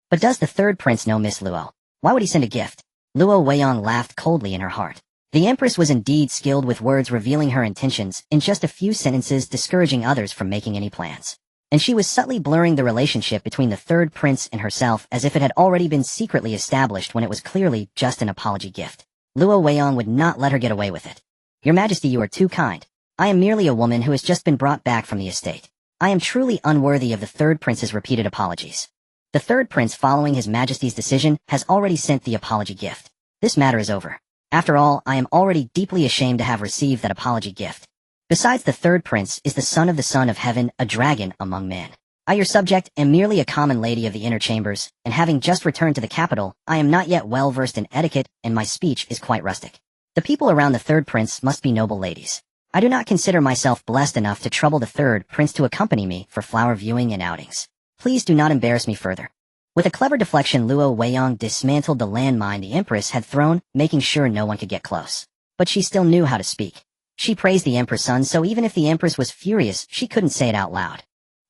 But does the third prince know Miss Luo? Why would he send a gift? Luo Weiyang laughed coldly in her heart. The empress was indeed skilled with words, revealing her intentions in just a few sentences, discouraging others from making any plans. And she was subtly blurring the relationship between the third prince and herself as if it had already been secretly established when it was clearly just an apology gift. Luo Weiyang would not let her get away with it. Your Majesty, you are too kind. I am merely a woman who has just been brought back from the estate. I am truly unworthy of the third prince's repeated apologies. The third prince, following his Majesty's decision, has already sent the apology gift. This matter is over. After all, I am already deeply ashamed to have received that apology gift. Besides, the third prince is the son of heaven, a dragon among men. I, your subject, am merely a common lady of the inner chambers, and having just returned to the capital, I am not yet well versed in etiquette, and my speech is quite rustic. The people around the third prince must be noble ladies. I do not consider myself blessed enough to trouble the third prince to accompany me for flower viewing and outings. Please do not embarrass me further. With a clever deflection, Luo Weiyang dismantled the landmine the empress had thrown, making sure no one could get close. But she still knew how to speak. She praised the emperor's son, so even if the empress was furious, she couldn't say it out loud.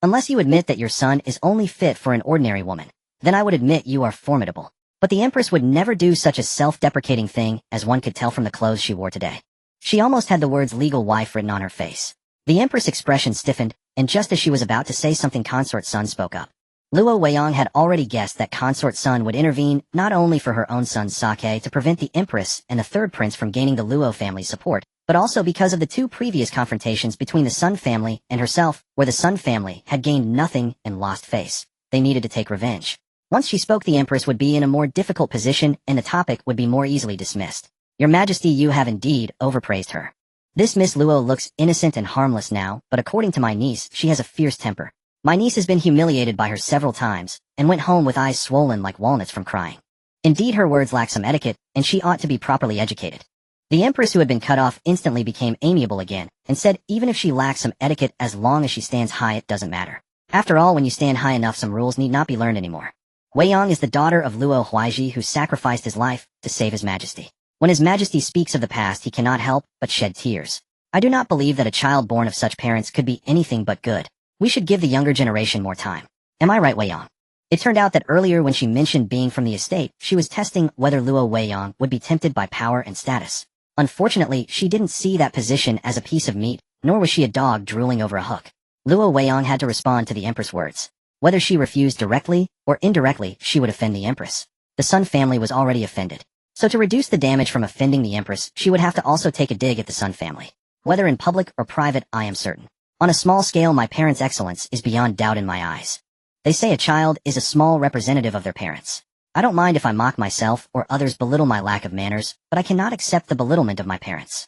Unless you admit that your son is only fit for an ordinary woman, then I would admit you are formidable. But the empress would never do such a self-deprecating thing, as one could tell from the clothes she wore today. She almost had the words legal wife written on her face. The empress' expression stiffened, and just as she was about to say something, consort son spoke up. Luo Weiyang had already guessed that consort son would intervene not only for her own son's sake to prevent the empress and the third prince from gaining the Luo family's support, but also because of the two previous confrontations between the Sun family and herself, where the Sun family had gained nothing and lost face. They needed to take revenge. Once she spoke, the empress would be in a more difficult position and the topic would be more easily dismissed. Your Majesty, you have indeed overpraised her. This Miss Luo looks innocent and harmless now, but according to my niece, she has a fierce temper. My niece has been humiliated by her several times, and went home with eyes swollen like walnuts from crying. Indeed, her words lack some etiquette, and she ought to be properly educated. The empress, who had been cut off, instantly became amiable again, and said even if she lacks some etiquette, as long as she stands high, it doesn't matter. After all, when you stand high enough, some rules need not be learned anymore. Weiyang is the daughter of Luo Huaiji, who sacrificed his life to save his majesty. When his majesty speaks of the past, he cannot help but shed tears. I do not believe that a child born of such parents could be anything but good. We should give the younger generation more time. Am I right, Weiyang? It turned out that earlier when she mentioned being from the estate, she was testing whether Luo Weiyang would be tempted by power and status. Unfortunately, she didn't see that position as a piece of meat, nor was she a dog drooling over a hook. Luo Weiyang had to respond to the empress' words. Whether she refused directly or indirectly, she would offend the empress. The Sun family was already offended. So to reduce the damage from offending the empress, she would have to also take a dig at the Sun family. Whether in public or private, I am certain. On a small scale, my parents' excellence is beyond doubt in my eyes. They say a child is a small representative of their parents. I don't mind if I mock myself or others belittle my lack of manners, but I cannot accept the belittlement of my parents.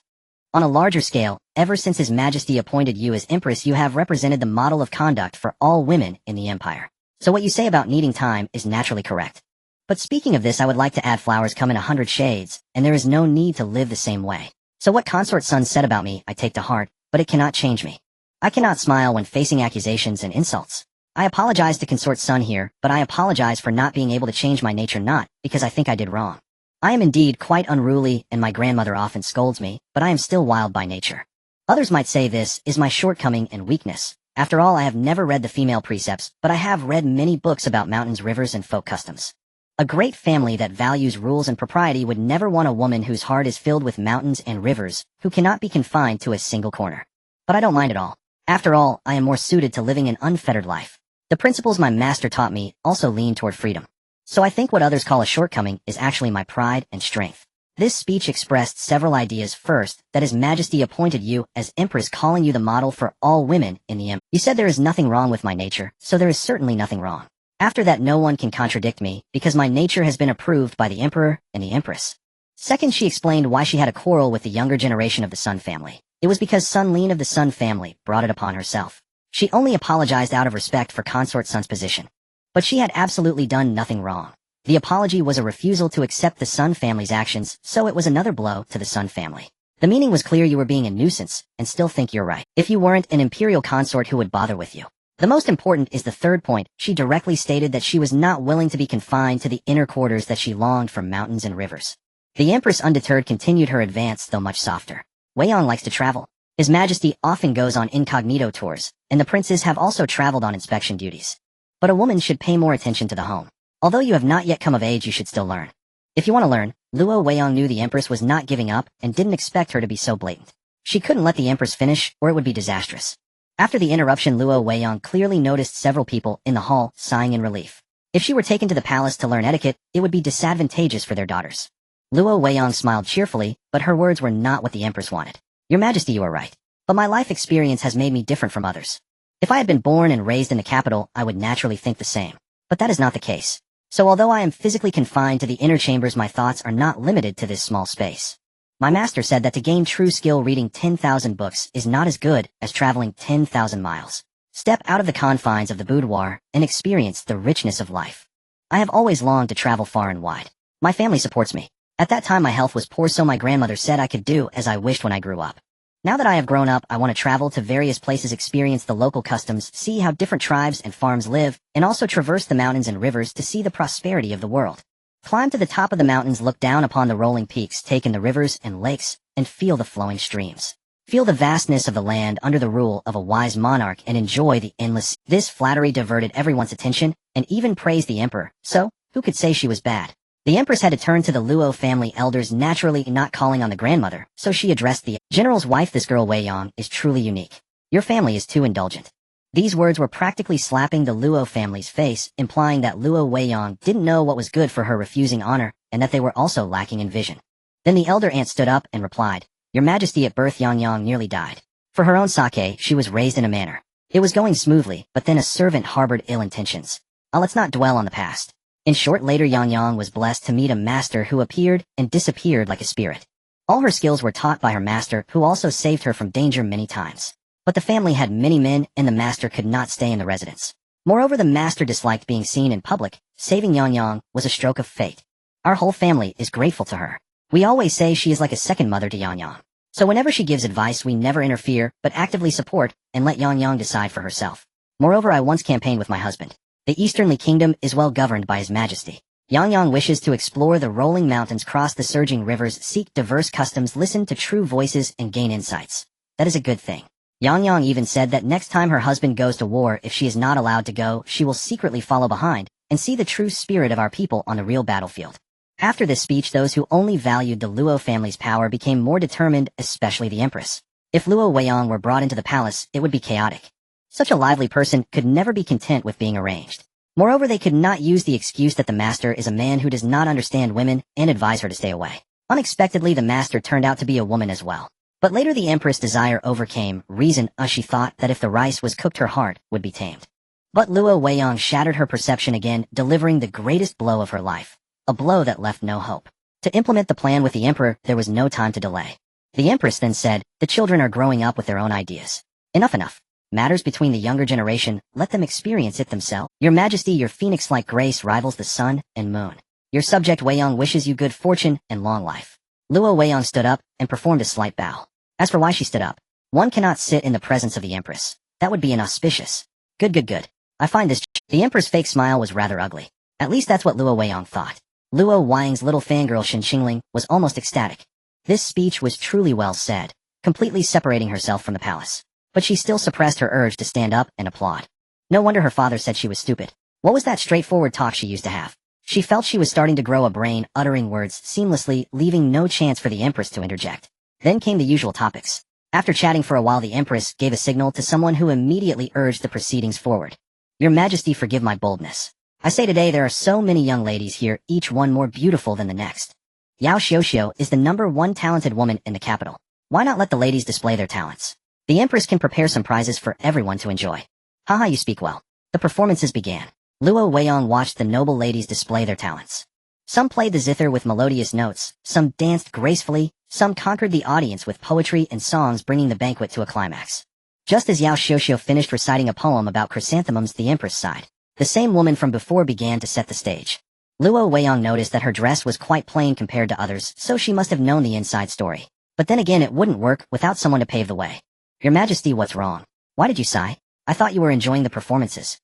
On a larger scale, ever since His Majesty appointed you as Empress, you have represented the model of conduct for all women in the empire. So what you say about needing time is naturally correct. But speaking of this, I would like to add flowers come in 100 shades, and there is no need to live the same way. So what Consort Sun said about me, I take to heart, but it cannot change me. I cannot smile when facing accusations and insults. I apologize to Consort Sun here, but I apologize for not being able to change my nature, not because I think I did wrong. I am indeed quite unruly, and my grandmother often scolds me, but I am still wild by nature. Others might say this is my shortcoming and weakness. After all, I have never read the female precepts, but I have read many books about mountains, rivers, and folk customs. A great family that values rules and propriety would never want a woman whose heart is filled with mountains and rivers, who cannot be confined to a single corner. But I don't mind at all. After all, I am more suited to living an unfettered life. The principles my master taught me also lean toward freedom. So I think what others call a shortcoming is actually my pride and strength. This speech expressed several ideas. First, that His Majesty appointed you as Empress, calling you the model for all women in the empire. You said there is nothing wrong with my nature, so there is certainly nothing wrong. After that, no one can contradict me, because my nature has been approved by the Emperor and the Empress. Second, she explained why she had a quarrel with the younger generation of the Sun family. It was because Sun Lin of the Sun family brought it upon herself. She only apologized out of respect for Consort Sun's position. But she had absolutely done nothing wrong. The apology was a refusal to accept the Sun family's actions, so it was another blow to the Sun family. The meaning was clear: you were being a nuisance, and still think you're right. If you weren't an imperial consort, who would bother with you? The most important is the third point. She directly stated that she was not willing to be confined to the inner quarters, that she longed for mountains and rivers. The Empress, undeterred, continued her advance, though much softer. Weiyang likes to travel. His Majesty often goes on incognito tours, and the princes have also traveled on inspection duties. But a woman should pay more attention to the home. Although you have not yet come of age, you should still learn. If you want to learn, Luo Weiyang knew the Empress was not giving up and didn't expect her to be so blatant. She couldn't let the Empress finish, or it would be disastrous. After the interruption, Luo Weiyang clearly noticed several people in the hall sighing in relief. If she were taken to the palace to learn etiquette, it would be disadvantageous for their daughters. Luo Weiyang smiled cheerfully, but her words were not what the Empress wanted. Your Majesty, you are right. But my life experience has made me different from others. If I had been born and raised in the capital, I would naturally think the same. But that is not the case. So although I am physically confined to the inner chambers, my thoughts are not limited to this small space. My master said that to gain true skill, reading 10,000 books is not as good as traveling 10,000 miles. Step out of the confines of the boudoir and experience the richness of life. I have always longed to travel far and wide. My family supports me. At that time my health was poor, so my grandmother said I could do as I wished when I grew up. Now that I have grown up, I want to travel to various places, experience the local customs, see how different tribes and farms live, and also traverse the mountains and rivers to see the prosperity of the world. Climb to the top of the mountains, look down upon the rolling peaks, take in the rivers and lakes, and feel the flowing streams. Feel the vastness of the land under the rule of a wise monarch and enjoy the endless. This flattery diverted everyone's attention and even praised the emperor, so who could say she was bad? The Empress had to turn to the Luo family elders, naturally not calling on the grandmother, so she addressed the general's wife. This girl Weiyang is truly unique. Your family is too indulgent. These words were practically slapping the Luo family's face, implying that Luo Weiyang didn't know what was good for her, refusing honor, and that they were also lacking in vision. Then the elder aunt stood up and replied, Your Majesty, at birth Yang Yang nearly died. For her own sake, she was raised in a manner. It was going smoothly, but then a servant harbored ill intentions. Let's not dwell on the past. In short, later Yang Yang was blessed to meet a master who appeared and disappeared like a spirit. All her skills were taught by her master, who also saved her from danger many times. But the family had many men, and the master could not stay in the residence. Moreover, the master disliked being seen in public. Saving Yang Yang was a stroke of fate. Our whole family is grateful to her. We always say she is like a second mother to Yang Yang. So whenever she gives advice, we never interfere, but actively support and let Yang Yang decide for herself. Moreover, I once campaigned with my husband. The Easternly Kingdom is well governed by His Majesty. Yang Yang wishes to explore the rolling mountains, cross the surging rivers, seek diverse customs, listen to true voices, and gain insights. That is a good thing. Yang Yang even said that next time her husband goes to war, if she is not allowed to go, she will secretly follow behind and see the true spirit of our people on the real battlefield. After this speech, those who only valued the Luo family's power became more determined, especially the Empress. If Luo Weiyang were brought into the palace, it would be chaotic. Such a lively person could never be content with being arranged. Moreover, they could not use the excuse that the master is a man who does not understand women and advise her to stay away. Unexpectedly, the master turned out to be a woman as well. But later the Empress' desire overcame reason, as she thought that if the rice was cooked, her heart would be tamed. But Luo Weiyang shattered her perception again, delivering the greatest blow of her life. A blow that left no hope. To implement the plan with the emperor, there was no time to delay. The Empress then said, The children are growing up with their own ideas. Enough. Matters between the younger generation, let them experience it themselves. Your Majesty, your phoenix-like grace rivals the sun and moon. Your subject Weiyang wishes you good fortune and long life. Luo Weiyang stood up and performed a slight bow. As for why she stood up, one cannot sit in the presence of the Empress. That would be inauspicious. Good. I find this. The Emperor's fake smile was rather ugly. At least that's what Luo Weiyang thought. Luo Weiyang's little fangirl Shen Qingling was almost ecstatic. This speech was truly well said, completely separating herself from the palace. But she still suppressed her urge to stand up and applaud. No wonder her father said she was stupid. What was that straightforward talk she used to have? She felt she was starting to grow a brain, uttering words seamlessly, leaving no chance for the Empress to interject. Then came the usual topics. After chatting for a while, the Empress gave a signal to someone who immediately urged the proceedings forward. Your Majesty, forgive my boldness. I say today there are so many young ladies here, each one more beautiful than the next. Yao Xiuxiu is the #1 talented woman in the capital. Why not let the ladies display their talents? The Empress can prepare some prizes for everyone to enjoy. Haha, you speak well. The performances began. Luo Weiyang watched the noble ladies display their talents. Some played the zither with melodious notes, some danced gracefully, some conquered the audience with poetry and songs, bringing the banquet to a climax. Just as Yao Xiuxiu finished reciting a poem about chrysanthemums, the Empress sighed. The same woman from before began to set the stage. Luo Weiyang noticed that her dress was quite plain compared to others, so she must have known the inside story. But then again, it wouldn't work without someone to pave the way. Your Majesty, what's wrong? Why did you sigh? I thought you were enjoying the performances.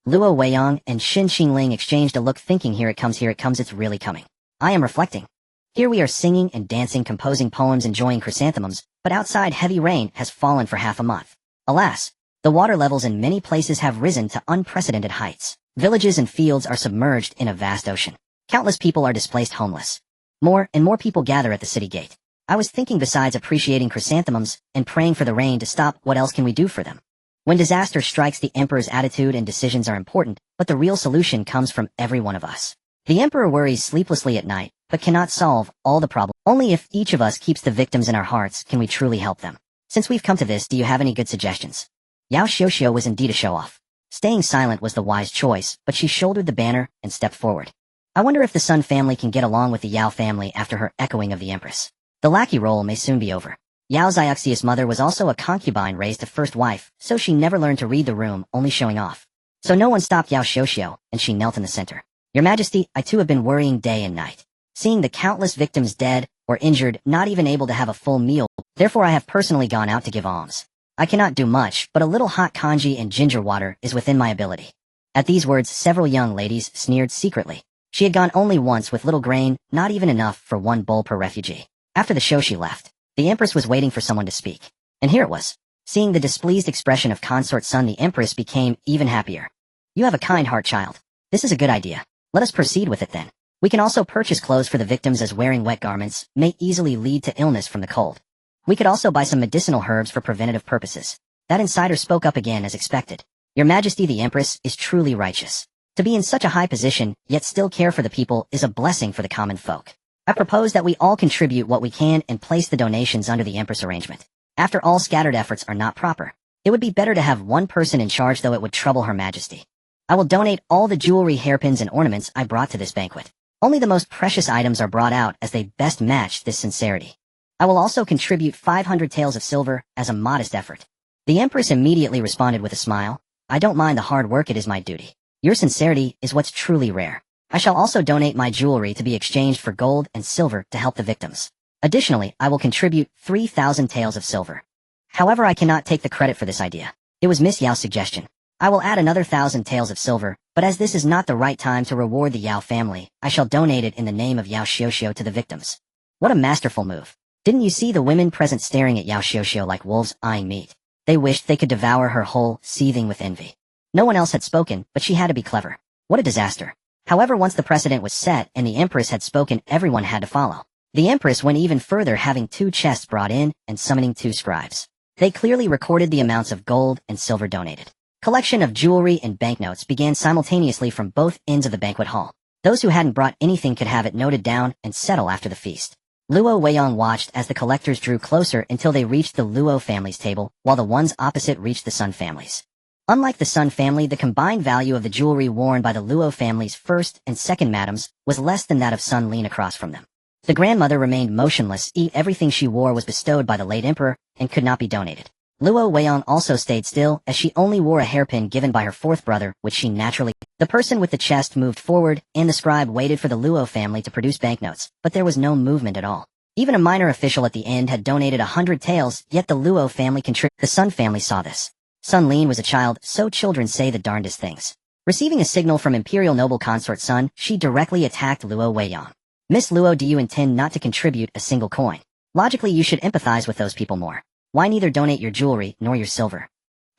Luo Weiyang and Shen Qingling exchanged a look, thinking, here it comes, it's really coming. I am reflecting. Here we are singing and dancing, composing poems, enjoying chrysanthemums, but outside heavy rain has fallen for half a month. Alas, the water levels in many places have risen to unprecedented heights. Villages and fields are submerged in a vast ocean. Countless people are displaced homeless. More and more people gather at the city gate. I was thinking, besides appreciating chrysanthemums and praying for the rain to stop, what else can we do for them? When disaster strikes, the emperor's attitude and decisions are important, but the real solution comes from every one of us. The emperor worries sleeplessly at night, but cannot solve all the problems. Only if each of us keeps the victims in our hearts can we truly help them. Since we've come to this, do you have any good suggestions? Yao Xiuxiu was indeed a show-off. Staying silent was the wise choice, but she shouldered the banner and stepped forward. I wonder if the Sun family can get along with the Yao family after her echoing of the empress. The lackey role may soon be over. Yao Xiuxiu's mother was also a concubine raised to first wife, so she never learned to read the room, only showing off. So no one stopped Yao Xiuxiu, and she knelt in the center. Your Majesty, I too have been worrying day and night. Seeing the countless victims dead or injured, not even able to have a full meal, therefore I have personally gone out to give alms. I cannot do much, but a little hot congee and ginger water is within my ability. At these words, several young ladies sneered secretly. She had gone only once with little grain, not even enough for one bowl per refugee. After the show she left. The empress was waiting for someone to speak. And here it was. Seeing the displeased expression of consort Sun, the empress became even happier. You have a kind heart, child. This is a good idea. Let us proceed with it then. We can also purchase clothes for the victims, as wearing wet garments may easily lead to illness from the cold. We could also buy some medicinal herbs for preventative purposes. That insider spoke up again as expected. Your Majesty, the empress is truly righteous. To be in such a high position, yet still care for the people, is a blessing for the common folk. I propose that we all contribute what we can and place the donations under the empress arrangement. After all, scattered efforts are not proper. It would be better to have one person in charge, though it would trouble Her Majesty. I will donate all the jewelry, hairpins, and ornaments I brought to this banquet. Only the most precious items are brought out, as they best match this sincerity. I will also contribute 500 taels of silver as a modest effort. The empress immediately responded with a smile. I don't mind the hard work, it is my duty. Your sincerity is what's truly rare. I shall also donate my jewelry to be exchanged for gold and silver to help the victims. Additionally, I will contribute 3,000 taels of silver. However, I cannot take the credit for this idea. It was Miss Yao's suggestion. I will add another 1,000 taels of silver, but as this is not the right time to reward the Yao family, I shall donate it in the name of Yao Xiuxiu to the victims. What a masterful move. Didn't you see the women present staring at Yao Xiuxiu like wolves eyeing meat? They wished they could devour her whole, seething with envy. No one else had spoken, but she had to be clever. What a disaster. However, once the precedent was set and the empress had spoken, everyone had to follow. The empress went even further, having 2 chests brought in and summoning 2 scribes. They clearly recorded the amounts of gold and silver donated. Collection of jewelry and banknotes began simultaneously from both ends of the banquet hall. Those who hadn't brought anything could have it noted down and settle after the feast. Luo Weiyang watched as the collectors drew closer until they reached the Luo family's table, while the ones opposite reached the Sun family's. Unlike the Sun family, the combined value of the jewelry worn by the Luo family's first and second madams was less than that of Sun Lin across from them. The grandmother remained motionless. Everything she wore was bestowed by the late emperor and could not be donated. Luo Weiyang also stayed still, as she only wore a hairpin given by her 4th brother, which she naturally... The person with the chest moved forward, and the scribe waited for the Luo family to produce banknotes, but there was no movement at all. Even a minor official at the end had donated 100 taels, yet the Luo family contributed. The Sun family saw this. Sun Lin was a child, so children say the darndest things. Receiving a signal from Imperial Noble Consort Sun, she directly attacked Luo Weiyang. Miss Luo, do you intend not to contribute a single coin? Logically, you should empathize with those people more. Why neither donate your jewelry nor your silver?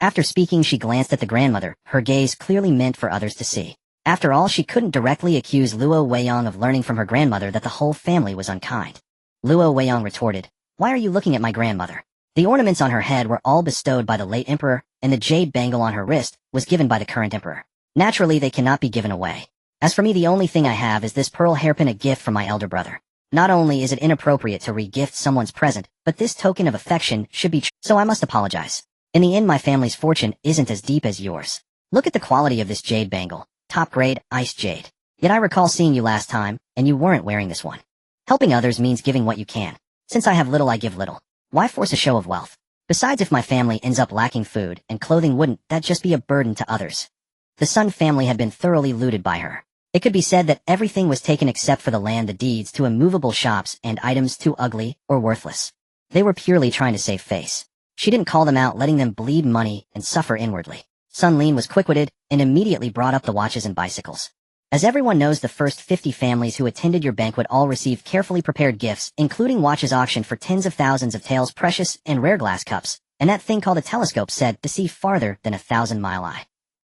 After speaking, she glanced at the grandmother, her gaze clearly meant for others to see. After all, she couldn't directly accuse Luo Weiyang of learning from her grandmother that the whole family was unkind. Luo Weiyang retorted, "Why are you looking at my grandmother? The ornaments on her head were all bestowed by the late emperor, and the jade bangle on her wrist was given by the current emperor. Naturally, they cannot be given away. As for me, the only thing I have is this pearl hairpin, a gift from my elder brother. Not only is it inappropriate to re-gift someone's present, but this token of affection should be so I must apologize. In the end, my family's fortune isn't as deep as yours. Look at the quality of this jade bangle. Top grade, iced jade. Yet I recall seeing you last time, and you weren't wearing this one. Helping others means giving what you can. Since I have little, I give little. Why force a show of wealth? Besides, if my family ends up lacking food and clothing, wouldn't that just be a burden to others?" The Sun family had been thoroughly looted by her. It could be said that everything was taken except for the land, the deeds to immovable shops, and items too ugly or worthless. They were purely trying to save face. She didn't call them out, letting them bleed money and suffer inwardly. Sun Lin was quick-witted and immediately brought up the watches and bicycles. As everyone knows, the first 50 families who attended your banquet all received carefully prepared gifts, including watches auctioned for tens of thousands of taels, precious and rare glass cups, and that thing called a telescope said to see farther than a 1,000-mile eye.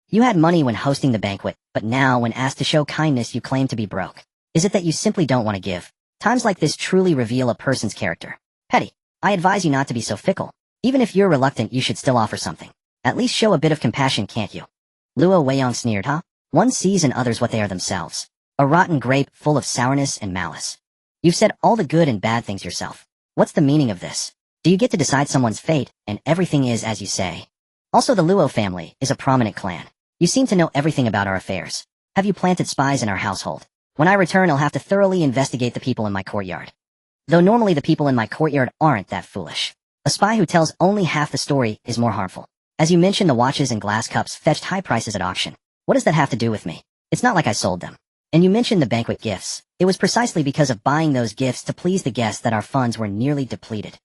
You had money when hosting the banquet, but now when asked to show kindness you claim to be broke. Is it that you simply don't want to give? Times like this truly reveal a person's character. Petty. I advise you not to be so fickle. Even if you're reluctant, you should still offer something. At least show a bit of compassion, can't you? Luo Weiyang sneered, huh? One sees in others what they are themselves. A rotten grape full of sourness and malice. You've said all the good and bad things yourself. What's the meaning of this? Do you get to decide someone's fate, and everything is as you say? Also, the Luo family is a prominent clan. You seem to know everything about our affairs. Have you planted spies in our household? When I return, I'll have to thoroughly investigate the people in my courtyard. Though normally the people in my courtyard aren't that foolish. A spy who tells only half the story is more harmful. As you mentioned, the watches and glass cups fetched high prices at auction. What does that have to do with me? It's not like I sold them. And you mentioned the banquet gifts. It was precisely because of buying those gifts to please the guests that our funds were nearly depleted.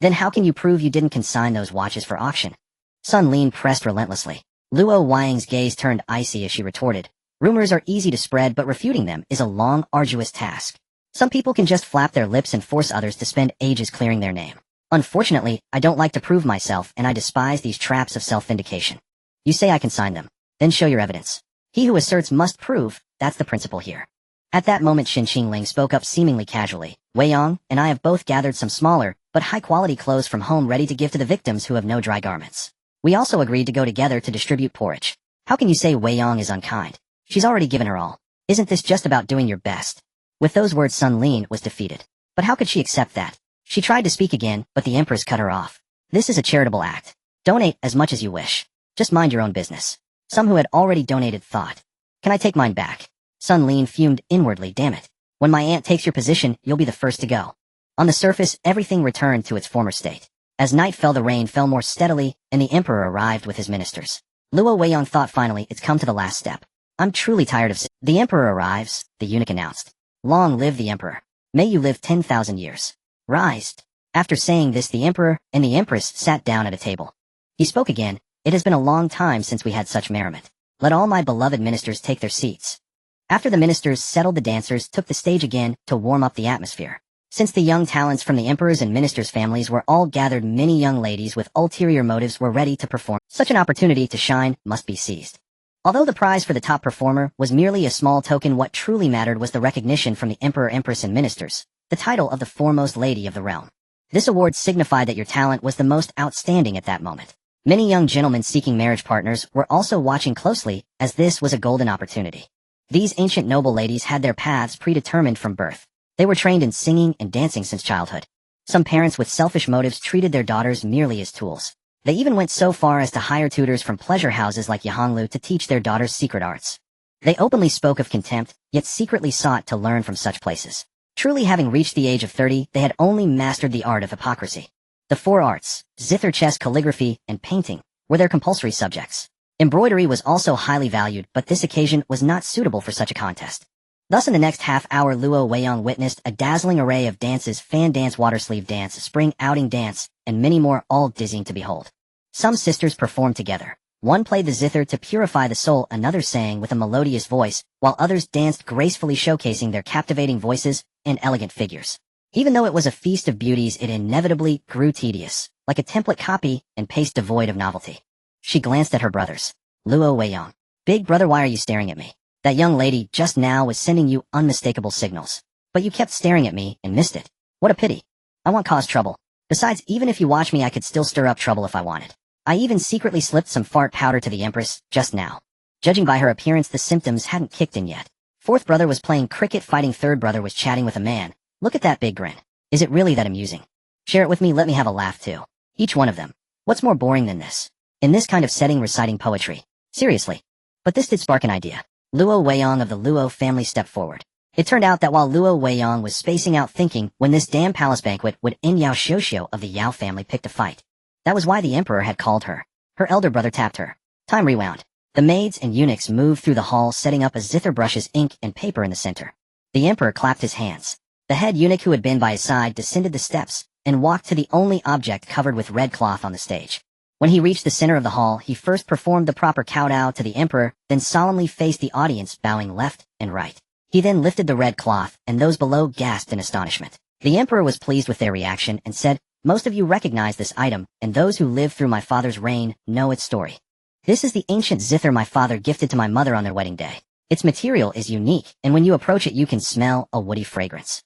Then how can you prove you didn't consign those watches for auction? Sun Lin pressed relentlessly. Luo Weiyang's gaze turned icy as she retorted. Rumors are easy to spread, but refuting them is a long, arduous task. Some people can just flap their lips and force others to spend ages clearing their name. Unfortunately, I don't like to prove myself, and I despise these traps of self-vindication. You say I consign them. Then show your evidence. He who asserts must prove. That's the principle here. At that moment, Xin Qingling spoke up seemingly casually. Weiyang and I have both gathered some smaller, but high-quality clothes from home ready to give to the victims who have no dry garments. We also agreed to go together to distribute porridge. How can you say Weiyang is unkind? She's already given her all. Isn't this just about doing your best? With those words, Sun Lin was defeated. But how could she accept that? She tried to speak again, but the Empress cut her off. This is a charitable act. Donate as much as you wish. Just mind your own business. Some who had already donated thought. Can I take mine back? Sun Lin fumed inwardly. Damn it. When my aunt takes your position, you'll be the first to go. On the surface, everything returned to its former state. As night fell, the rain fell more steadily, and the emperor arrived with his ministers. Luo Weiyang thought, finally, it's come to the last step. I'm truly tired of The emperor arrives, the eunuch announced. Long live the emperor. May you live 10,000 years. Rise. After saying this, the emperor and the empress sat down at a table. He spoke again. It has been a long time since we had such merriment. Let all my beloved ministers take their seats. After the ministers settled, the dancers took the stage again to warm up the atmosphere. Since the young talents from the emperor's and ministers' families were all gathered, many young ladies with ulterior motives were ready to perform. Such an opportunity to shine must be seized. Although the prize for the top performer was merely a small token, what truly mattered was the recognition from the emperor, empress, and ministers, the title of the foremost lady of the realm. This award signified that your talent was the most outstanding at that moment. Many young gentlemen seeking marriage partners were also watching closely, as this was a golden opportunity. These ancient noble ladies had their paths predetermined from birth. They were trained in singing and dancing since childhood. Some parents with selfish motives treated their daughters merely as tools. They even went so far as to hire tutors from pleasure houses like Yahonglu to teach their daughters secret arts. They openly spoke of contempt, yet secretly sought to learn from such places. Truly, having reached the age of 30, they had only mastered the art of hypocrisy. The four arts, zither, chess, calligraphy, and painting, were their compulsory subjects. Embroidery was also highly valued, but this occasion was not suitable for such a contest. Thus in the next half hour, Luo Weiyang witnessed a dazzling array of dances: fan dance, water sleeve dance, spring outing dance, and many more, all dizzying to behold. Some sisters performed together. One played the zither to purify the soul, another sang with a melodious voice, while others danced gracefully, showcasing their captivating voices and elegant figures. Even though it was a feast of beauties, it inevitably grew tedious, like a template copy and paste devoid of novelty. She glanced at her brothers. Luo Weiyang. Big brother, why are you staring at me? That young lady just now was sending you unmistakable signals. But you kept staring at me and missed it. What a pity. I won't cause trouble. Besides, even if you watch me, I could still stir up trouble if I wanted. I even secretly slipped some fart powder to the Empress just now. Judging by her appearance, the symptoms hadn't kicked in yet. Fourth brother was playing cricket, fighting. Third brother was chatting with a man. Look at that big grin. Is it really that amusing? Share it with me, let me have a laugh too. Each one of them. What's more boring than this? In this kind of setting, reciting poetry. Seriously. But this did spark an idea. Luo Weiyang of the Luo family stepped forward. It turned out that while Luo Weiyang was spacing out thinking when this damn palace banquet would end, Yao Xiuxiu of the Yao family picked a fight. That was why the emperor had called her. Her elder brother tapped her. Time rewound. The maids and eunuchs moved through the hall, setting up a zither, brushes, ink, and paper in the center. The emperor clapped his hands. The head eunuch who had been by his side descended the steps and walked to the only object covered with red cloth on the stage. When he reached the center of the hall, he first performed the proper kowtow to the emperor, then solemnly faced the audience, bowing left and right. He then lifted the red cloth, and those below gasped in astonishment. The emperor was pleased with their reaction and said, "Most of you recognize this item, and those who lived through my father's reign know its story. This is the ancient zither my father gifted to my mother on their wedding day. Its material is unique, and when you approach it you can smell a woody fragrance.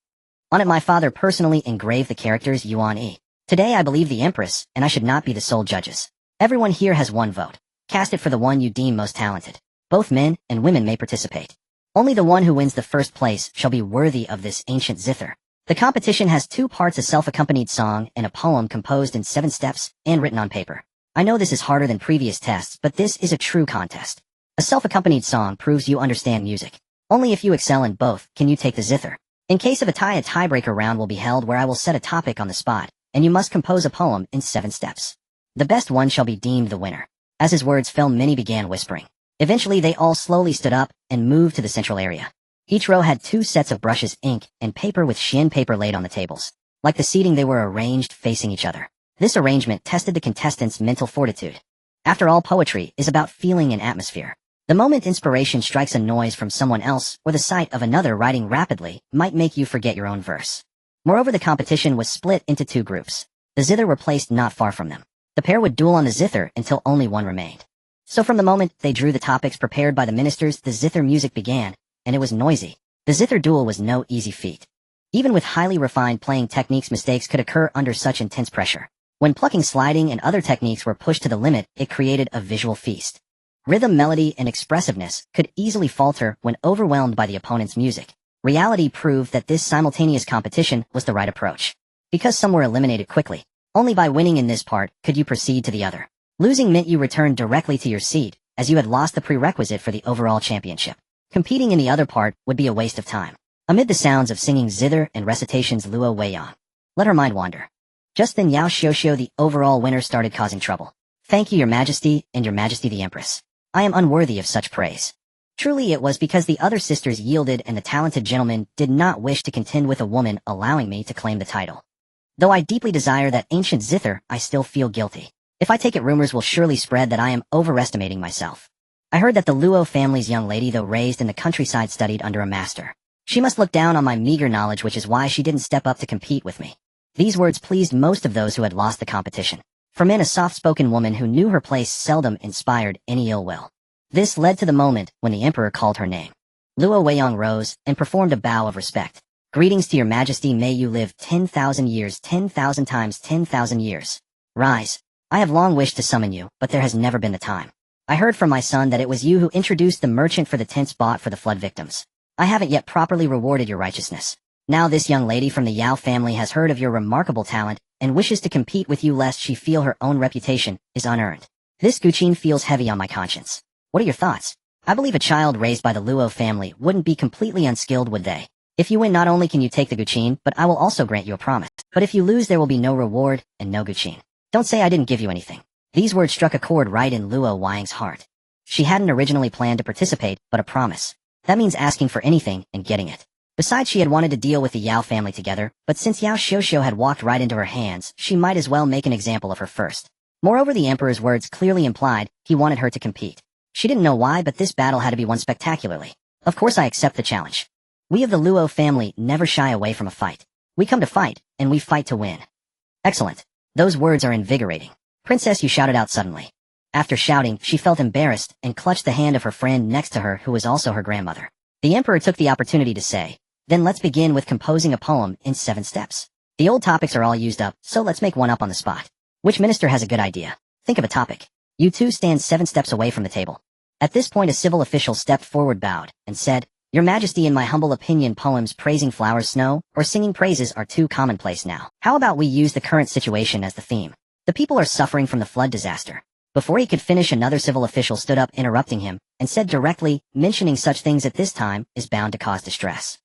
On it my father personally engraved the characters Yuan E. Today I believe the Empress, and I should not be the sole judges. Everyone here has one vote. Cast it for the one you deem most talented. Both men and women may participate. Only the one who wins the first place shall be worthy of this ancient zither. The competition has 2 parts: a self-accompanied song and a poem composed in 7 steps and written on paper. I know this is harder than previous tests, but this is a true contest. A self-accompanied song proves you understand music. Only if you excel in both can you take the zither. In case of a tie, a tiebreaker round will be held where I will set a topic on the spot, and you must compose a poem in 7 steps. The best one shall be deemed the winner. As his words fell, many began whispering. Eventually they all slowly stood up and moved to the central area. Each row had 2 sets of brushes, ink, and paper with Xian paper laid on the tables. Like the seating, they were arranged facing each other. This arrangement tested the contestants' mental fortitude. After all, poetry is about feeling and atmosphere. The moment inspiration strikes, a noise from someone else or the sight of another writing rapidly might make you forget your own verse. Moreover, the competition was split into 2 groups. The zither were placed not far from them. The pair would duel on the zither until only one remained. So from the moment they drew the topics prepared by the ministers, the zither music began, and it was noisy. The zither duel was no easy feat. Even with highly refined playing techniques, mistakes could occur under such intense pressure. When plucking, sliding, and other techniques were pushed to the limit, it created a visual feast. Rhythm, melody, and expressiveness could easily falter when overwhelmed by the opponent's music. Reality proved that this simultaneous competition was the right approach. Because some were eliminated quickly, only by winning in this part could you proceed to the other. Losing meant you returned directly to your seat, as you had lost the prerequisite for the overall championship. Competing in the other part would be a waste of time. Amid the sounds of singing zither and recitations, Luo Weiyang let her mind wander. Just then Yao Xiuxiu, the overall winner, started causing trouble. Thank you, Your Majesty, and Your Majesty the Empress. I am unworthy of such praise. Truly it was because the other sisters yielded and the talented gentleman did not wish to contend with a woman, allowing me to claim the title. Though I deeply desire that ancient zither, I still feel guilty. If I take it, rumors will surely spread that I am overestimating myself. I heard that the Luo family's young lady, though raised in the countryside, studied under a master. She must look down on my meager knowledge, which is why she didn't step up to compete with me. These words pleased most of those who had lost the competition. For men, a soft-spoken woman who knew her place seldom inspired any ill will. This led to the moment when the emperor called her name. Luo Weiyang rose and performed a bow of respect. Greetings to Your Majesty, may you live 10,000 years, 10,000 times 10,000 years. Rise. I have long wished to summon you, but there has never been the time. I heard from my son that it was you who introduced the merchant for the tents bought for the flood victims. I haven't yet properly rewarded your righteousness. Now this young lady from the Yao family has heard of your remarkable talent and wishes to compete with you lest she feel her own reputation is unearned. This guqin feels heavy on my conscience. What are your thoughts? I believe a child raised by the Luo family wouldn't be completely unskilled, would they? If you win, not only can you take the guqin, but I will also grant you a promise. But if you lose, there will be no reward and no guqin. Don't say I didn't give you anything. These words struck a chord right in Luo Weiyang's heart. She hadn't originally planned to participate, but a promise. That means asking for anything and getting it. Besides, she had wanted to deal with the Yao family together, but since Yao Xiuxiu had walked right into her hands, she might as well make an example of her first. Moreover, the emperor's words clearly implied he wanted her to compete. She didn't know why, but this battle had to be won spectacularly. Of course I accept the challenge. We of the Luo family never shy away from a fight. We come to fight, and we fight to win. Excellent. Those words are invigorating. Princess, you shouted out suddenly. After shouting, she felt embarrassed and clutched the hand of her friend next to her, who was also her grandmother. The emperor took the opportunity to say, then let's begin with composing a poem in 7 steps. The old topics are all used up, so let's make one up on the spot. Which minister has a good idea? Think of a topic. You two stand 7 steps away from the table. At this point a civil official stepped forward, bowed, and said, Your Majesty, in my humble opinion, poems praising flowers, snow, or singing praises are too commonplace now. How about we use the current situation as the theme? The people are suffering from the flood disaster. Before he could finish, another civil official stood up, interrupting him, and said directly, mentioning such things at this time is bound to cause distress.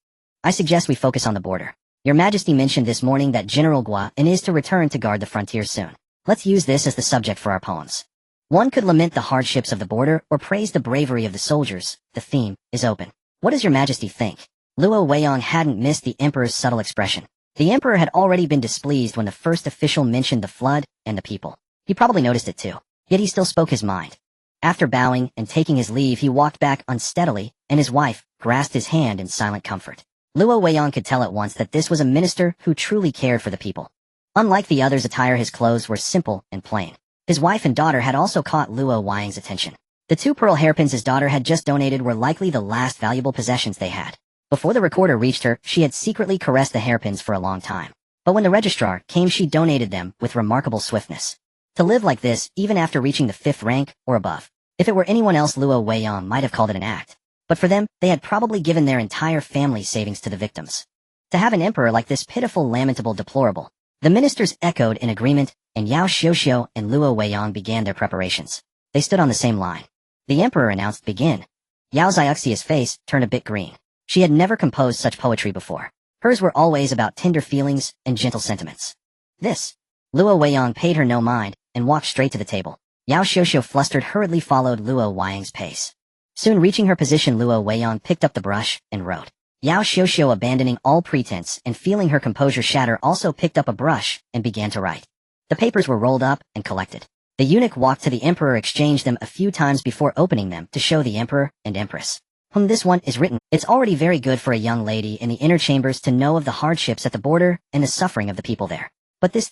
I suggest we focus on the border. Your Majesty mentioned this morning that General Gua is to return to guard the frontier soon. Let's use this as the subject for our poems. One could lament the hardships of the border or praise the bravery of the soldiers. The theme is open. What does Your Majesty think? Luo Weiyang hadn't missed the emperor's subtle expression. The emperor had already been displeased when the first official mentioned the flood and the people. He probably noticed it too. Yet he still spoke his mind. After bowing and taking his leave, he walked back unsteadily, and his wife grasped his hand in silent comfort. Luo Weiyang could tell at once that this was a minister who truly cared for the people. Unlike the others' attire, his clothes were simple and plain. His wife and daughter had also caught Luo Weiyang's attention. The 2 pearl hairpins his daughter had just donated were likely the last valuable possessions they had. Before the recorder reached her, she had secretly caressed the hairpins for a long time. But when the registrar came, she donated them with remarkable swiftness. To live like this, even after reaching the 5th rank or above. If it were anyone else, Luo Weiyang might have called it an act. But for them, they had probably given their entire family's savings to the victims. To have an emperor like this, pitiful, lamentable, deplorable. The ministers echoed in agreement, and Yao Xiuxiu and Luo Weiyang began their preparations. They stood on the same line. The emperor announced, "Begin." Yao Xiuxiu's face turned a bit green. She had never composed such poetry before. Hers were always about tender feelings and gentle sentiments. This. Luo Weiyang paid her no mind and walked straight to the table. Yao Xiuxiu, flustered, hurriedly followed Luo Weiyang's pace. Soon reaching her position, Luo Weiyang picked up the brush and wrote. Yao Xiuxiu, abandoning all pretense and feeling her composure shatter, also picked up a brush and began to write. The papers were rolled up and collected. The eunuch walked to the emperor, exchanged them a few times before opening them to show the emperor and empress. This one is written. It's already very good for a young lady in the inner chambers to know of the hardships at the border and the suffering of the people there. But this.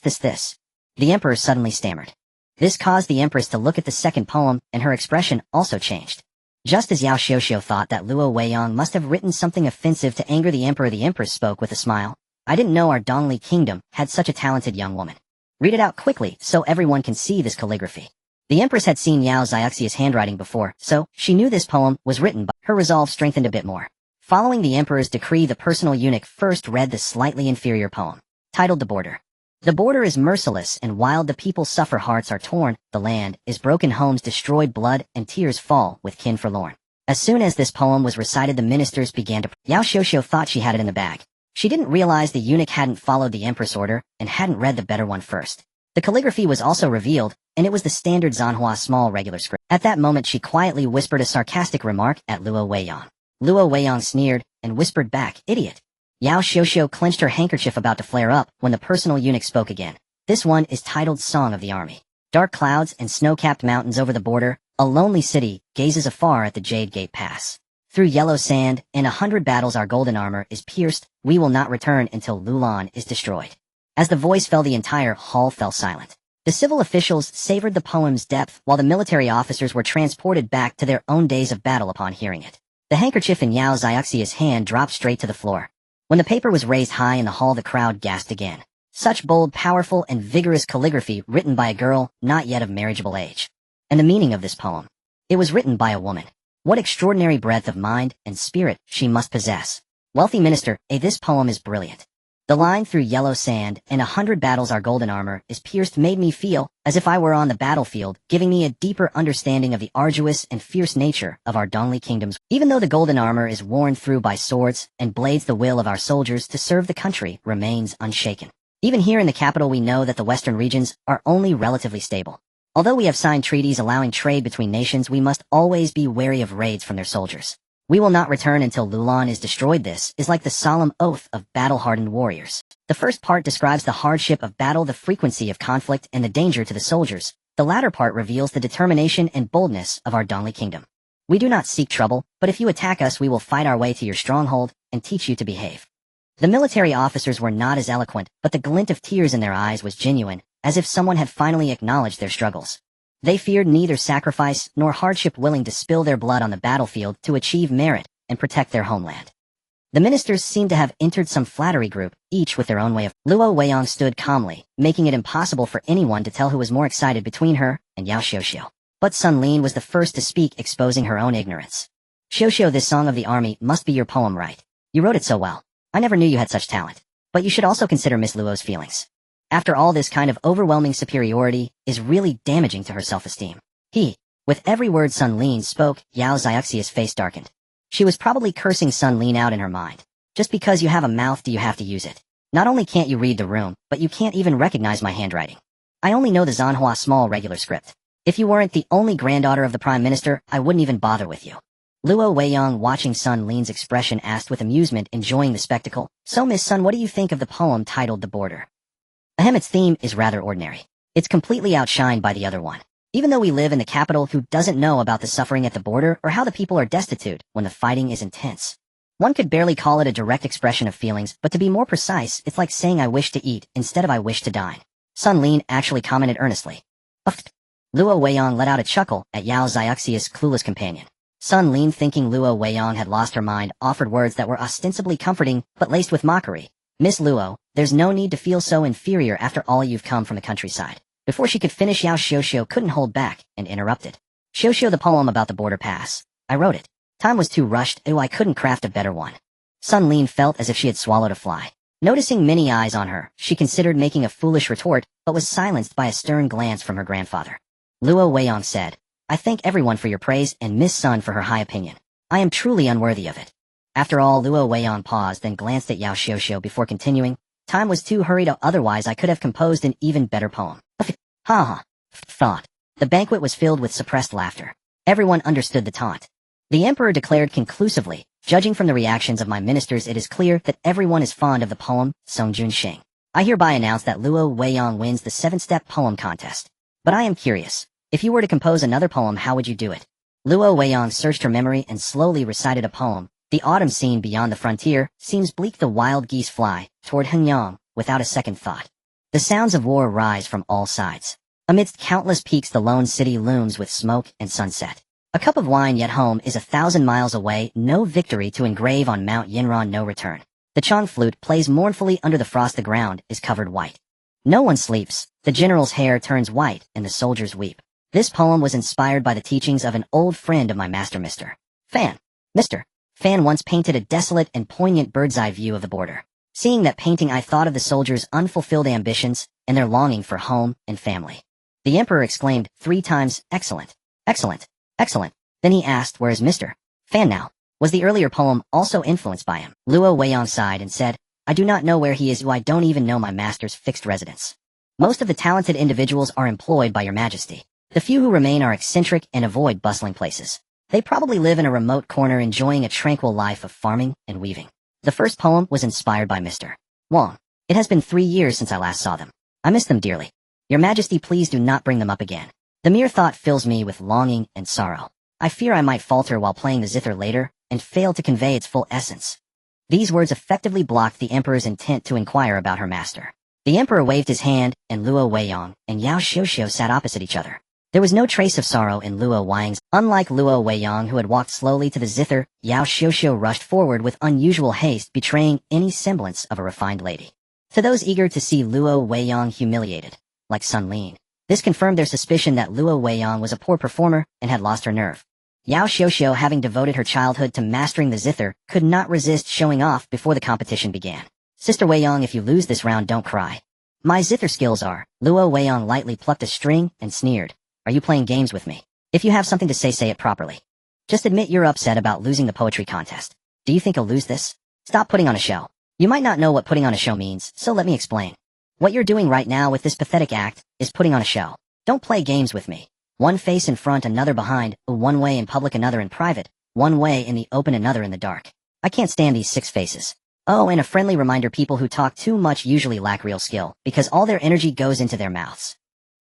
The emperor suddenly stammered. This caused the empress to look at the second poem, and her expression also changed. Just as Yao Xiuxiu thought that Luo Weiyang must have written something offensive to anger the emperor, the empress spoke with a smile. "I didn't know our Dongli kingdom had such a talented young woman. Read it out quickly so everyone can see this calligraphy." The empress had seen Yao Xiuxiu's handwriting before, so she knew this poem was written, but her resolve strengthened a bit more. Following the emperor's decree, the personal eunuch first read the slightly inferior poem, titled "The Border." The border is merciless and wild, the people suffer, hearts are torn, the land is broken, homes destroyed, blood and tears fall with kin forlorn. As soon as this poem was recited, the ministers began to... Yao Xiuxiu thought she had it in the bag. She didn't realize the eunuch hadn't followed the empress order and hadn't read the better one first. The calligraphy was also revealed, and it was the standard Zanhua small regular script. At that moment, she quietly whispered a sarcastic remark at Luo Weiyang. Luo Weiyang sneered and whispered back, "Idiot." Yao Xiuxiu clenched her handkerchief about to flare up when the personal eunuch spoke again. This one is titled "Song of the Army." Dark clouds and snow-capped mountains over the border, a lonely city gazes afar at the Jade Gate Pass. Through yellow sand and 100 battles our golden armor is pierced, we will not return until Lulan is destroyed. As the voice fell, the entire hall fell silent. The civil officials savored the poem's depth, while the military officers were transported back to their own days of battle upon hearing it. The handkerchief in Yao Xiuxiu's hand dropped straight to the floor. When the paper was raised high in the hall, the crowd gasped again. Such bold, powerful, and vigorous calligraphy written by a girl not yet of marriageable age. And the meaning of this poem. It was written by a woman. What extraordinary breadth of mind and spirit she must possess. Wealthy minister, this poem is brilliant. The line "through yellow sand and 100 battles our golden armor is pierced" made me feel as if I were on the battlefield, giving me a deeper understanding of the arduous and fierce nature of our Dongli kingdoms. Even though the golden armor is worn through by swords and blades, the will of our soldiers to serve the country remains unshaken. Even here in the capital, we know that the western regions are only relatively stable. Although we have signed treaties allowing trade between nations, we must always be wary of raids from their soldiers. We will not return until Lulan is destroyed. This is like the solemn oath of battle-hardened warriors. The first part describes the hardship of battle, the frequency of conflict, and the danger to the soldiers. The latter part reveals the determination and boldness of our Dongli kingdom. We do not seek trouble, but if you attack us, we will fight our way to your stronghold and teach you to behave. The military officers were not as eloquent, but the glint of tears in their eyes was genuine, as if someone had finally acknowledged their struggles. They feared neither sacrifice nor hardship, willing to spill their blood on the battlefield to achieve merit and protect their homeland. The ministers seemed to have entered some flattery group, each with their own way of... Luo Weiyang stood calmly, making it impossible for anyone to tell who was more excited between her and Yao Xiuxiu. But Sun Lin was the first to speak, exposing her own ignorance. "Xiuxiu, this Song of the Army must be your poem, right? You wrote it so well. I never knew you had such talent. But you should also consider Miss Luo's feelings. After all, this kind of overwhelming superiority is really damaging to her self-esteem." With every word Sun Lin spoke, Yao Xiuxiu's face darkened. She was probably cursing Sun Lin out in her mind. Just because you have a mouth, do you have to use it? Not only can't you read the room, but you can't even recognize my handwriting. I only know the Zanhua small regular script. If you weren't the only granddaughter of the prime minister, I wouldn't even bother with you. Luo Weiyang, watching Sun Lin's expression, asked with amusement, enjoying the spectacle. "So Miss Sun, what do you think of the poem titled The Border?" Its theme is rather ordinary. It's completely outshined by the other one. Even though we live in the capital, who doesn't know about the suffering at the border or how the people are destitute when the fighting is intense? One could barely call it a direct expression of feelings, but to be more precise, it's like saying I wish to eat instead of I wish to dine. Sun Lin actually commented earnestly. Luo Weiyang let out a chuckle at Yao Xiuxia's clueless companion. Sun Lin, thinking Luo Weiyang had lost her mind, offered words that were ostensibly comforting but laced with mockery. Miss Luo, there's no need to feel so inferior after all you've come from the countryside. Before she could finish, Yao Xiuxiu couldn't hold back and interrupted. Xiuxiu, the poem about the border pass. I wrote it. Time was too rushed, I couldn't craft a better one. Sun Lin felt as if she had swallowed a fly. Noticing many eyes on her, she considered making a foolish retort, but was silenced by a stern glance from her grandfather. Luo Weiyang said, I thank everyone for your praise and Miss Sun for her high opinion. I am truly unworthy of it. After all, Luo Weiyang paused and glanced at Yao Xiuxiu before continuing. Time was too hurried, otherwise I could have composed an even better poem. Ha. Thought. The banquet was filled with suppressed laughter. Everyone understood the taunt. The emperor declared conclusively, judging from the reactions of my ministers, it is clear that everyone is fond of the poem, Songjun Xing. I hereby announce that Luo Weiyang wins the 7-step poem contest. But I am curious. If you were to compose another poem, how would you do it? Luo Weiyang searched her memory and slowly recited a poem. The autumn scene beyond the frontier seems bleak. The wild geese fly toward Henyang without a second thought. The sounds of war rise from all sides. Amidst countless peaks, the lone city looms with smoke and sunset. A cup of wine, yet home is 1,000 miles away. No victory to engrave on Mount Yinran, no return. The Chong flute plays mournfully under the frost. The ground is covered white. No one sleeps. The general's hair turns white and the soldiers weep. This poem was inspired by the teachings of an old friend of my master, Mr. Fan. Mr. Fan once painted a desolate and poignant bird's-eye view of the border. Seeing that painting, I thought of the soldiers' unfulfilled ambitions and their longing for home and family. The emperor exclaimed 3 times, excellent, excellent, excellent. Then he asked, where is Mr. Fan now? Was the earlier poem also influenced by him? Luo Weiyang sighed and said, I do not know where he is. I don't even know my master's fixed residence. Most of the talented individuals are employed by your majesty. The few who remain are eccentric and avoid bustling places. They probably live in a remote corner enjoying a tranquil life of farming and weaving. The first poem was inspired by Mr. Wang. It has been 3 years since I last saw them. I miss them dearly. Your majesty, please do not bring them up again. The mere thought fills me with longing and sorrow. I fear I might falter while playing the zither later and fail to convey its full essence. These words effectively blocked the emperor's intent to inquire about her master. The emperor waved his hand, and Luo Weiyang and Yao Xiuxiu sat opposite each other. There was no trace of sorrow in Luo Weiyang's. Unlike Luo Weiyang, who had walked slowly to the zither, Yao Xiuxiu rushed forward with unusual haste, betraying any semblance of a refined lady. To those eager to see Luo Weiyang humiliated, like Sun Lin, this confirmed their suspicion that Luo Weiyang was a poor performer and had lost her nerve. Yao Xiuxiu, having devoted her childhood to mastering the zither, could not resist showing off before the competition began. Sister Weiyang, if you lose this round, don't cry. My zither skills are. Luo Weiyang lightly plucked a string and sneered. Are you playing games with me? If you have something to say it properly. Just admit you're upset about losing the poetry contest. Do you think you'll lose this? Stop putting on a show. You might not know what putting on a show means, so let me explain. What you're doing right now with this pathetic act is putting on a show. Don't play games with me. One face in front, another behind, one way in public, another in private, one way in the open, another in the dark. I can't stand these 6 faces. Oh, and a friendly reminder, people who talk too much usually lack real skill, because all their energy goes into their mouths.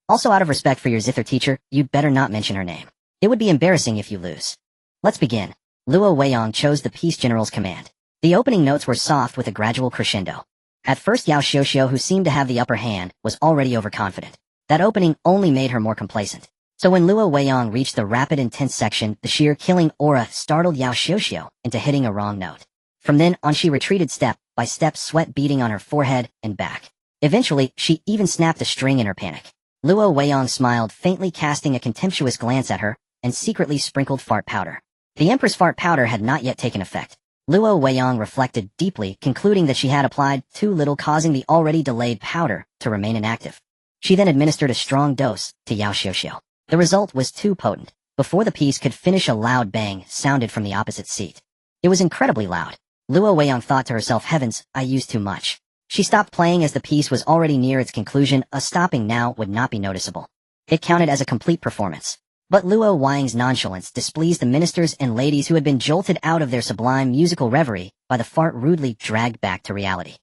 Also, out of respect for your zither teacher, you'd better not mention her name. It would be embarrassing if you lose. Let's begin. Luo Weiyang chose the peace general's command. The opening notes were soft with a gradual crescendo. At first, Yao Xiuxiu, who seemed to have the upper hand, was already overconfident. That opening only made her more complacent. So when Luo Weiyang reached the rapid, intense section, the sheer killing aura startled Yao Xiuxiu into hitting a wrong note. From then on, she retreated step by step, sweat beading on her forehead and back. Eventually, she even snapped a string in her panic. Luo Weiyang smiled faintly, casting a contemptuous glance at her, and secretly sprinkled fart powder. The empress fart powder had not yet taken effect. Luo Weiyang reflected deeply, concluding that she had applied too little, causing the already delayed powder to remain inactive. She then administered a strong dose to Yao Xiuxiu. The result was too potent. Before the piece could finish, a loud bang sounded from the opposite seat. It was incredibly loud. Luo Weiyang thought to herself, heavens, I used too much. She stopped playing as the piece was already near its conclusion. A stopping now would not be noticeable. It counted as a complete performance. But Luo Weiyang's nonchalance displeased the ministers and ladies, who had been jolted out of their sublime musical reverie by the fart rudely dragged back to reality.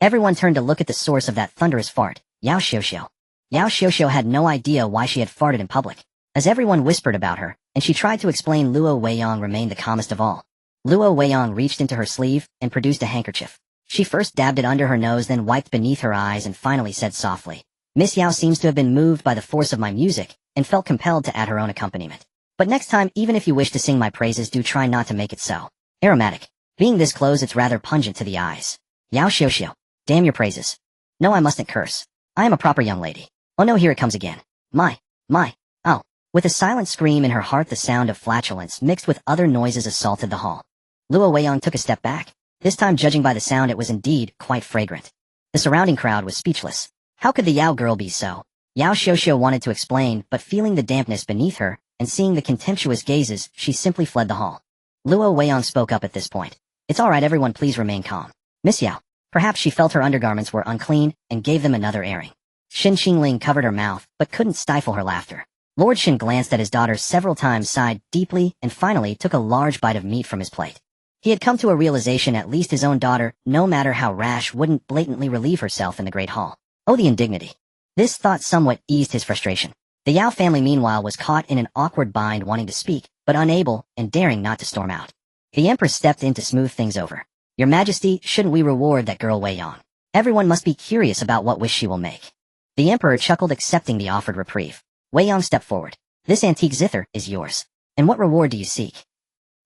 Everyone turned to look at the source of that thunderous fart, Yao Xiuxiu. Yao Xiuxiu had no idea why she had farted in public. As everyone whispered about her, and she tried to explain, Luo Weiyang remained the calmest of all. Luo Weiyang reached into her sleeve and produced a handkerchief. She first dabbed it under her nose, then wiped beneath her eyes, and finally said softly, Miss Yao seems to have been moved by the force of my music, and felt compelled to add her own accompaniment. But next time, even if you wish to sing my praises, do try not to make it so aromatic. Being this close, it's rather pungent to the eyes. Yao xiu xiu. Damn your praises. No, I mustn't curse. I am a proper young lady. Oh no, here it comes again. My. Oh. With a silent scream in her heart, the sound of flatulence mixed with other noises assaulted the hall. Luo Weiyang took a step back. This time, judging by the sound, it was indeed quite fragrant. The surrounding crowd was speechless. How could the Yao girl be so? Yao xiu wanted to explain, but feeling the dampness beneath her, and seeing the contemptuous gazes, she simply fled the hall. Luo Weiyang spoke up at this point. It's alright, everyone, please remain calm. Miss Yao. Perhaps she felt her undergarments were unclean, and gave them another airing. Xin Qingling covered her mouth, but couldn't stifle her laughter. Lord Xin glanced at his daughter several times, sighed deeply, and finally took a large bite of meat from his plate. He had come to a realization at least his own daughter, no matter how rash, wouldn't blatantly relieve herself in the great hall. Oh, the indignity. This thought somewhat eased his frustration. The Yao family meanwhile was caught in an awkward bind, wanting to speak, but unable, and daring not to storm out. The Empress stepped in to smooth things over. Your Majesty, shouldn't we reward that girl Weiyang? Everyone must be curious about what wish she will make. The Emperor chuckled, accepting the offered reprieve. Weiyang stepped forward. This antique zither is yours. And what reward do you seek?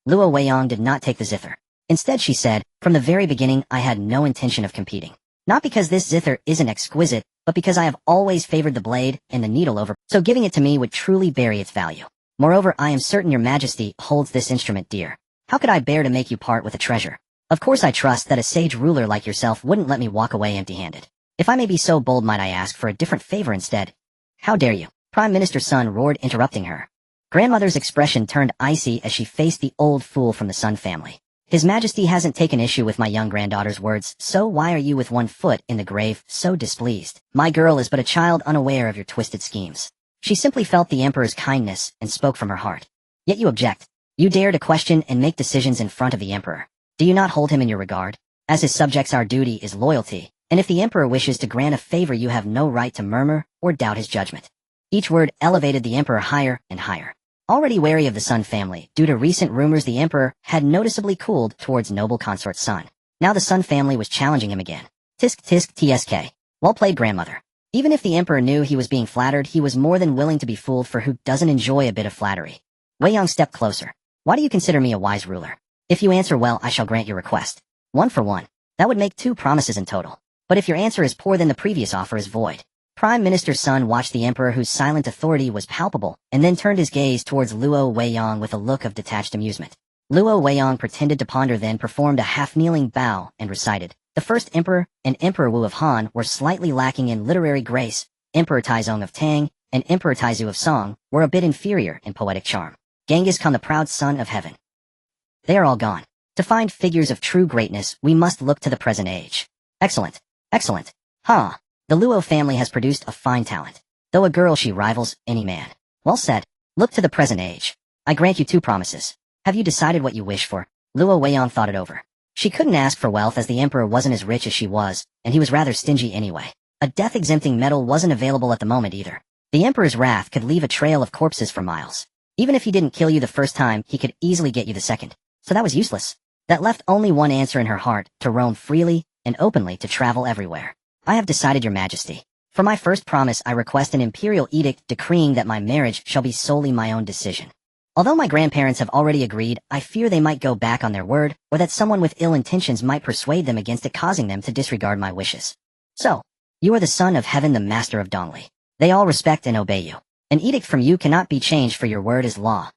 Luo Weiyang did not take the zither. Instead, she said, from the very beginning, I had no intention of competing. Not because this zither isn't exquisite, but because I have always favored the blade and the needle over, so giving it to me would truly bury its value. Moreover, I am certain your Majesty holds this instrument dear. How could I bear to make you part with a treasure? Of course I trust that a sage ruler like yourself wouldn't let me walk away empty-handed. If I may be so bold, might I ask for a different favor instead? How dare you? Prime Minister's son roared, interrupting her. Grandmother's expression turned icy as she faced the old fool from the Sun family. His Majesty hasn't taken issue with my young granddaughter's words, so why are you with one foot in the grave, so displeased? My girl is but a child, unaware of your twisted schemes. She simply felt the Emperor's kindness and spoke from her heart. Yet you object. You dare to question and make decisions in front of the Emperor. Do you not hold him in your regard? As his subjects, our duty is loyalty, and if the Emperor wishes to grant a favor, you have no right to murmur or doubt his judgment. Each word elevated the Emperor higher and higher. Already wary of the Sun family, due to recent rumors, the Emperor had noticeably cooled towards noble consort Sun. Now the Sun family was challenging him again. Tisk tisk tsk. Well played, grandmother. Even if the Emperor knew he was being flattered, he was more than willing to be fooled, for who doesn't enjoy a bit of flattery? Weiyang stepped closer. Why do you consider me a wise ruler? If you answer well, I shall grant your request. 1 for 1. That would make 2 promises in total. But if your answer is poor, then the previous offer is void. Prime Minister's son watched the Emperor, whose silent authority was palpable, and then turned his gaze towards Luo Weiyang with a look of detached amusement. Luo Weiyang pretended to ponder, then performed a half-kneeling bow and recited. The first Emperor and Emperor Wu of Han were slightly lacking in literary grace. Emperor Taizong of Tang and Emperor Taizu of Song were a bit inferior in poetic charm. Genghis Khan, the proud son of heaven. They are all gone. To find figures of true greatness, we must look to the present age. Excellent. Excellent. Ha! The Luo family has produced a fine talent. Though a girl, she rivals any man. Well said. Look to the present age. I grant you 2 promises. Have you decided what you wish for? Luo Weiyang thought it over. She couldn't ask for wealth, as the Emperor wasn't as rich as she was, and he was rather stingy anyway. A death-exempting medal wasn't available at the moment either. The Emperor's wrath could leave a trail of corpses for miles. Even if he didn't kill you the first time, he could easily get you the second. So that was useless. That left only one answer in her heart, to roam freely and openly, to travel everywhere. I have decided, your Majesty. For my first promise, I request an imperial edict decreeing that my marriage shall be solely my own decision. Although my grandparents have already agreed, I fear they might go back on their word, or that someone with ill intentions might persuade them against it, causing them to disregard my wishes. So, you are the son of heaven, the master of Dongli. They all respect and obey you. An edict from you cannot be changed, for your word is law.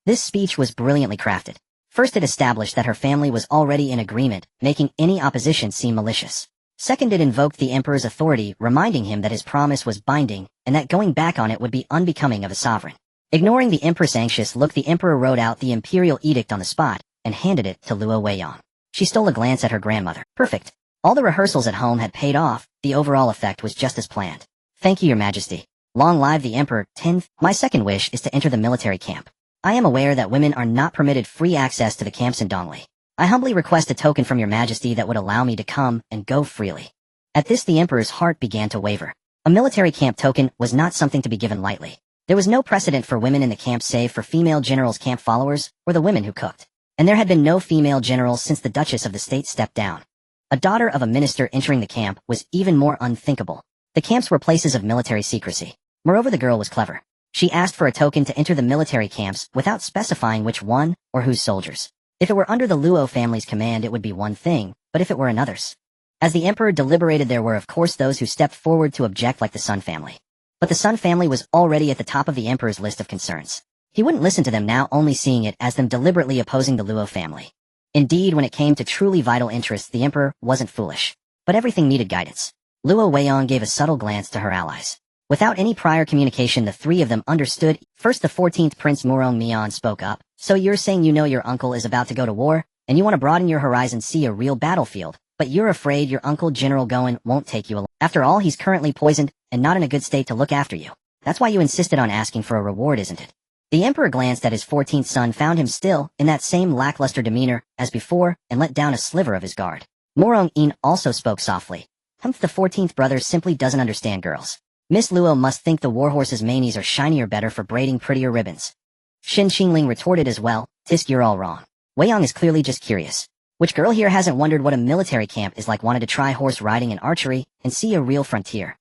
This speech was brilliantly crafted. First, it established that her family was already in agreement, making any opposition seem malicious. Second, it invoked the Emperor's authority, reminding him that his promise was binding, and that going back on it would be unbecoming of a sovereign. Ignoring the Empress' anxious look, the Emperor wrote out the imperial edict on the spot, and handed it to Luo Weiyang. She stole a glance at her grandmother. Perfect. All the rehearsals at home had paid off, the overall effect was just as planned. Thank you, your Majesty. Long live the Emperor. 10th, my second wish is to enter the military camp. I am aware that women are not permitted free access to the camps in Dongli. I humbly request a token from your Majesty that would allow me to come and go freely. At this, the Emperor's heart began to waver. A military camp token was not something to be given lightly. There was no precedent for women in the camp save for female generals' camp followers, or the women who cooked. And there had been no female generals since the Duchess of the State stepped down. A daughter of a minister entering the camp was even more unthinkable. The camps were places of military secrecy. Moreover, the girl was clever. She asked for a token to enter the military camps without specifying which one or whose soldiers. If it were under the Luo family's command, it would be one thing, but if it were another's. As the emperor deliberated, there were of course those who stepped forward to object, like the Sun family. But the Sun family was already at the top of the emperor's list of concerns. He wouldn't listen to them now, only seeing it as them deliberately opposing the Luo family. Indeed, when it came to truly vital interests, the emperor wasn't foolish. But everything needed guidance. Luo Weiyang gave a subtle glance to her allies. Without any prior communication, the three of them understood. First, the 14th Prince Murong Mian spoke up. So you're saying you know your uncle is about to go to war, and you want to broaden your horizon, see a real battlefield, but you're afraid your uncle General Goen won't take you along. After all, he's currently poisoned, and not in a good state to look after you. That's why you insisted on asking for a reward, isn't it? The emperor glanced at his 14th son, found him still in that same lackluster demeanor as before, and let down a sliver of his guard. Murong Yin also spoke softly. The 14th brother simply doesn't understand girls. Miss Luo must think the warhorse's manes are shinier, better for braiding prettier ribbons. Xin Qingling retorted as well. Tisk, you're all wrong. Weiyang is clearly just curious. Which girl here hasn't wondered what a military camp is like, wanted to try horse riding and archery, and see a real frontier?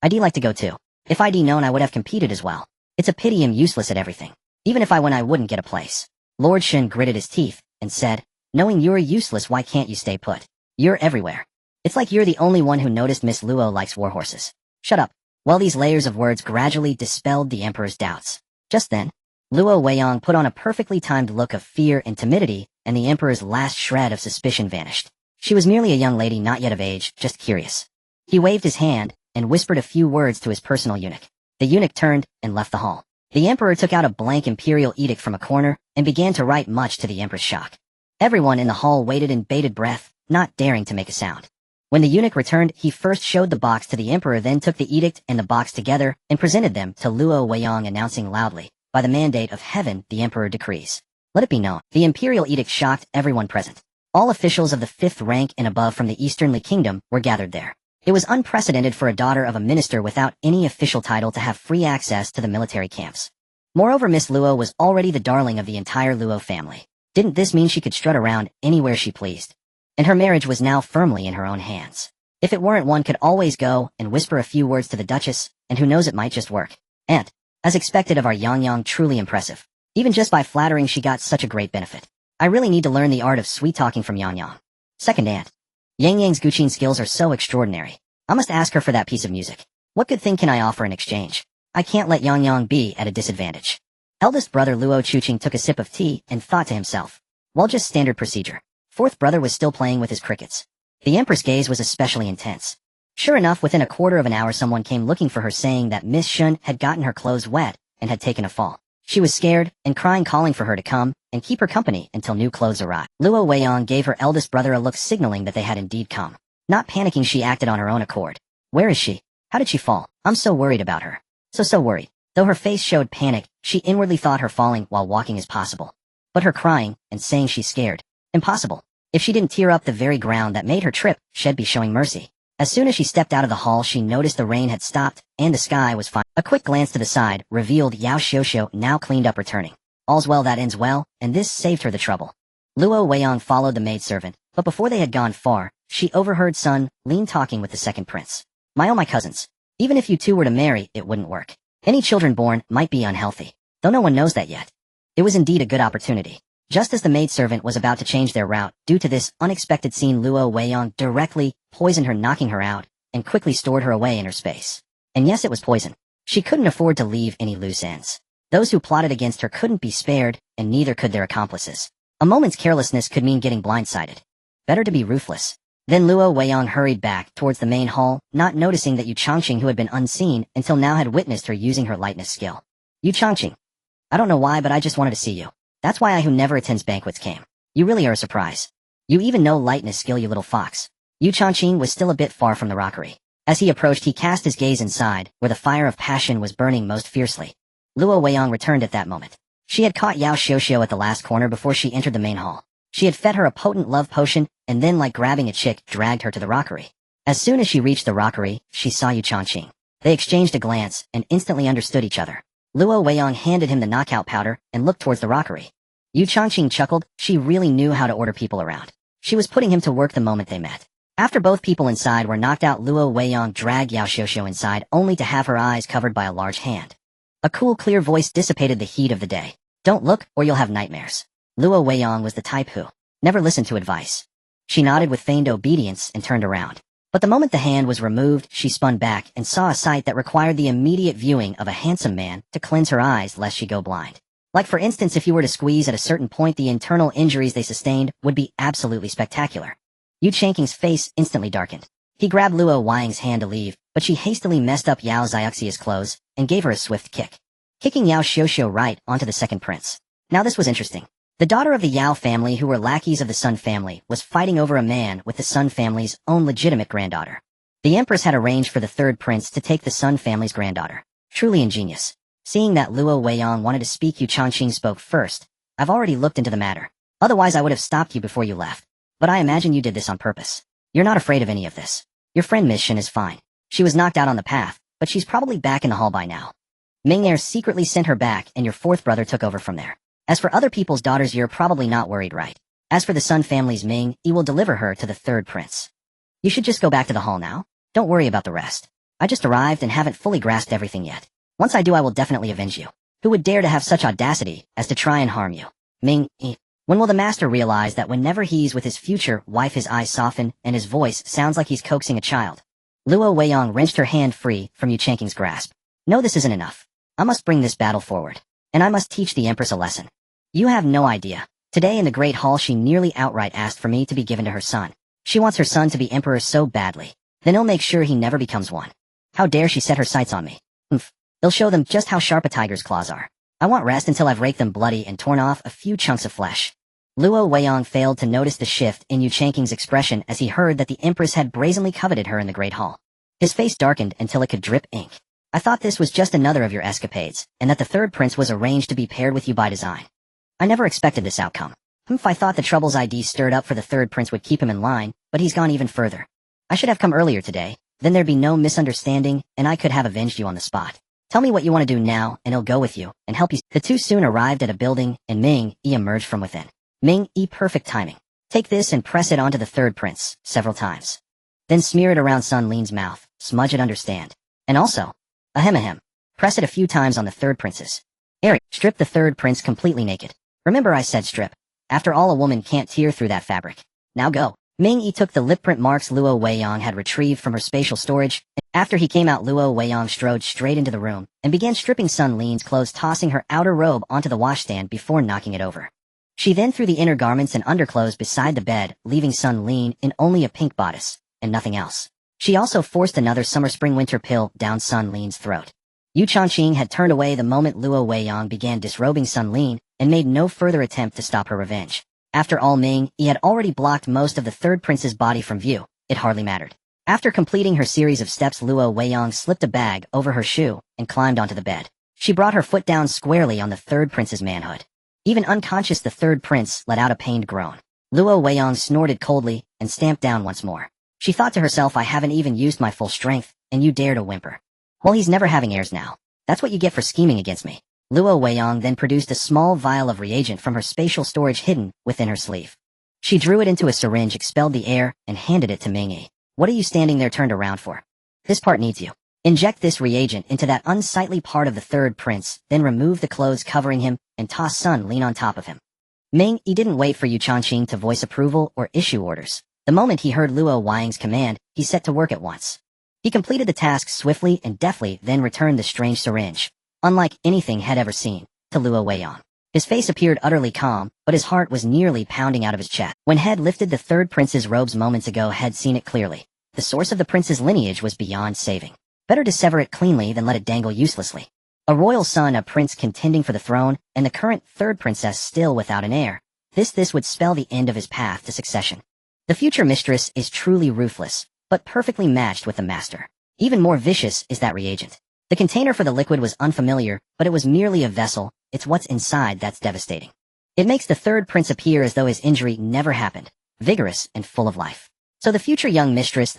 I'd like to go too. If I'd known, I would have competed as well. It's a pity I'm useless at everything. Even if I won, I wouldn't get a place. Lord Shen gritted his teeth, and said, knowing you're useless, why can't you stay put? You're everywhere. It's like you're the only one who noticed Miss Luo likes warhorses. Shut up. Well, these layers of words gradually dispelled the emperor's doubts. Just then, Luo Weiyang put on a perfectly timed look of fear and timidity, and the emperor's last shred of suspicion vanished. She was merely a young lady, not yet of age, just curious. He waved his hand, and whispered a few words to his personal eunuch. The eunuch turned, and left the hall. The emperor took out a blank imperial edict from a corner, and began to write, much to the emperor's shock. Everyone in the hall waited in bated breath, not daring to make a sound. When the eunuch returned, he first showed the box to the emperor, then took the edict and the box together, and presented them to Luo Weiyang, announcing loudly, by the mandate of heaven, the emperor decrees. Let it be known, the imperial edict shocked everyone present. All officials of the 5th rank and above from the Eastern Li Kingdom were gathered there. It was unprecedented for a daughter of a minister without any official title to have free access to the military camps. Moreover, Miss Luo was already the darling of the entire Luo family. Didn't this mean she could strut around anywhere she pleased? And her marriage was now firmly in her own hands. If it weren't, one could always go and whisper a few words to the Duchess, and who knows, it might just work. And, as expected of our Yang, truly impressive. Even just by flattering, she got such a great benefit. I really need to learn the art of sweet-talking from Yang. Second aunt. Yang's Guqin skills are so extraordinary. I must ask her for that piece of music. What good thing can I offer in exchange? I can't let Yang be at a disadvantage. Eldest brother Luo Chuqing took a sip of tea and thought to himself. Well, just standard procedure. Fourth brother was still playing with his crickets. The empress' gaze was especially intense. Sure enough, within a quarter of an hour, someone came looking for her, saying that Miss Shun had gotten her clothes wet and had taken a fall. She was scared and crying, calling for her to come and keep her company until new clothes arrived. Luo Weiyang gave her eldest brother a look, signaling that they had indeed come. Not panicking, she acted on her own accord. Where is she? How did she fall? I'm so worried about her. So worried. Though her face showed panic, she inwardly thought her falling while walking is possible. But her crying and saying she's scared, impossible. If she didn't tear up the very ground that made her trip, she'd be showing mercy. As soon as she stepped out of the hall, she noticed the rain had stopped, and the sky was fine. A quick glance to the side revealed Yao Xiuxiu, now cleaned up, returning. All's well that ends well, and this saved her the trouble. Luo Weiyang followed the maidservant, but before they had gone far, she overheard Sun Lin talking with the second prince. My cousins. Even if you two were to marry, it wouldn't work. Any children born might be unhealthy, though no one knows that yet. It was indeed a good opportunity. Just as the maidservant was about to change their route, due to this unexpected scene, Luo Weiyang directly poisoned her, knocking her out, and quickly stored her away in her space. And yes, it was poison. She couldn't afford to leave any loose ends. Those who plotted against her couldn't be spared, and neither could their accomplices. A moment's carelessness could mean getting blindsided. Better to be ruthless. Then Luo Weiyang hurried back towards the main hall, not noticing that Yu Changqing, who had been unseen until now, had witnessed her using her lightness skill. Yu Changqing. I don't know why, but I just wanted to see you. That's why I, who never attends banquets, came. You really are a surprise. You even know lightness skill, you little fox. Yu Changqing was still a bit far from the rockery. As he approached, he cast his gaze inside, where the fire of passion was burning most fiercely. Luo Weiyang returned at that moment. She had caught Yao Xiuxiu at the last corner before she entered the main hall. She had fed her a potent love potion, and then, like grabbing a chick, dragged her to the rockery. As soon as she reached the rockery, she saw Yu Changqing. They exchanged a glance, and instantly understood each other. Luo Weiyang handed him the knockout powder, and looked towards the rockery. Yu Changqing chuckled. She really knew how to order people around. She was putting him to work the moment they met. After both people inside were knocked out, Luo Weiyang dragged Yao Xiuxiu inside, only to have her eyes covered by a large hand. A cool, clear voice dissipated the heat of the day. Don't look, or you'll have nightmares. Luo Weiyang was the type who never listened to advice. She nodded with feigned obedience and turned around. But the moment the hand was removed, she spun back and saw a sight that required the immediate viewing of a handsome man to cleanse her eyes lest she go blind. Like for instance, if you were to squeeze at a certain point, the internal injuries they sustained would be absolutely spectacular. Yu Changqing's face instantly darkened. He grabbed Luo Weiyang's hand to leave, but she hastily messed up Yao Xiaoxia's clothes and gave her a swift kick, kicking Yao Xiuxiu right onto the second prince. Now this was interesting. The daughter of the Yao family, who were lackeys of the Sun family, was fighting over a man with the Sun family's own legitimate granddaughter. The empress had arranged for the third prince to take the Sun family's granddaughter. Truly ingenious. Seeing that Luo Weiyang wanted to speak, Yu Changqing spoke first. I've already looked into the matter. Otherwise I would have stopped you before you left. But I imagine you did this on purpose. You're not afraid of any of this. Your friend Miss Shen is fine. She was knocked out on the path, but she's probably back in the hall by now. Ming'er secretly sent her back and your fourth brother took over from there. As for other people's daughters, you're probably not worried, right? As for the Sun family's Ming, he will deliver her to the third prince. You should just go back to the hall now. Don't worry about the rest. I just arrived and haven't fully grasped everything yet. Once I do, I will definitely avenge you. Who would dare to have such audacity as to try and harm you? Ming, when will the master realize that whenever he's with his future wife his eyes soften and his voice sounds like he's coaxing a child? Luo Weiyang wrenched her hand free from Yu Changqing's grasp. No, this isn't enough. I must bring this battle forward. And I must teach the empress a lesson. You have no idea. Today in the Great Hall she nearly outright asked for me to be given to her son. She wants her son to be emperor so badly. Then he'll make sure he never becomes one. How dare she set her sights on me? They'll show them just how sharp a tiger's claws are. I won't rest until I've raked them bloody and torn off a few chunks of flesh. Luo Weiyang failed to notice the shift in Yu Changqing's expression as he heard that the empress had brazenly coveted her in the Great Hall. His face darkened until it could drip ink. I thought this was just another of your escapades, and that the third prince was arranged to be paired with you by design. I never expected this outcome. I thought the troubles ID stirred up for the third prince would keep him in line, but he's gone even further. I should have come earlier today, then there'd be no misunderstanding, and I could have avenged you on the spot. Tell me what you want to do now, and he'll go with you, and help you. The two soon arrived at a building, and Ming emerged from within. Ming, perfect timing. Take this and press it onto the third prince, several times. Then smear it around Sun Lin's mouth, smudge it, understand. And also, ahem, press it a few times on the third prince's area. Strip the third prince completely naked. Remember I said strip. After all, a woman can't tear through that fabric. Now go. Ming took the lip print marks Luo Weiyang had retrieved from her spatial storage. After he came out, Luo Weiyang strode straight into the room and began stripping Sun Lin's clothes, tossing her outer robe onto the washstand before knocking it over. She then threw the inner garments and underclothes beside the bed, leaving Sun Lin in only a pink bodice, and nothing else. She also forced another summer-spring-winter pill down Sun Lin's throat. Yu Changqing had turned away the moment Luo Weiyang began disrobing Sun Lin, and made no further attempt to stop her revenge. After all, Ming had already blocked most of the third prince's body from view. It hardly mattered. After completing her series of steps, Luo Weiyang slipped a bag over her shoe and climbed onto the bed. She brought her foot down squarely on the third prince's manhood. Even unconscious, the third prince let out a pained groan. Luo Weiyang snorted coldly and stamped down once more. She thought to herself, I haven't even used my full strength, and you dare to whimper. Well, he's never having heirs now. That's what you get for scheming against me. Luo Weiyang then produced a small vial of reagent from her spatial storage hidden within her sleeve. She drew it into a syringe, expelled the air, and handed it to Ming. What are you standing there turned around for? This part needs you. Inject this reagent into that unsightly part of the third prince, then remove the clothes covering him and toss Sun Lin on top of him. Ming didn't wait for Yu Changqing to voice approval or issue orders. The moment he heard Luo Weiyang's command, he set to work at once. He completed the task swiftly and deftly, then returned the strange syringe, unlike anything had ever seen, to Luo Weiyang. His face appeared utterly calm, but his heart was nearly pounding out of his chest. When Head lifted the third prince's robes moments ago, Head seen it clearly. The source of the prince's lineage was beyond saving. Better to sever it cleanly than let it dangle uselessly. A royal son, a prince contending for the throne, and the current third princess still without an heir. This would spell the end of his path to succession. The future mistress is truly ruthless, but perfectly matched with the master. Even more vicious is that reagent. The container for the liquid was unfamiliar, but it was merely a vessel. It's what's inside that's devastating. It makes the third prince appear as though his injury never happened, vigorous and full of life. So the future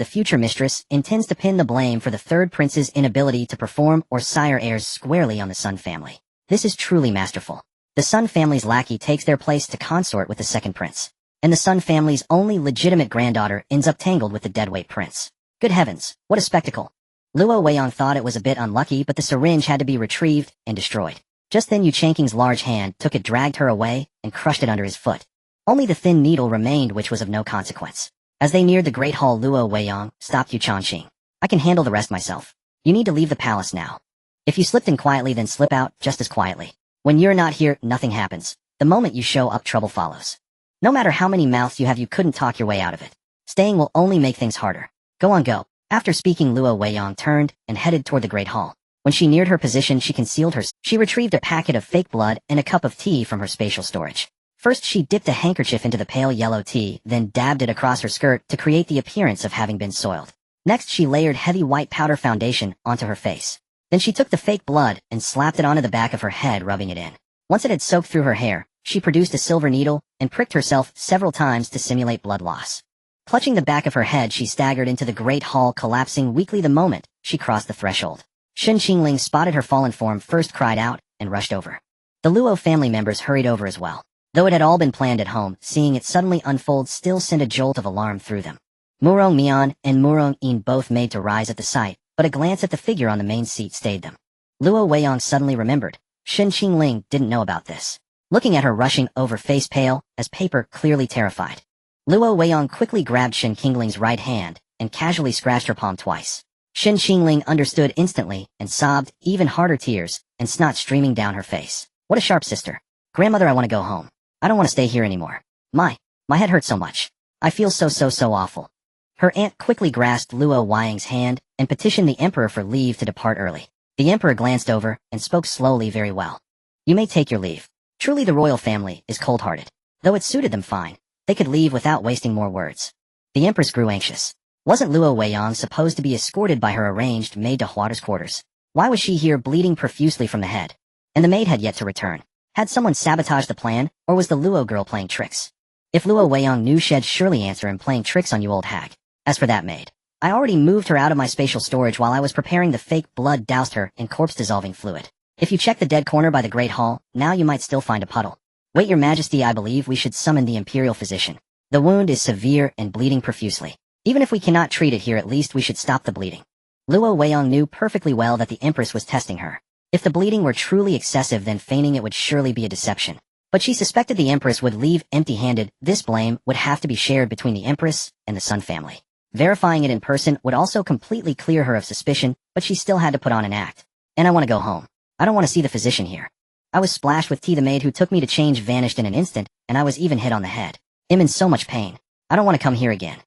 future mistress, intends to pin the blame for the third prince's inability to perform or sire heirs squarely on the Sun family. This is truly masterful. The Sun family's lackey takes their place to consort with the second prince, and the Sun family's only legitimate granddaughter ends up tangled with the deadweight prince. Good heavens, what a spectacle. Luo Weiyang thought it was a bit unlucky, but the syringe had to be retrieved and destroyed. Just then Yu Changqing's large hand took it, dragged her away, and crushed it under his foot. Only the thin needle remained, which was of no consequence. As they neared the Great Hall, Luo Weiyang stopped Yu Changqing. I can handle the rest myself. You need to leave the palace now. If you slipped in quietly, then slip out just as quietly. When you're not here, nothing happens. The moment you show up, trouble follows. No matter how many mouths you have, you couldn't talk your way out of it. Staying will only make things harder. Go on, go. After speaking, Luo Weiyang turned and headed toward the Great Hall. When she neared her position, she concealed herself. She retrieved a packet of fake blood and a cup of tea from her spatial storage. First, she dipped a handkerchief into the pale yellow tea, then dabbed it across her skirt to create the appearance of having been soiled. Next, she layered heavy white powder foundation onto her face. Then she took the fake blood and slapped it onto the back of her head, rubbing it in. Once it had soaked through her hair, she produced a silver needle and pricked herself several times to simulate blood loss. Clutching the back of her head, she staggered into the Great Hall, collapsing weakly the moment she crossed the threshold. Shen Qingling spotted her fallen form first, cried out, and rushed over. The Luo family members hurried over as well. Though it had all been planned at home, seeing it suddenly unfold still sent a jolt of alarm through them. Murong Mian and Murong Yin both made to rise at the sight, but a glance at the figure on the main seat stayed them. Luo Weiyang suddenly remembered. Shen Qingling didn't know about this. Looking at her rushing over, face pale as paper, clearly terrified. Luo Weiyang quickly grabbed Shen Qingling's right hand and casually scratched her palm twice. Shen Qingling understood instantly and sobbed, even harder, tears and snot streaming down her face. What a sharp sister. Grandmother, I want to go home. I don't want to stay here anymore. My head hurts so much. I feel so awful. Her aunt quickly grasped Luo Weiyang's hand and petitioned the emperor for leave to depart early. The emperor glanced over and spoke slowly. Very well. You may take your leave. Truly the royal family is cold-hearted. Though it suited them fine, they could leave without wasting more words. The empress grew anxious. Wasn't Luo Weiyang supposed to be escorted by her arranged maid to Huada's quarters? Why was she here bleeding profusely from the head? And the maid had yet to return. Had someone sabotaged the plan, or was the Luo girl playing tricks? If Luo Weiyang knew, she'd surely answer him, playing tricks on you, old hag. As for that maid, I already moved her out of my spatial storage while I was preparing the fake blood, doused her in corpse-dissolving fluid. If you check the dead corner by the Great Hall, now you might still find a puddle. Wait, your majesty, I believe we should summon the imperial physician. The wound is severe and bleeding profusely. Even if we cannot treat it here, at least we should stop the bleeding. Luo Weiyang knew perfectly well that the empress was testing her. If the bleeding were truly excessive, then feigning it would surely be a deception. But she suspected the empress would leave empty-handed. This blame would have to be shared between the empress and the Sun family. Verifying it in person would also completely clear her of suspicion, but she still had to put on an act. And I want to go home. I don't want to see the physician here. I was splashed with tea. The maid who took me to change vanished in an instant, and I was even hit on the head. I'm in so much pain. I don't want to come here again.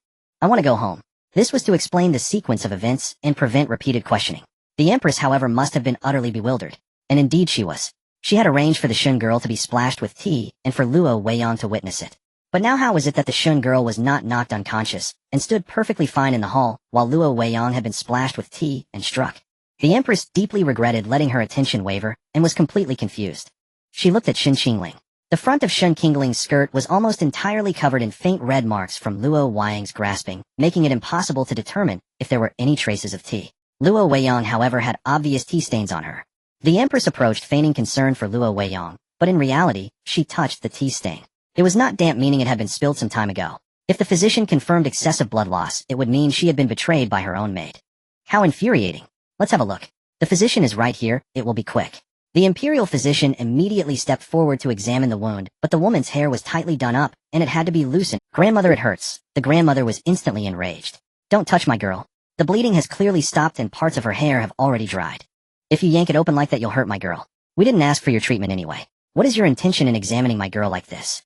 I want to go home. This was to explain the sequence of events and prevent repeated questioning. The empress, however, must have been utterly bewildered. And indeed she was. She had arranged for the Shun girl to be splashed with tea and for Luo Weiyang to witness it. But now how was it that the Shun girl was not knocked unconscious and stood perfectly fine in the hall, while Luo Weiyang had been splashed with tea and struck? The empress deeply regretted letting her attention waver and was completely confused. She looked at Shen Qingling. The front of Shen Qingling's skirt was almost entirely covered in faint red marks from Luo Weiyang's grasping, making it impossible to determine if there were any traces of tea. Luo Weiyang, however, had obvious tea stains on her. The empress approached, feigning concern for Luo Weiyang, but in reality, she touched the tea stain. It was not damp, meaning it had been spilled some time ago. If the physician confirmed excessive blood loss, it would mean she had been betrayed by her own maid. How infuriating. Let's have a look. The physician is right here. It will be quick. The imperial physician immediately stepped forward to examine the wound, but the woman's hair was tightly done up, and it had to be loosened. Grandmother, it hurts. The grandmother was instantly enraged. Don't touch my girl. The bleeding has clearly stopped and parts of her hair have already dried. If you yank it open like that, you'll hurt my girl. We didn't ask for your treatment anyway. What is your intention in examining my girl like this?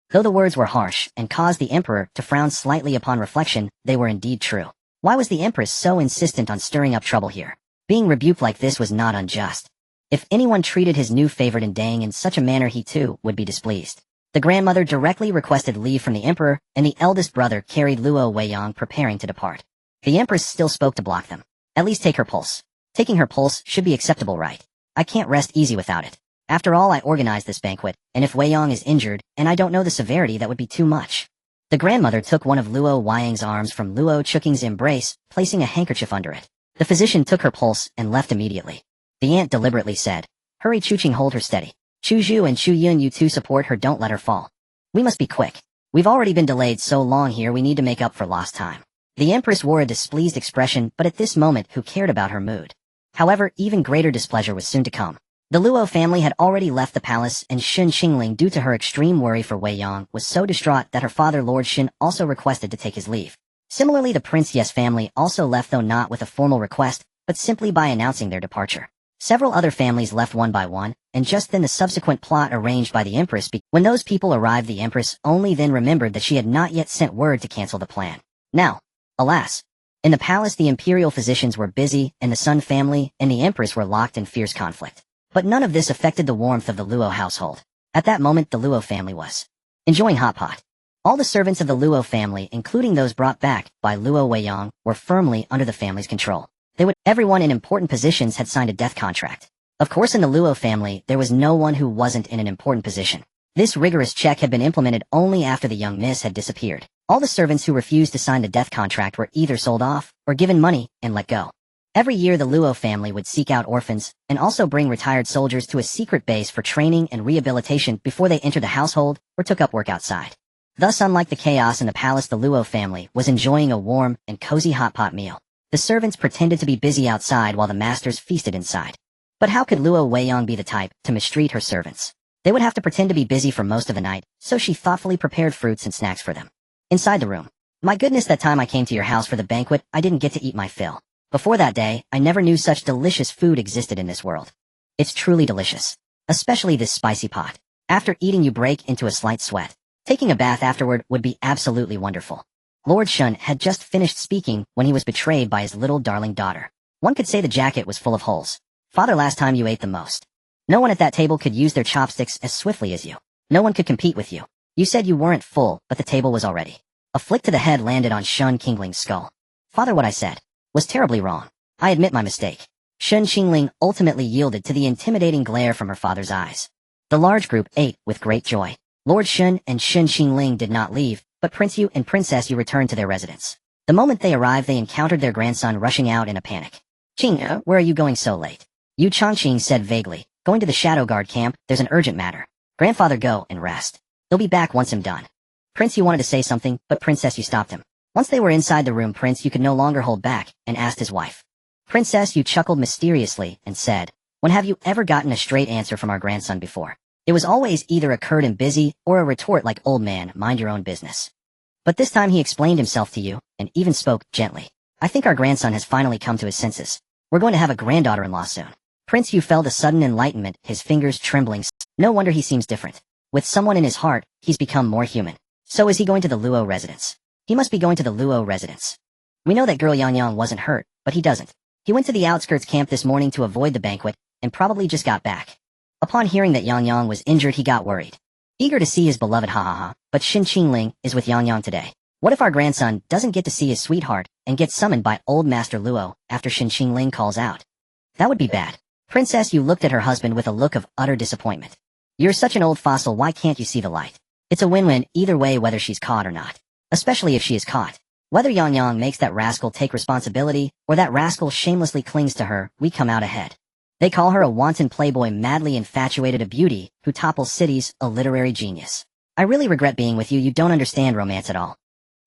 Though the words were harsh and caused the emperor to frown slightly, upon reflection, they were indeed true. Why was the empress so insistent on stirring up trouble here? Being rebuked like this was not unjust. If anyone treated his new favorite in Dang in such a manner, he too would be displeased. The grandmother directly requested leave from the emperor, and the eldest brother carried Luo Weiyang, preparing to depart. The empress still spoke to block them. At least take her pulse. Taking her pulse should be acceptable, right? I can't rest easy without it. After all, I organized this banquet, and if Weiyang is injured, and I don't know the severity, that would be too much. The grandmother took one of Luo Weiyang's arms from Luo Chuking's embrace, placing a handkerchief under it. The physician took her pulse and left immediately. The aunt deliberately said, "Hurry, Chuqing, hold her steady. Chu Zhu and Chu Yun, you two support her, don't let her fall. We must be quick. We've already been delayed so long here, we need to make up for lost time." The Empress wore a displeased expression, but at this moment who cared about her mood? However, even greater displeasure was soon to come. The Luo family had already left the palace, and Shun Qingling, due to her extreme worry for Weiyang, was so distraught that her father Lord Shun also requested to take his leave. Similarly, the Prince Yes family also left, though not with a formal request, but simply by announcing their departure. Several other families left one by one, and just then the subsequent plot arranged by the Empress when those people arrived, the Empress only then remembered that she had not yet sent word to cancel the plan. Now, alas, in the palace the imperial physicians were busy, and the Sun family and the Empress were locked in fierce conflict. But none of this affected the warmth of the Luo household. At that moment the Luo family was enjoying hot pot. All the servants of the Luo family, including those brought back by Luo Weiyang, were firmly under the family's control. Everyone in important positions had signed a death contract. Of course, in the Luo family, there was no one who wasn't in an important position. This rigorous check had been implemented only after the young miss had disappeared. All the servants who refused to sign the death contract were either sold off or given money and let go. Every year the Luo family would seek out orphans and also bring retired soldiers to a secret base for training and rehabilitation before they entered the household or took up work outside. Thus, unlike the chaos in the palace, the Luo family was enjoying a warm and cozy hot pot meal. The servants pretended to be busy outside while the masters feasted inside. But how could Luo Weiyang be the type to mistreat her servants? They would have to pretend to be busy for most of the night, so she thoughtfully prepared fruits and snacks for them. Inside the room. My goodness, that time I came to your house for the banquet, I didn't get to eat my fill. Before that day, I never knew such delicious food existed in this world. It's truly delicious. Especially this spicy pot. After eating you break into a slight sweat. Taking a bath afterward would be absolutely wonderful. Lord Shun had just finished speaking when he was betrayed by his little darling daughter. One could say the jacket was full of holes. Father, last time you ate the most. No one at that table could use their chopsticks as swiftly as you. No one could compete with you. You said you weren't full, but the table was already. A flick to the head landed on Shun Qingling's skull. Father, what I said was terribly wrong. I admit my mistake. Shun Qingling ultimately yielded to the intimidating glare from her father's eyes. The large group ate with great joy. Lord Shun and Shun Qingling did not leave, but Prince Yu and Princess Yu returned to their residence. The moment they arrived, they encountered their grandson rushing out in a panic. Qing, where are you going so late? Yu Chongqing said vaguely, going to the Shadow Guard camp, there's an urgent matter. Grandfather, go and rest. They'll be back once I'm done. Prince Yu wanted to say something, but Princess Yu stopped him. Once they were inside the room, Prince Yu could no longer hold back and asked his wife. Princess Yu chuckled mysteriously and said, when have you ever gotten a straight answer from our grandson before? It was always either a curt and busy or a retort like, old man, mind your own business. But this time he explained himself to you and even spoke gently. I think our grandson has finally come to his senses. We're going to have a granddaughter-in-law soon. Prince Yu felt a sudden enlightenment, his fingers trembling. No wonder he seems different. With someone in his heart, he's become more human. So is he going to the Luo residence? He must be going to the Luo residence. We know that girl Yang Yang wasn't hurt, but he doesn't. He went to the outskirts camp this morning to avoid the banquet and probably just got back. Upon hearing that Yang Yang was injured, he got worried. Eager to see his beloved but Shun Qingling is with Yang Yang today. What if our grandson doesn't get to see his sweetheart and gets summoned by old Master Luo after Shun Qingling calls out? That would be bad. Princess Yu looked at her husband with a look of utter disappointment. You're such an old fossil, why can't you see the light? It's a win-win either way, whether she's caught or not. Especially if she is caught. Whether Yang Yang makes that rascal take responsibility or that rascal shamelessly clings to her, we come out ahead. They call her a wanton playboy, madly infatuated, a beauty who topples cities, a literary genius. I really regret being with you. You don't understand romance at all.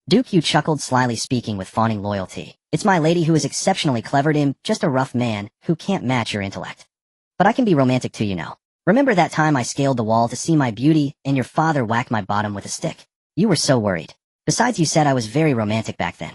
Duke Yu chuckled slyly, speaking with fawning loyalty. It's my lady who is exceptionally clever. I'm just a rough man who can't match your intellect. But I can be romantic too, you know. Remember that time I scaled the wall to see my beauty and your father whacked my bottom with a stick? You were so worried. Besides, you said I was very romantic back then.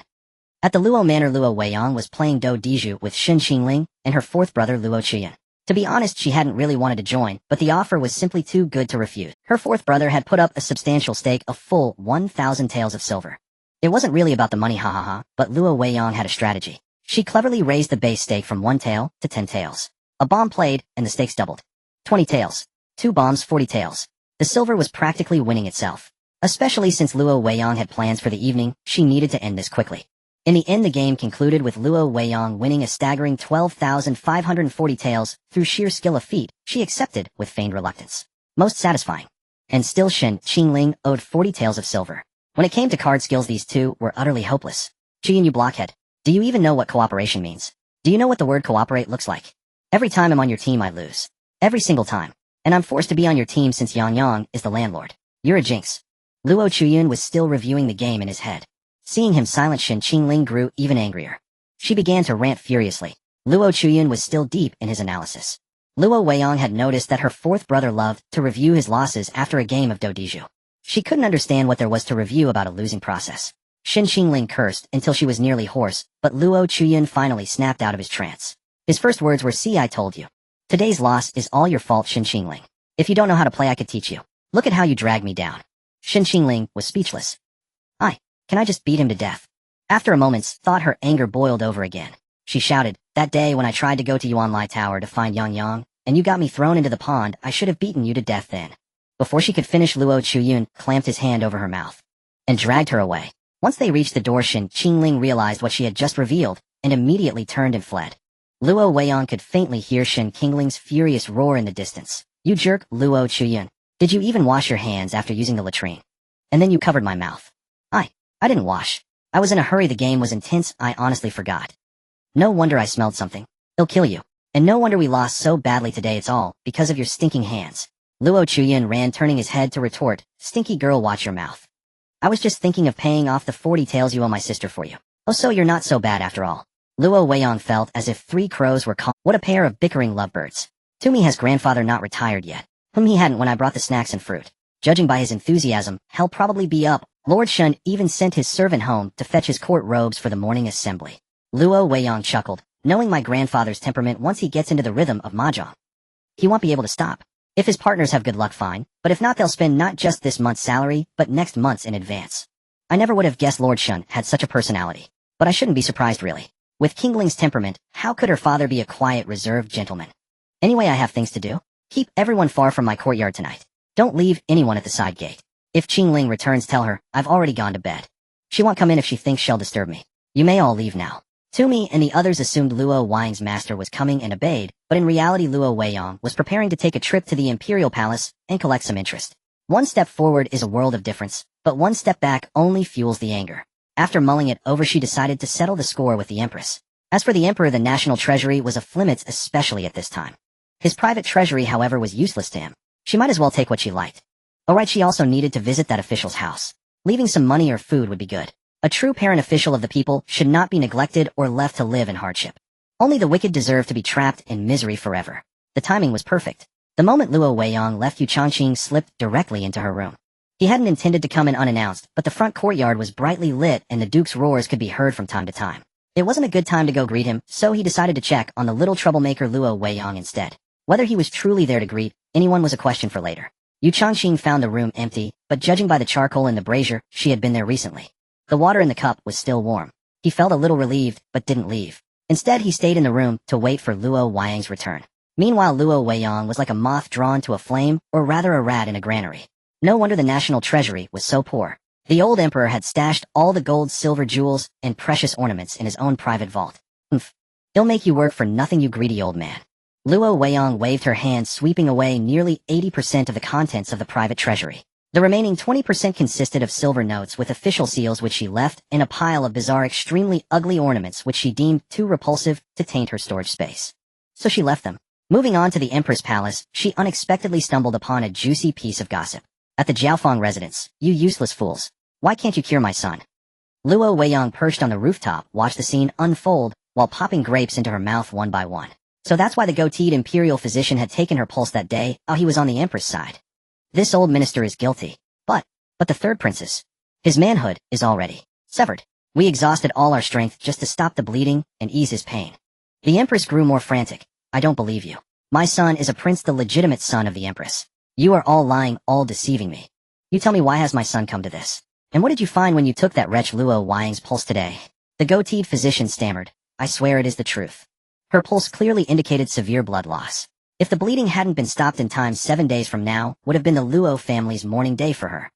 At the Luo Manor, Luo Weiyang was playing Do Diju with Shun Qingling and her fourth brother Luo Chuyan. To be honest, she hadn't really wanted to join, but the offer was simply too good to refuse. Her fourth brother had put up a substantial stake, a full 1,000 taels of silver. It wasn't really about the money, but Luo Weiyang had a strategy. She cleverly raised the base stake from 1 tael to 10 taels. A bomb played, and the stakes doubled. 20 taels. 2 bombs, 40 taels. The silver was practically winning itself. Especially since Luo Weiyang had plans for the evening, she needed to end this quickly. In the end, the game concluded with Luo Weiyang winning a staggering 12,540 taels. Through sheer skill of feat, she accepted with feigned reluctance. Most satisfying. And still Shun Qingling owed 40 taels of silver. When it came to card skills, these two were utterly hopeless. Jian, you blockhead. Do you even know what cooperation means? Do you know what the word cooperate looks like? Every time I'm on your team, I lose. Every single time. And I'm forced to be on your team since Yang Yang is the landlord. You're a jinx. Luo Chuyan was still reviewing the game in his head. Seeing him silent, Shen Qingling grew even angrier. She began to rant furiously. Luo Chuyun was still deep in his analysis. Luo Weiyang had noticed that her fourth brother loved to review his losses after a game of dodiju. She couldn't understand what there was to review about a losing process. Shen Qingling cursed until she was nearly hoarse, but Luo Chuyun finally snapped out of his trance. His first words were, "See, I told you. Today's loss is all your fault, Shen Qingling. If you don't know how to play, I could teach you. Look at how you dragged me down." Shen Qingling was speechless. Can I just beat him to death? After a moment's thought, her anger boiled over again. She shouted, "That day when I tried to go to Yuanlai Tower to find Yang Yang, and you got me thrown into the pond, I should have beaten you to death then." Before she could finish, Luo Chuyun clamped his hand over her mouth and dragged her away. Once they reached the door, Shen Qingling realized what she had just revealed and immediately turned and fled. Luo Weiyang could faintly hear Shen Qingling's furious roar in the distance. "You jerk, Luo Chuyun. Did you even wash your hands after using the latrine? And then you covered my mouth." I didn't wash. I was in a hurry. The game was intense. I honestly forgot. No wonder I smelled something. It'll kill you. And no wonder we lost so badly today. It's all because of your stinking hands. Luo Chuyun ran, turning his head to retort, "Stinky girl, watch your mouth. I was just thinking of paying off the 40 taels you owe my sister for you. Oh, so you're not so bad after all." Luo Weiyang felt as if 3 crows were caught. What a pair of bickering lovebirds. Toomey has grandfather not retired yet. He hadn't when I brought the snacks and fruit. Judging by his enthusiasm, he'll probably be up. Lord Shun even sent his servant home to fetch his court robes for the morning assembly. Luo Weiyang chuckled, knowing my grandfather's temperament. Once he gets into the rhythm of mahjong, he won't be able to stop. If his partners have good luck, fine, but if not, they'll spend not just this month's salary, but next month's in advance. I never would have guessed Lord Shun had such a personality, but I shouldn't be surprised really. With Qingling's temperament, how could her father be a quiet, reserved gentleman? Anyway, I have things to do. Keep everyone far from my courtyard tonight. Don't leave anyone at the side gate. If Qingling returns, tell her I've already gone to bed. She won't come in if she thinks she'll disturb me. You may all leave now." Toomey and the others assumed Luo Weiyang's master was coming and obeyed, but in reality Luo Weiyang was preparing to take a trip to the Imperial Palace and collect some interest. One step forward is a world of difference, but one step back only fuels the anger. After mulling it over, she decided to settle the score with the Empress. As for the Emperor, the national treasury was a flimits, especially at this time. His private treasury, however, was useless to him. She might as well take what she liked. Alright, she also needed to visit that official's house. Leaving some money or food would be good. A true parent official of the people should not be neglected or left to live in hardship. Only the wicked deserve to be trapped in misery forever. The timing was perfect. The moment Luo Weiyang left, Yu Changqing slipped directly into her room. He hadn't intended to come in unannounced, but the front courtyard was brightly lit and the Duke's roars could be heard from time to time. It wasn't a good time to go greet him, so he decided to check on the little troublemaker Luo Weiyang instead. Whether he was truly there to greet anyone was a question for later. Yu Changqing found the room empty, but judging by the charcoal in the brazier, she had been there recently. The water in the cup was still warm. He felt a little relieved, but didn't leave. Instead, he stayed in the room to wait for Luo Weiyang's return. Meanwhile, Luo Weiyang was like a moth drawn to a flame, or rather a rat in a granary. No wonder the national treasury was so poor. The old emperor had stashed all the gold, silver, jewels, and precious ornaments in his own private vault. He'll make you work for nothing, you greedy old man. Luo Weiyang waved her hand, sweeping away nearly 80% of the contents of the private treasury. The remaining 20% consisted of silver notes with official seals which she left, and a pile of bizarre, extremely ugly ornaments which she deemed too repulsive to taint her storage space. So she left them. Moving on to the Empress Palace, she unexpectedly stumbled upon a juicy piece of gossip. At the Jiaofeng residence, "You useless fools. Why can't you cure my son?" Luo Weiyang, perched on the rooftop, watched the scene unfold while popping grapes into her mouth one by one. So that's why the goateed imperial physician had taken her pulse that day. He was on the Empress side. This old minister is guilty. But the third princess. His manhood is already severed. We exhausted all our strength just to stop the bleeding and ease his pain. The Empress grew more frantic. "I don't believe you. My son is a prince, the legitimate son of the Empress. You are all lying, all deceiving me. You tell me, why has my son come to this? And what did you find when you took that wretch Luo Weiyang's pulse today?" The goateed physician stammered. "I swear it is the truth." Her pulse clearly indicated severe blood loss. If the bleeding hadn't been stopped in time, 7 days from now would have been the Luo family's mourning day for her.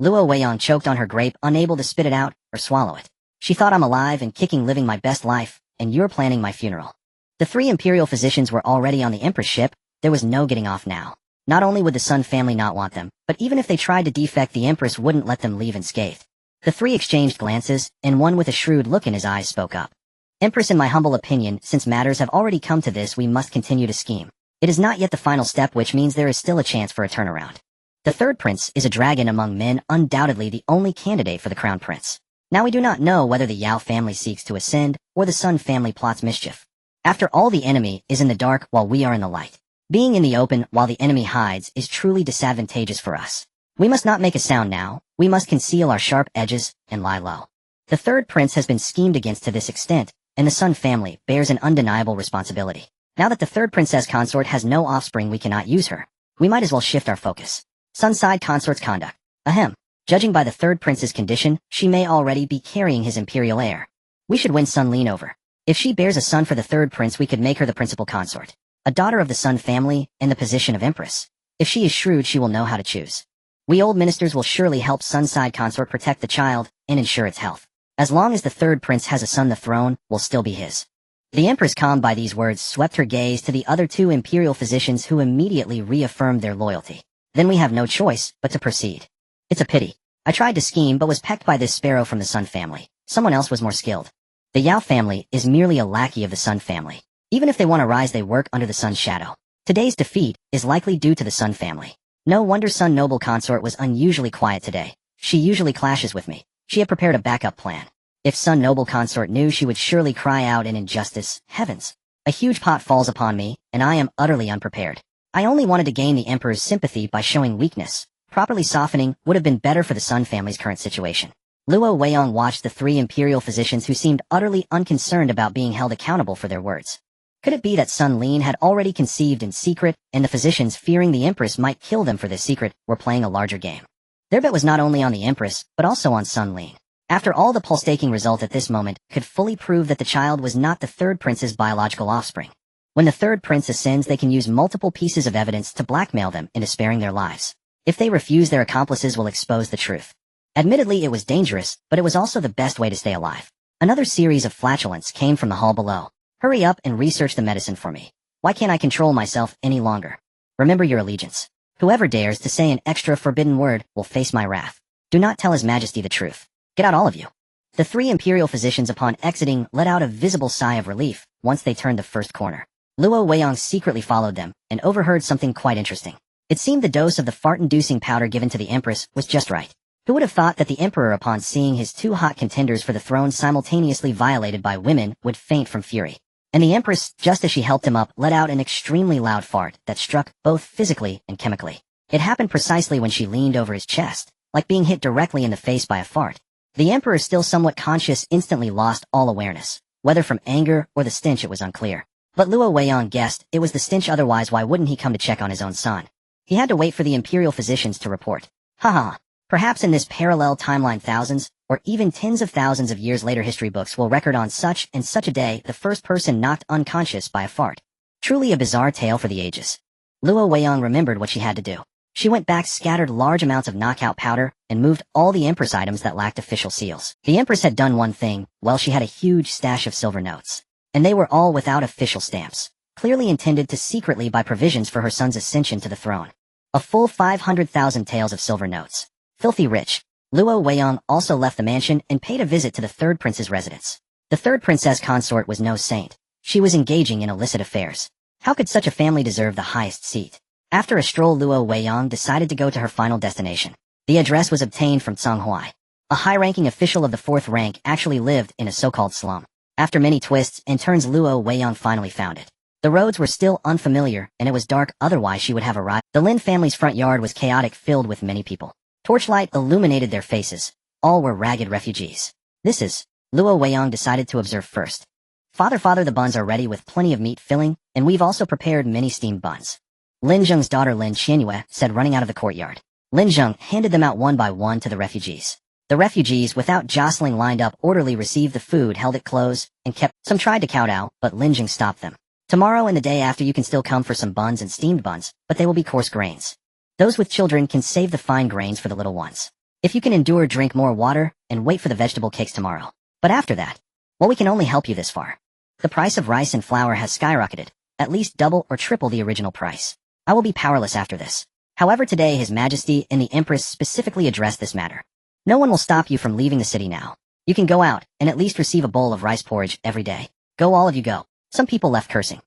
Luo Weiyang choked on her grape, unable to spit it out or swallow it. She thought, "I'm alive and kicking, living my best life, and you're planning my funeral." The 3 imperial physicians were already on the Empress ship. There was no getting off now. Not only would the Sun family not want them, but even if they tried to defect, the Empress wouldn't let them leave unscathed. The 3 exchanged glances, and one with a shrewd look in his eyes spoke up. "Empress, in my humble opinion, since matters have already come to this, we must continue to scheme. It is not yet the final step, which means there is still a chance for a turnaround. The third prince is a dragon among men, undoubtedly the only candidate for the crown prince. Now we do not know whether the Yao family seeks to ascend, or the Sun family plots mischief. After all, the enemy is in the dark while we are in the light. Being in the open while the enemy hides is truly disadvantageous for us. We must not make a sound now, we must conceal our sharp edges, and lie low. The third prince has been schemed against to this extent, and the Sun family bears an undeniable responsibility. Now that the third princess consort has no offspring, we cannot use her. We might as well shift our focus. Sunside consort's conduct. Ahem. Judging by the third prince's condition, she may already be carrying his imperial heir. We should win Sun Lin over. If she bears a son for the third prince, we could make her the principal consort. A daughter of the Sun family, in the position of empress. If she is shrewd, she will know how to choose. We old ministers will surely help Sunside consort protect the child, and ensure its health. As long as the third prince has a son, the throne will still be his. The empress, calmed by these words, swept her gaze to the other two imperial physicians, who immediately reaffirmed their loyalty. Then we have no choice but to proceed. It's a pity. I tried to scheme but was pecked by this sparrow from the Sun family. Someone else was more skilled. The Yao family is merely a lackey of the Sun family. Even if they want to rise, they work under the sun's shadow. Today's defeat is likely due to the Sun family. No wonder Sun noble consort was unusually quiet today. She usually clashes with me. She had prepared a backup plan. If Sun noble consort knew, she would surely cry out in injustice. Heavens! A huge pot falls upon me, and I am utterly unprepared. I only wanted to gain the Emperor's sympathy by showing weakness. Properly softening would have been better for the Sun family's current situation. Luo Weiyang watched the three imperial physicians, who seemed utterly unconcerned about being held accountable for their words. Could it be that Sun Lin had already conceived in secret, and the physicians, fearing the Empress might kill them for this secret, were playing a larger game? Their bet was not only on the Empress, but also on Sun Lin. After all, the pulse-taking result at this moment could fully prove that the child was not the third prince's biological offspring. When the third prince ascends, they can use multiple pieces of evidence to blackmail them into sparing their lives. If they refuse, their accomplices will expose the truth. Admittedly, it was dangerous, but it was also the best way to stay alive. Another series of flatulence came from the hall below. Hurry up and research the medicine for me. Why can't I control myself any longer? Remember your allegiance. Whoever dares to say an extra forbidden word will face my wrath. Do not tell His Majesty the truth. Get out, all of you. The three imperial physicians, upon exiting, let out a visible sigh of relief once they turned the first corner. Luo Weiyang secretly followed them and overheard something quite interesting. It seemed the dose of the fart-inducing powder given to the Empress was just right. Who would have thought that the Emperor, upon seeing his two hot contenders for the throne simultaneously violated by women, would faint from fury? And the Empress, just as she helped him up, let out an extremely loud fart that struck both physically and chemically. It happened precisely when she leaned over his chest, like being hit directly in the face by a fart. The Emperor, still somewhat conscious, instantly lost all awareness. Whether from anger or the stench, it was unclear. But Luo Weiyang guessed it was the stench, otherwise why wouldn't he come to check on his own son? He had to wait for the imperial physicians to report. Haha. Perhaps in this parallel timeline, thousands, or even tens of thousands of years later, history books will record on such and such a day the first person knocked unconscious by a fart. Truly a bizarre tale for the ages. Luo Weiyang remembered what she had to do. She went back, scattered large amounts of knockout powder, and moved all the Empress items that lacked official seals. The Empress had done one thing. Well, she had a huge stash of silver notes. And they were all without official stamps, clearly intended to secretly buy provisions for her son's ascension to the throne. A full 500,000 taels of silver notes. Filthy rich. Luo Weiyang also left the mansion and paid a visit to the third prince's residence. The third princess consort was no saint. She was engaging in illicit affairs. How could such a family deserve the highest seat? After a stroll, Luo Weiyang decided to go to her final destination. The address was obtained from Tsanghuai. A high-ranking official of the fourth rank actually lived in a so-called slum. After many twists and turns, Luo Weiyang finally found it. The roads were still unfamiliar, and it was dark, otherwise she would have arrived. The Lin family's front yard was chaotic, filled with many people. Torchlight illuminated their faces. All were ragged refugees. This is... Luo Weiyang decided to observe first. Father, the buns are ready with plenty of meat filling, and we've also prepared many steamed buns. Lin Zheng's daughter Lin Qianyue said, running out of the courtyard. Lin Zheng handed them out one by one to the refugees. The refugees, without jostling, lined up orderly, received the food, held it close, and kept... Some tried to kowtow, but Lin Zheng stopped them. Tomorrow and the day after you can still come for some buns and steamed buns, but they will be coarse grains. Those with children can save the fine grains for the little ones. If you can endure, drink more water, and wait for the vegetable cakes tomorrow. But after that, well, we can only help you this far. The price of rice and flour has skyrocketed, at least double or triple the original price. I will be powerless after this. However, today His Majesty and the Empress specifically addressed this matter. No one will stop you from leaving the city now. You can go out and at least receive a bowl of rice porridge every day. Go, all of you, go. Some people left cursing.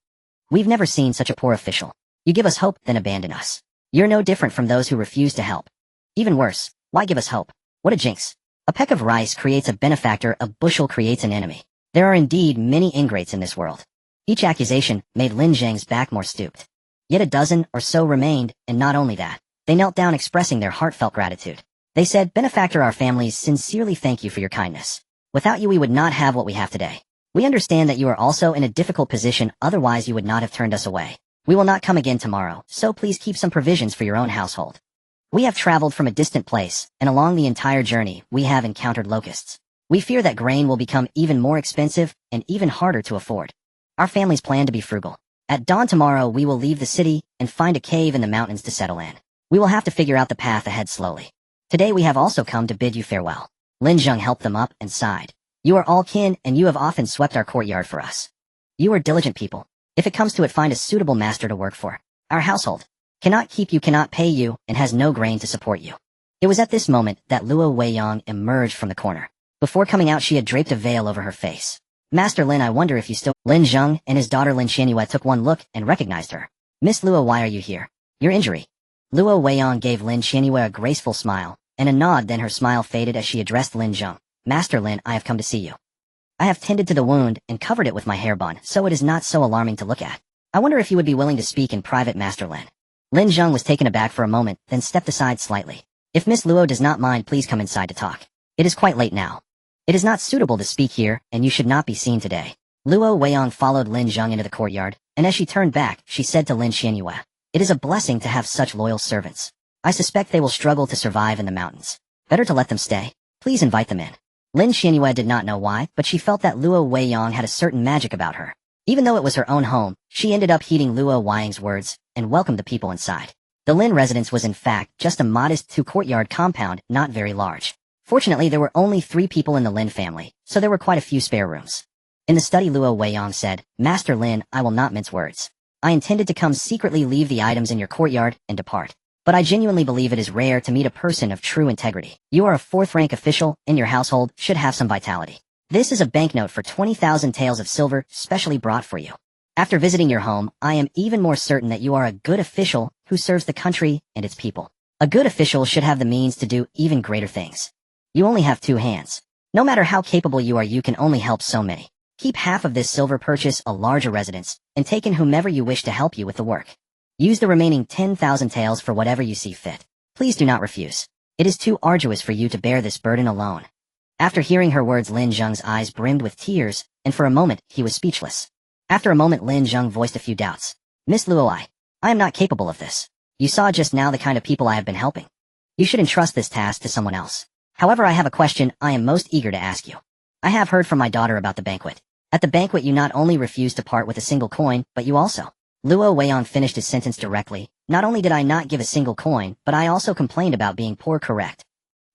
We've never seen such a poor official. You give us hope, then abandon us. You're no different from those who refuse to help. Even worse, why give us hope? What a jinx. A peck of rice creates a benefactor, a bushel creates an enemy. There are indeed many ingrates in this world. Each accusation made Lin Zhang's back more stooped. Yet a dozen or so remained, and not only that, they knelt down expressing their heartfelt gratitude. They said, "Benefactor, our families sincerely thank you for your kindness. Without you we would not have what we have today. We understand that you are also in a difficult position, otherwise you would not have turned us away. We will not come again tomorrow, so please keep some provisions for your own household. We have traveled from a distant place, and along the entire journey we have encountered locusts. We fear that grain will become even more expensive and even harder to afford. Our families plan to be frugal. At dawn tomorrow we will leave the city and find a cave in the mountains to settle in. We will have to figure out the path ahead slowly. Today we have also come to bid you farewell." Lin Zhang helped them up and sighed. "You are all kin, and you have often swept our courtyard for us. You are diligent people. If it comes to it, find a suitable master to work for. Our household cannot keep you, cannot pay you, and has no grain to support you." It was at this moment that Luo Weiyang emerged from the corner. Before coming out she had draped a veil over her face. "Master Lin, I wonder if you still—" Lin Zhang and his daughter Lin Xianyue took one look and recognized her. "Miss Luo, why are you here? Your injury?" Luo Weiyang gave Lin Xianyue a graceful smile and a nod, then her smile faded as she addressed Lin Zhang. "Master Lin, I have come to see you. I have tended to the wound and covered it with my hair bun, so it is not so alarming to look at. I wonder if you would be willing to speak in private, Master Lin." Lin Zhang was taken aback for a moment, then stepped aside slightly. "If Miss Luo does not mind, please come inside to talk. It is quite late now. It is not suitable to speak here, and you should not be seen today." Luo Weiyang followed Lin Zhang into the courtyard, and as she turned back, she said to Lin Xianyue, "It is a blessing to have such loyal servants. I suspect they will struggle to survive in the mountains. Better to let them stay. Please invite them in." Lin Xianyue did not know why, but she felt that Luo Weiyang had a certain magic about her. Even though it was her own home, she ended up heeding Luo Weiyang's words and welcomed the people inside. The Lin residence was in fact just a modest two-courtyard compound, not very large. Fortunately, there were only 3 people in the Lin family, so there were quite a few spare rooms. In the study, Luo Weiyang said, "Master Lin, I will not mince words. I intended to come secretly, leave the items in your courtyard, and depart. But I genuinely believe it is rare to meet a person of true integrity. You are a 4th-rank official, and your household should have some vitality. This is a banknote for 20,000 taels of silver, specially brought for you. After visiting your home, I am even more certain that you are a good official who serves the country and its people. A good official should have the means to do even greater things. You only have 2 hands. No matter how capable you are, you can only help so many. Keep half of this silver, purchase a larger residence, and take in whomever you wish to help you with the work. Use the remaining 10,000 taels for whatever you see fit. Please do not refuse. It is too arduous for you to bear this burden alone." After hearing her words, Lin Zhang's eyes brimmed with tears, and for a moment he was speechless. After a moment, Lin Zhang voiced a few doubts. "Miss Luo, I am not capable of this. You saw just now the kind of people I have been helping. You should entrust this task to someone else. However, I have a question I am most eager to ask you. I have heard from my daughter about the banquet. At the banquet you not only refused to part with a single coin, but you also—" Luo Weiyang finished his sentence directly. "Not only did I not give a single coin, but I also complained about being poor, correct?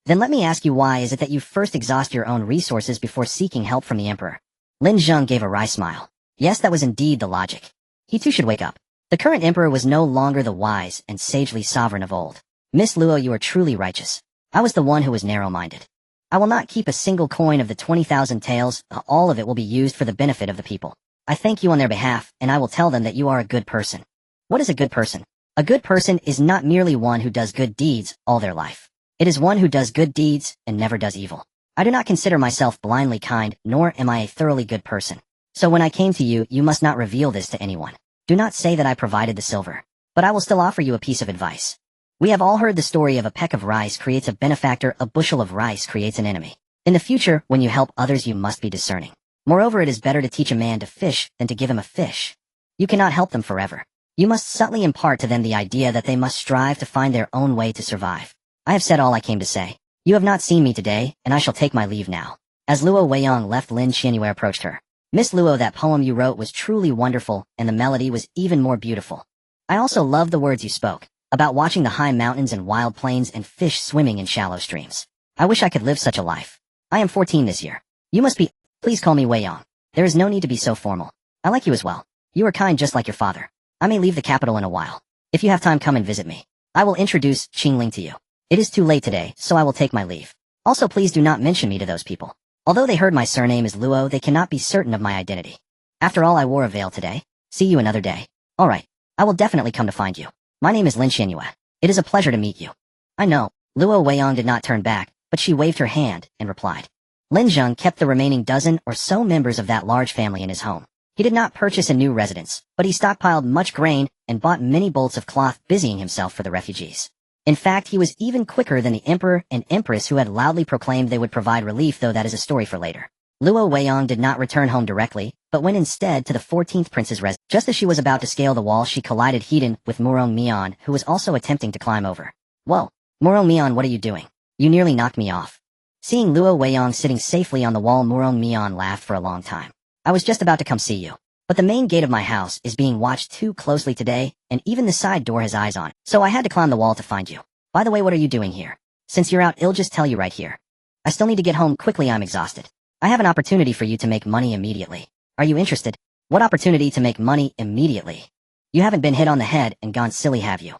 Then let me ask you, why is it that you first exhaust your own resources before seeking help from the emperor?" Lin Zhang gave a wry smile. Yes, that was indeed the logic. He too should wake up. The current emperor was no longer the wise and sagely sovereign of old. "Miss Luo, you are truly righteous. I was the one who was narrow-minded. I will not keep a single coin of the 20,000 taels. All of it will be used for the benefit of the people. I thank you on their behalf, and I will tell them that you are a good person." What is a good person? A good person is not merely one who does good deeds all their life. It is one who does good deeds and never does evil. I do not consider myself blindly kind, nor am I a thoroughly good person. So when I came to you, you must not reveal this to anyone. Do not say that I provided the silver. But I will still offer you a piece of advice. We have all heard the story of a peck of rice creates a benefactor, a bushel of rice creates an enemy. In the future, when you help others, you must be discerning. Moreover, it is better to teach a man to fish than to give him a fish. You cannot help them forever. You must subtly impart to them the idea that they must strive to find their own way to survive. I have said all I came to say. You have not seen me today, and I shall take my leave now. As Luo Weiyang left, Lin Xianyue approached her. "Miss Luo, that poem you wrote was truly wonderful, and the melody was even more beautiful. I also loved the words you spoke, about watching the high mountains and wild plains and fish swimming in shallow streams. I wish I could live such a life. I am 14 this year. You must be— Please call me Weiyang. There is no need to be so formal. I like you as well. You are kind just like your father. I may leave the capital in a while. If you have time, come and visit me. I will introduce Qingling to you. It is too late today, so I will take my leave. Also, please do not mention me to those people. Although they heard my surname is Luo, they cannot be certain of my identity. After all, I wore a veil today. See you another day. Alright. I will definitely come to find you. My name is Lin Xianyue. It is a pleasure to meet you." "I know." Luo Weiyang did not turn back, but she waved her hand and replied. Lin Zheng kept the remaining dozen or so members of that large family in his home. He did not purchase a new residence, but he stockpiled much grain and bought many bolts of cloth, busying himself for the refugees. In fact, he was even quicker than the emperor and empress who had loudly proclaimed they would provide relief, though that is a story for later. Luo Weiyang did not return home directly, but went instead to the 14th prince's residence. Just as she was about to scale the wall, she collided head-on with Murong Mian, who was also attempting to climb over. Whoa, Murong Mian, what are you doing? You nearly knocked me off. Seeing Luo Weiyang sitting safely on the wall, Murong Mian laughed for a long time. I was just about to come see you. But the main gate of my house is being watched too closely today, and even the side door has eyes on it. So I had to climb the wall to find you. By the way, what are you doing here? Since you're out, I'll just tell you right here. I still need to get home quickly, I'm exhausted. I have an opportunity for you to make money immediately. Are you interested? What opportunity to make money immediately? You haven't been hit on the head and gone silly, have you?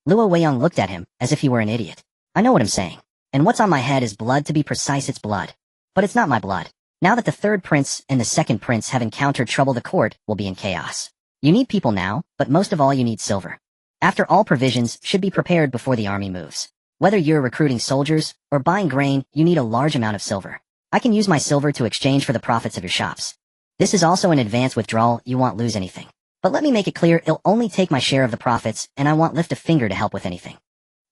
Luo Weiyang looked at him as if he were an idiot. I know what I'm saying. And what's on my head is blood, to be precise, it's blood. But it's not my blood. Now that the third prince and the second prince have encountered trouble, the court will be in chaos. You need people now, but most of all you need silver. After all, provisions should be prepared before the army moves. Whether you're recruiting soldiers or buying grain, you need a large amount of silver. I can use my silver to exchange for the profits of your shops. This is also an advance withdrawal, you won't lose anything. But let me make it clear, I'll only take my share of the profits, and I won't lift a finger to help with anything.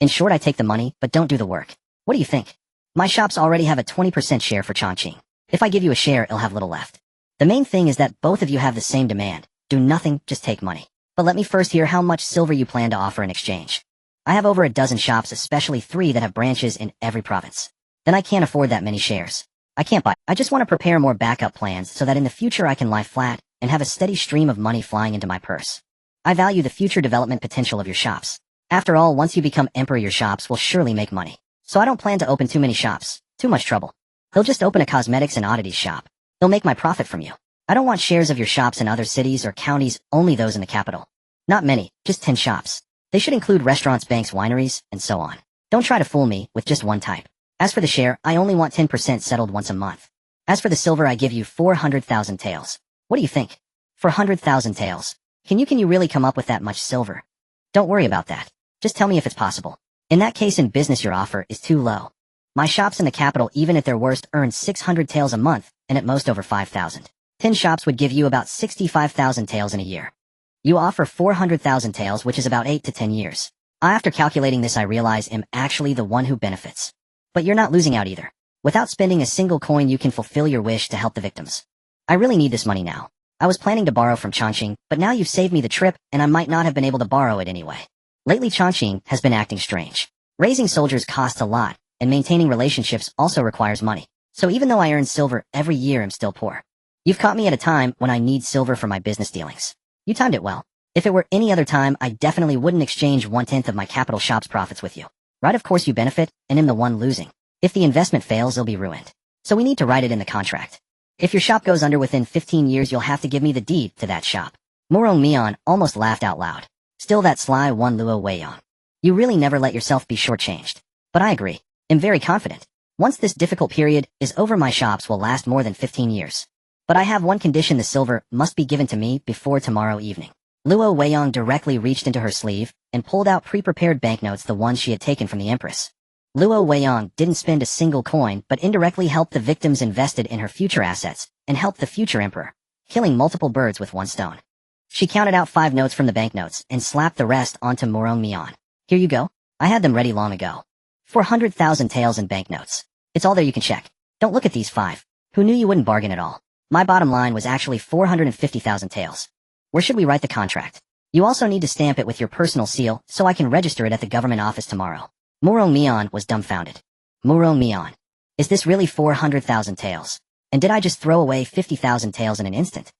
In short, I take the money, but don't do the work. What do you think? My shops already have a 20% share for Chongqing. If I give you a share, I'll have little left. The main thing is that both of you have the same demand. Do nothing, just take money. But let me first hear how much silver you plan to offer in exchange. I have over a dozen shops, especially 3 that have branches in every province. Then I can't afford that many shares. I can't buy. I just want to prepare more backup plans so that in the future I can lie flat and have a steady stream of money flying into my purse. I value the future development potential of your shops. After all, once you become emperor, your shops will surely make money. So I don't plan to open too many shops. Too much trouble. He'll just open a cosmetics and oddities shop. He'll make my profit from you. I don't want shares of your shops in other cities or counties, only those in the capital. Not many, just 10 shops. They should include restaurants, banks, wineries, and so on. Don't try to fool me with just one type. As for the share, I only want 10% settled once a month. As for the silver, I give you 400,000 taels. What do you think? 400,000 taels. Can you really come up with that much silver? Don't worry about that. Just tell me if it's possible. In that case, in business, your offer is too low. My shops in the capital, even at their worst, earn 600 taels a month, and at most over 5,000. 10 shops would give you about 65,000 taels in a year. You offer 400,000 taels, which is about 8 to 10 years. After calculating this, I realize I'm actually the one who benefits. But you're not losing out either. Without spending a single coin, you can fulfill your wish to help the victims. I really need this money now. I was planning to borrow from Chongqing, but now you've saved me the trip, and I might not have been able to borrow it anyway. Lately, Chongqing has been acting strange. Raising soldiers costs a lot, and maintaining relationships also requires money. So even though I earn silver every year, I'm still poor. You've caught me at a time when I need silver for my business dealings. You timed it well. If it were any other time, I definitely wouldn't exchange 1/10 of my capital shop's profits with you. Right, of course you benefit, and I'm the one losing. If the investment fails, it'll be ruined. So we need to write it in the contract. If your shop goes under within 15 years, you'll have to give me the deed to that shop. Murong Mian almost laughed out loud. Still that sly one, Luo Weiyang. You really never let yourself be shortchanged. But I agree. I'm very confident. Once this difficult period is over, my shops will last more than 15 years. But I have one condition: the silver must be given to me before tomorrow evening. Luo Weiyang directly reached into her sleeve and pulled out pre-prepared banknotes, the ones she had taken from the Empress. Luo Weiyang didn't spend a single coin, but indirectly helped the victims invested in her future assets and helped the future emperor, killing multiple birds with one stone. She counted out 5 notes from the banknotes and slapped the rest onto Murong Mian. Here you go. I had them ready long ago. 400,000 taels in banknotes. It's all there, you can check. Don't look at these 5. Who knew you wouldn't bargain at all? My bottom line was actually 450,000 taels. Where should we write the contract? You also need to stamp it with your personal seal so I can register it at the government office tomorrow. Murong Mian was dumbfounded. Murong Mian. Is this really 400,000 taels? And did I just throw away 50,000 taels in an instant?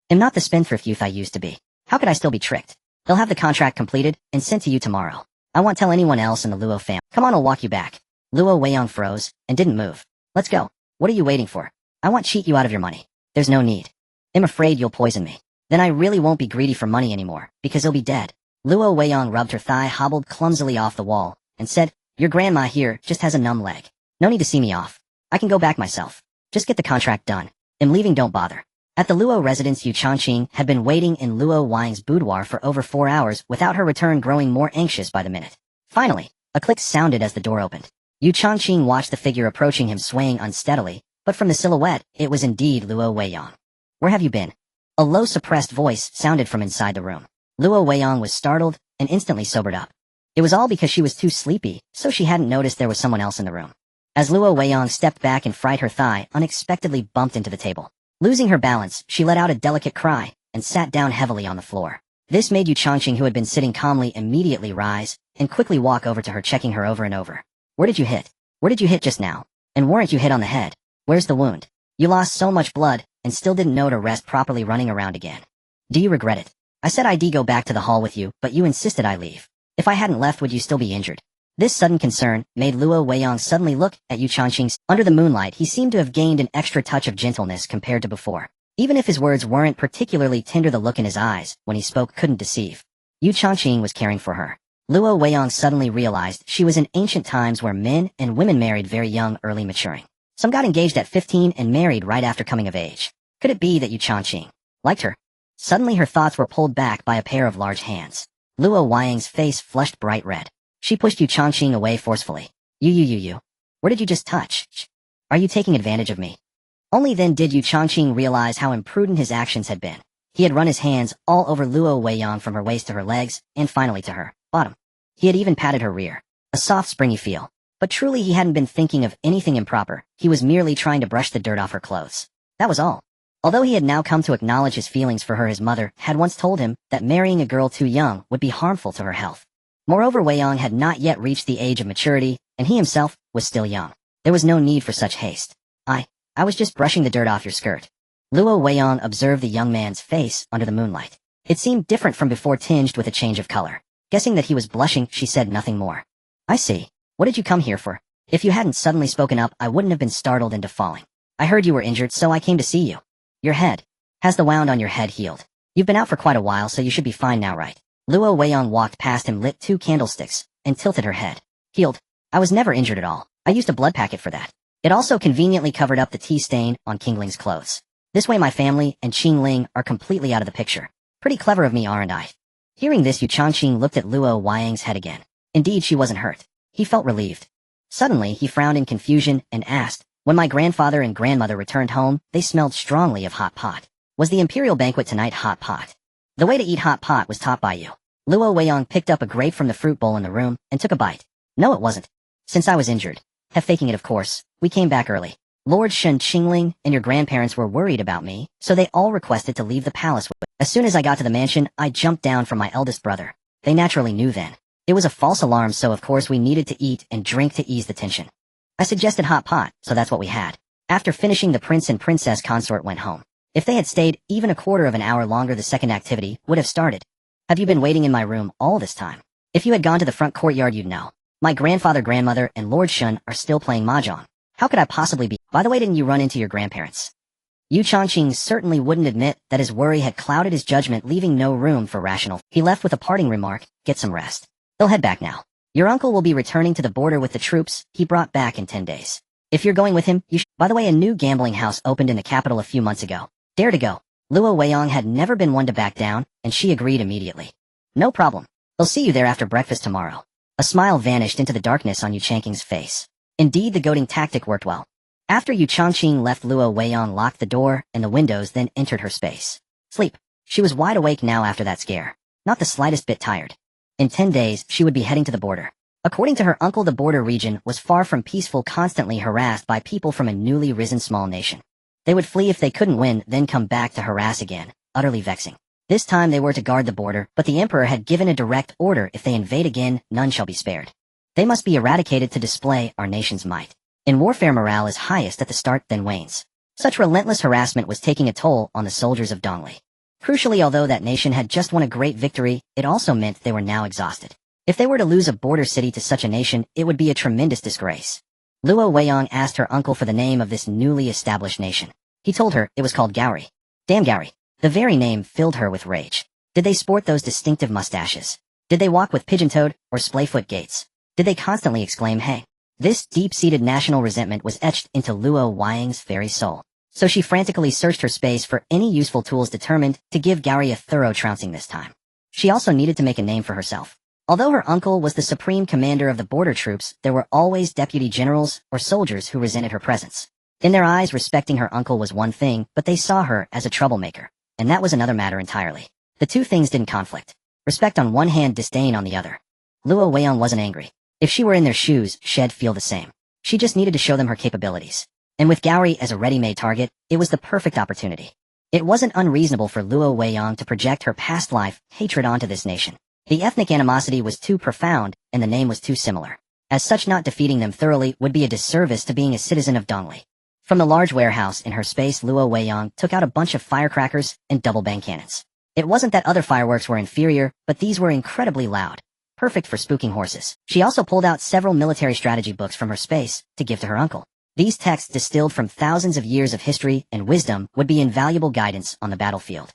I'm not the spendthrift youth I used to be. How could I still be tricked? They'll have the contract completed and sent to you tomorrow. I won't tell anyone else in the Luo family. Come on, I'll walk you back. Luo Weiyang froze and didn't move. Let's go. What are you waiting for? I won't cheat you out of your money. There's no need. I'm afraid you'll poison me. Then I really won't be greedy for money anymore, because you'll be dead. Luo Weiyang rubbed her thigh, hobbled clumsily off the wall, and said, your grandma here just has a numb leg. No need to see me off. I can go back myself. Just get the contract done. I'm leaving, don't bother. At the Luo residence, Yu Chongqing had been waiting in Luo Weiyang's boudoir for over 4 hours without her return, growing more anxious by the minute. Finally, a click sounded as the door opened. Yu Changqing watched the figure approaching him swaying unsteadily, but from the silhouette, it was indeed Luo Weiyang. Where have you been? A low suppressed voice sounded from inside the room. Luo Weiyang was startled and instantly sobered up. It was all because she was too sleepy, so she hadn't noticed there was someone else in the room. As Luo Weiyang stepped back and fried her thigh, unexpectedly bumped into the table. Losing her balance, she let out a delicate cry and sat down heavily on the floor. This made Yu Changqing, who had been sitting calmly, immediately rise and quickly walk over to her, checking her over and over. Where did you hit? Where did you hit just now? And weren't you hit on the head? Where's the wound? You lost so much blood and still didn't know to rest properly, running around again. Do you regret it? I said I'd go back to the hall with you, but you insisted I leave. If I hadn't left, would you still be injured? This sudden concern made Luo Weiyang suddenly look at Yu Changqing. Under the moonlight, he seemed to have gained an extra touch of gentleness compared to before. Even if his words weren't particularly tender, the look in his eyes when he spoke couldn't deceive. Yu Changqing was caring for her. Luo Weiyang suddenly realized she was in ancient times where men and women married very young, early maturing. Some got engaged at 15 and married right after coming of age. Could it be that Yu Changqing liked her? Suddenly her thoughts were pulled back by a pair of large hands. Luo Weiyang's face flushed bright red. She pushed Yu Changqing away forcefully. You. Where did you just touch? Are you taking advantage of me? Only then did Yu Changqing realize how imprudent his actions had been. He had run his hands all over Luo Weiyang from her waist to her legs, and finally to her bottom. He had even patted her rear. A soft, springy feel. But truly he hadn't been thinking of anything improper. He was merely trying to brush the dirt off her clothes. That was all. Although he had now come to acknowledge his feelings for her, his mother had once told him that marrying a girl too young would be harmful to her health. Moreover, Weiyang had not yet reached the age of maturity, and he himself was still young. There was no need for such haste. I was just brushing the dirt off your skirt. Luo Weiyang observed the young man's face under the moonlight. It seemed different from before, tinged with a change of color. Guessing that he was blushing, she said nothing more. I see. What did you come here for? If you hadn't suddenly spoken up, I wouldn't have been startled into falling. I heard you were injured, so I came to see you. Your head. Has the wound on your head healed? You've been out for quite a while, so you should be fine now, right? Luo Weiyang walked past him, lit 2 candlesticks, and tilted her head. Healed? I was never injured at all. I used a blood packet for that. It also conveniently covered up the tea stain on Qingling's clothes. This way my family and Qingling are completely out of the picture. Pretty clever of me, aren't I? Hearing this, Yu Changqing looked at Luo Weiyang's head again. Indeed, she wasn't hurt. He felt relieved. Suddenly, he frowned in confusion and asked, when my grandfather and grandmother returned home, they smelled strongly of hot pot. Was the imperial banquet tonight hot pot? The way to eat hot pot was taught by you. Luo Weiyang picked up a grape from the fruit bowl in the room and took a bite. No, it wasn't. Since I was injured. Faking it, of course. We came back early. Lord Shen Qingling and your grandparents were worried about me, so they all requested to leave the palace. As soon as I got to the mansion, I jumped down from my eldest brother. They naturally knew then. It was a false alarm, so of course we needed to eat and drink to ease the tension. I suggested hot pot, so that's what we had. After finishing, the prince and princess consort went home. If they had stayed even a quarter of an hour longer, the second activity would have started. Have you been waiting in my room all this time? If you had gone to the front courtyard, you'd know. My grandfather, grandmother, and Lord Shun are still playing mahjong. How could I possibly be? By the way, didn't you run into your grandparents? Yu Changqing certainly wouldn't admit that his worry had clouded his judgment, leaving no room for rational. He left with a parting remark, get some rest. They'll head back now. Your uncle will be returning to the border with the troops he brought back in 10 days. If you're going with him, you should. By the way, a new gambling house opened in the capital a few months ago. Dare to go. Luo Weiyang had never been one to back down, and she agreed immediately. No problem. They'll see you there after breakfast tomorrow. A smile vanished into the darkness on Yu Changqing's face. Indeed, the goading tactic worked well. After Yu Changqing left, Luo Weiyang locked the door and the windows, then entered her space. Sleep. She was wide awake now after that scare. Not the slightest bit tired. In 10 days, she would be heading to the border. According to her uncle, the border region was far from peaceful, constantly harassed by people from a newly risen small nation. They would flee if they couldn't win, then come back to harass again, utterly vexing. This time they were to guard the border, but the emperor had given a direct order: if they invade again, none shall be spared. They must be eradicated to display our nation's might. In warfare, morale is highest at the start, then wanes. Such relentless harassment was taking a toll on the soldiers of Dongli. Crucially, although that nation had just won a great victory, it also meant they were now exhausted. If they were to lose a border city to such a nation, it would be a tremendous disgrace. Luo Weiyang asked her uncle for the name of this newly established nation. He told her it was called Gauri. Damn Gauri. The very name filled her with rage. Did they sport those distinctive mustaches? Did they walk with pigeon-toed or splay-foot gaits? Did they constantly exclaim, hey? This deep-seated national resentment was etched into Luo Weiyang's very soul. So she frantically searched her space for any useful tools, determined to give Gauri a thorough trouncing this time. She also needed to make a name for herself. Although her uncle was the supreme commander of the border troops, there were always deputy generals or soldiers who resented her presence. In their eyes, respecting her uncle was one thing, but they saw her as a troublemaker, and that was another matter entirely. The two things didn't conflict. Respect on one hand, disdain on the other. Luo Weiyang wasn't angry. If she were in their shoes, she'd feel the same. She just needed to show them her capabilities. And with Gowrie as a ready-made target, it was the perfect opportunity. It wasn't unreasonable for Luo Weiyang to project her past life hatred onto this nation. The ethnic animosity was too profound, and the name was too similar. As such, not defeating them thoroughly would be a disservice to being a citizen of Dongli. From the large warehouse in her space, Luo Weiyang took out a bunch of firecrackers and double-bang cannons. It wasn't that other fireworks were inferior, but these were incredibly loud. Perfect for spooking horses. She also pulled out several military strategy books from her space to give to her uncle. These texts, distilled from thousands of years of history and wisdom, would be invaluable guidance on the battlefield.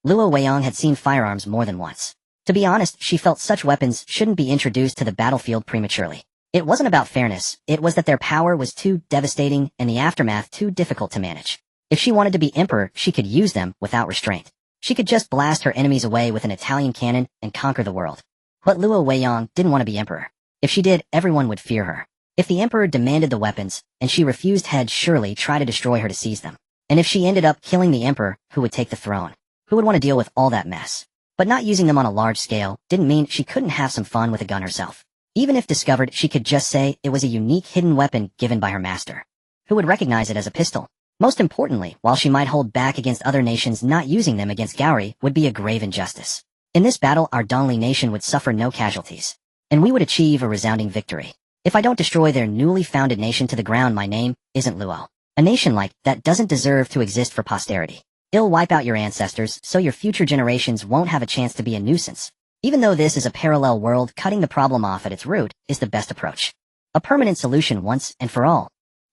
Luo Weiyang had seen firearms more than once. To be honest, she felt such weapons shouldn't be introduced to the battlefield prematurely. It wasn't about fairness, it was that their power was too devastating and the aftermath too difficult to manage. If she wanted to be emperor, she could use them without restraint. She could just blast her enemies away with an Italian cannon and conquer the world. But Luo Weiyang didn't want to be emperor. If she did, everyone would fear her. If the emperor demanded the weapons, and she refused, he'd surely try to destroy her to seize them. And if she ended up killing the emperor, who would take the throne? Who would want to deal with all that mess? But not using them on a large scale didn't mean she couldn't have some fun with a gun herself. Even if discovered, she could just say it was a unique hidden weapon given by her master. Who would recognize it as a pistol? Most importantly, while she might hold back against other nations, not using them against Gowrie would be a grave injustice. In this battle, our Dongli nation would suffer no casualties, and we would achieve a resounding victory. If I don't destroy their newly founded nation to the ground, my name isn't Luo. A nation like that doesn't deserve to exist for posterity. It'll wipe out your ancestors so your future generations won't have a chance to be a nuisance. Even though this is a parallel world, cutting the problem off at its root is the best approach. A permanent solution once and for all.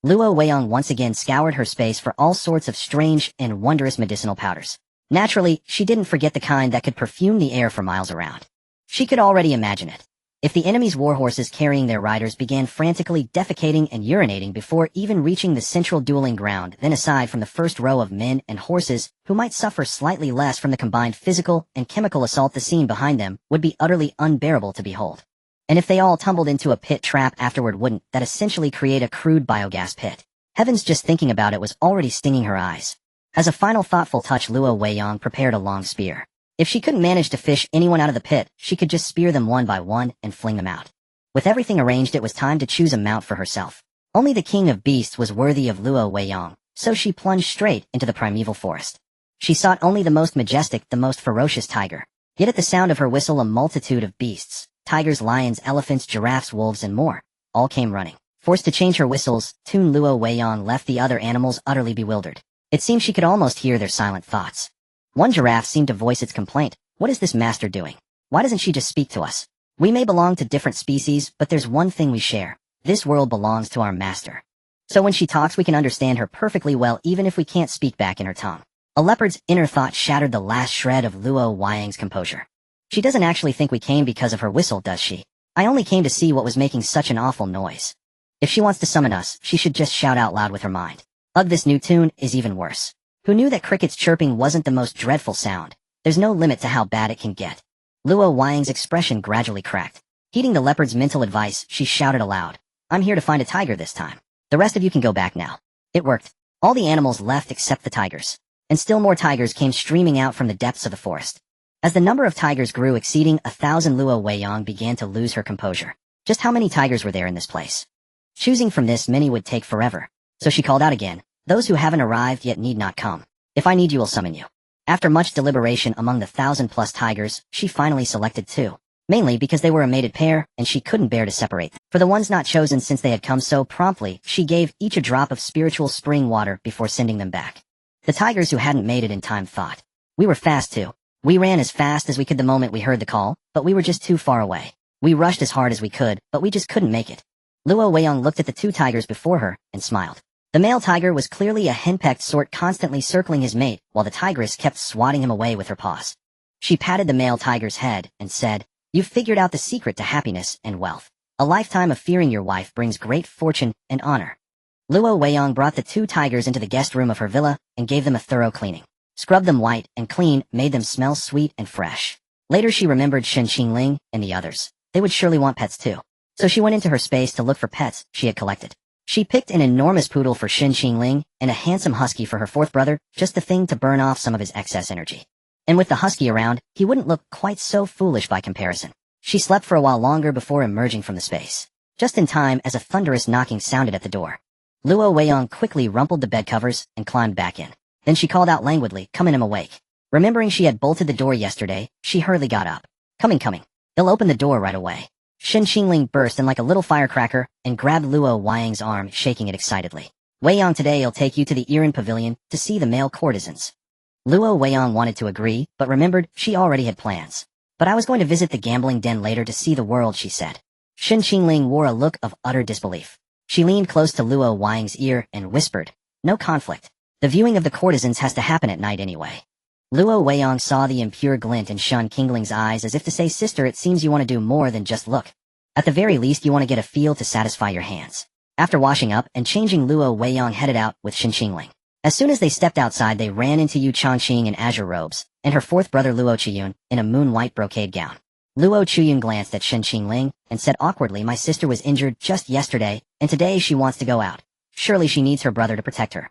Luo Weiyang once again scoured her space for all sorts of strange and wondrous medicinal powders. Naturally, she didn't forget the kind that could perfume the air for miles around. She could already imagine it. If the enemy's warhorses carrying their riders began frantically defecating and urinating before even reaching the central dueling ground, then aside from the first row of men and horses, who might suffer slightly less from the combined physical and chemical assault, the scene behind them would be utterly unbearable to behold. And if they all tumbled into a pit trap afterward, wouldn't that essentially create a crude biogas pit? Heavens, just thinking about it was already stinging her eyes. As a final thoughtful touch, Luo Weiyang prepared a long spear. If she couldn't manage to fish anyone out of the pit, she could just spear them one by one and fling them out. With everything arranged, it was time to choose a mount for herself. Only the king of beasts was worthy of Luo Weiyang, so she plunged straight into the primeval forest. She sought only the most majestic, the most ferocious tiger. Yet at the sound of her whistle, a multitude of beasts, tigers, lions, elephants, giraffes, wolves, and more, all came running. Forced to change her whistle's tune, Luo Weiyang left the other animals utterly bewildered. It seemed she could almost hear their silent thoughts. One giraffe seemed to voice its complaint. What is this master doing? Why doesn't she just speak to us? We may belong to different species, but there's one thing we share. This world belongs to our master. So when she talks, we can understand her perfectly well, even if we can't speak back in her tongue. A leopard's inner thought shattered the last shred of Luo Weiyang's composure. She doesn't actually think we came because of her whistle, does she? I only came to see what was making such an awful noise. If she wants to summon us, she should just shout out loud with her mind. Ugh, this new tune is even worse. Who knew that crickets chirping wasn't the most dreadful sound? There's no limit to how bad it can get. Luo Weiyang's expression gradually cracked. Heeding the leopard's mental advice, she shouted aloud, I'm here to find a tiger this time. The rest of you can go back now. It worked. All the animals left except the tigers. And still more tigers came streaming out from the depths of the forest. As the number of tigers grew, exceeding 1,000, Luo Weiyang began to lose her composure. Just how many tigers were there in this place? Choosing from this many would take forever. So she called out again, those who haven't arrived yet need not come. If I need you, I'll summon you. After much deliberation among the 1,000+ tigers, she finally selected 2. Mainly because they were a mated pair, and she couldn't bear to separate them. For the ones not chosen, since they had come so promptly, she gave each a drop of spiritual spring water before sending them back. The tigers who hadn't made it in time thought. We were fast too. We ran as fast as we could the moment we heard the call, but we were just too far away. We rushed as hard as we could, but we just couldn't make it. Luo Weiyang looked at the 2 tigers before her, and smiled. The male tiger was clearly a henpecked sort, constantly circling his mate, while the tigress kept swatting him away with her paws. She patted the male tiger's head, and said, You've figured out the secret to happiness and wealth. A lifetime of fearing your wife brings great fortune and honor. Luo Weiyang brought the 2 tigers into the guest room of her villa, and gave them a thorough cleaning. Scrubbed them white and clean, made them smell sweet and fresh. Later she remembered Shen Qingling and the others. they would surely want pets too. So she went into her space to look for pets she had collected. She picked an enormous poodle for Xin Qingling and a handsome husky for her fourth brother, just the thing to burn off some of his excess energy. And with the husky around, he wouldn't look quite so foolish by comparison. She slept for a while longer before emerging from the space, just in time as a thunderous knocking sounded at the door. Luo Weiyang quickly rumpled the bed covers and climbed back in. Then she called out languidly, "Come in, I'm awake." Remembering she had bolted the door yesterday, she hurriedly got up. Coming. They'll open the door right away." Xin Qingling burst in like a little firecracker and grabbed Luo Weiyang's arm, shaking it excitedly. "Weiyang, today I'll take you to the Iran Pavilion to see the male courtesans." Luo Weiyang wanted to agree, but remembered she already had plans. "But I was going to visit the gambling den later to see the world," she said. Xin Qingling wore a look of utter disbelief. She leaned close to Luo Weiyang's ear and whispered, "No conflict. The viewing of the courtesans has to happen at night anyway." Luo Weiyang saw the impure glint in Xin Qingling's eyes as if to say, "Sister, it seems you want to do more than just look. At the very least you want to get a feel to satisfy your hands." After washing up and changing, Luo Weiyang headed out with Xin Qingling. As soon as they stepped outside, they ran into Yu Changqing in azure robes, and her fourth brother Luo Chuyun in a moon-white brocade gown. Luo Chuyun glanced at Xin Qingling and said awkwardly, "My sister was injured just yesterday, and today she wants to go out. Surely she needs her brother to protect her."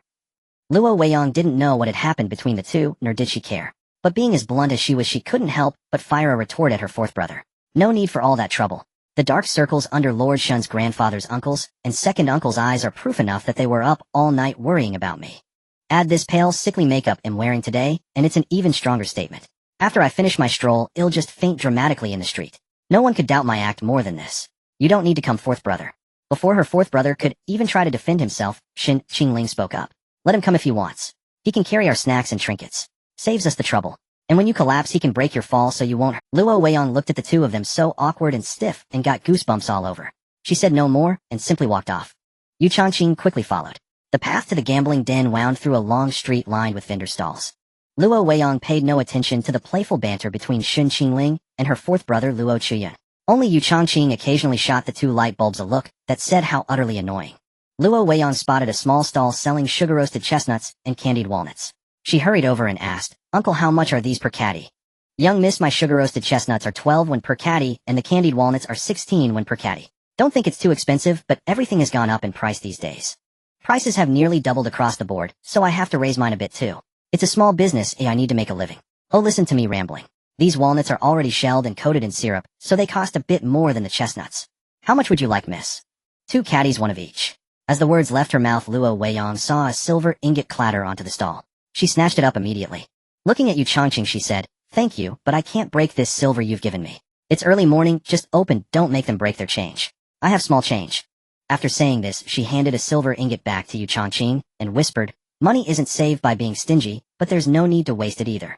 Luo Weiyang didn't know what had happened between the two, nor did she care. But being as blunt as she was, she couldn't help but fire a retort at her fourth brother. "No need for all that trouble. The dark circles under Lord Shun's grandfather's uncle's and second uncle's eyes are proof enough that they were up all night worrying about me. Add this pale, sickly makeup I'm wearing today, and it's an even stronger statement. After I finish my stroll, I'll just faint dramatically in the street. No one could doubt my act more than this. You don't need to come, fourth brother." Before her fourth brother could even try to defend himself, Xin Qingling spoke up. "Let him come if he wants. He can carry our snacks and trinkets. Saves us the trouble. And when you collapse, he can break your fall so you won't." Luo Weiyang looked at the two of them so awkward and stiff and got goosebumps all over. She said no more and simply walked off. Yu Changqing quickly followed. The path to the gambling den wound through a long street lined with vendor stalls. Luo Weiyang paid no attention to the playful banter between Xin Qingling and her fourth brother Luo Chuyun. Only Yu Changqing occasionally shot the two light bulbs a look that said how utterly annoying. Luo Weiyang spotted a small stall selling sugar-roasted chestnuts and candied walnuts. She hurried over and asked, "Uncle, how much are these per caddy?" "Young miss, my sugar-roasted chestnuts are 12 when per caddy, and the candied walnuts are 16 when per caddy. Don't think it's too expensive, but everything has gone up in price these days. Prices have nearly doubled across the board, so I have to raise mine a bit too. It's a small business, I need to make a living. Oh, listen to me rambling. These walnuts are already shelled and coated in syrup, so they cost a bit more than the chestnuts. How much would you like, miss?" "2 caddies, one of each." As the words left her mouth, Luo Weiyang saw a silver ingot clatter onto the stall. She snatched it up immediately. Looking at Yu Changqing, she said, "Thank you, but I can't break this silver you've given me. It's early morning, just open, don't make them break their change. I have small change." After saying this, she handed a silver ingot back to Yu Changqing and whispered, "Money isn't saved by being stingy, but there's no need to waste it either.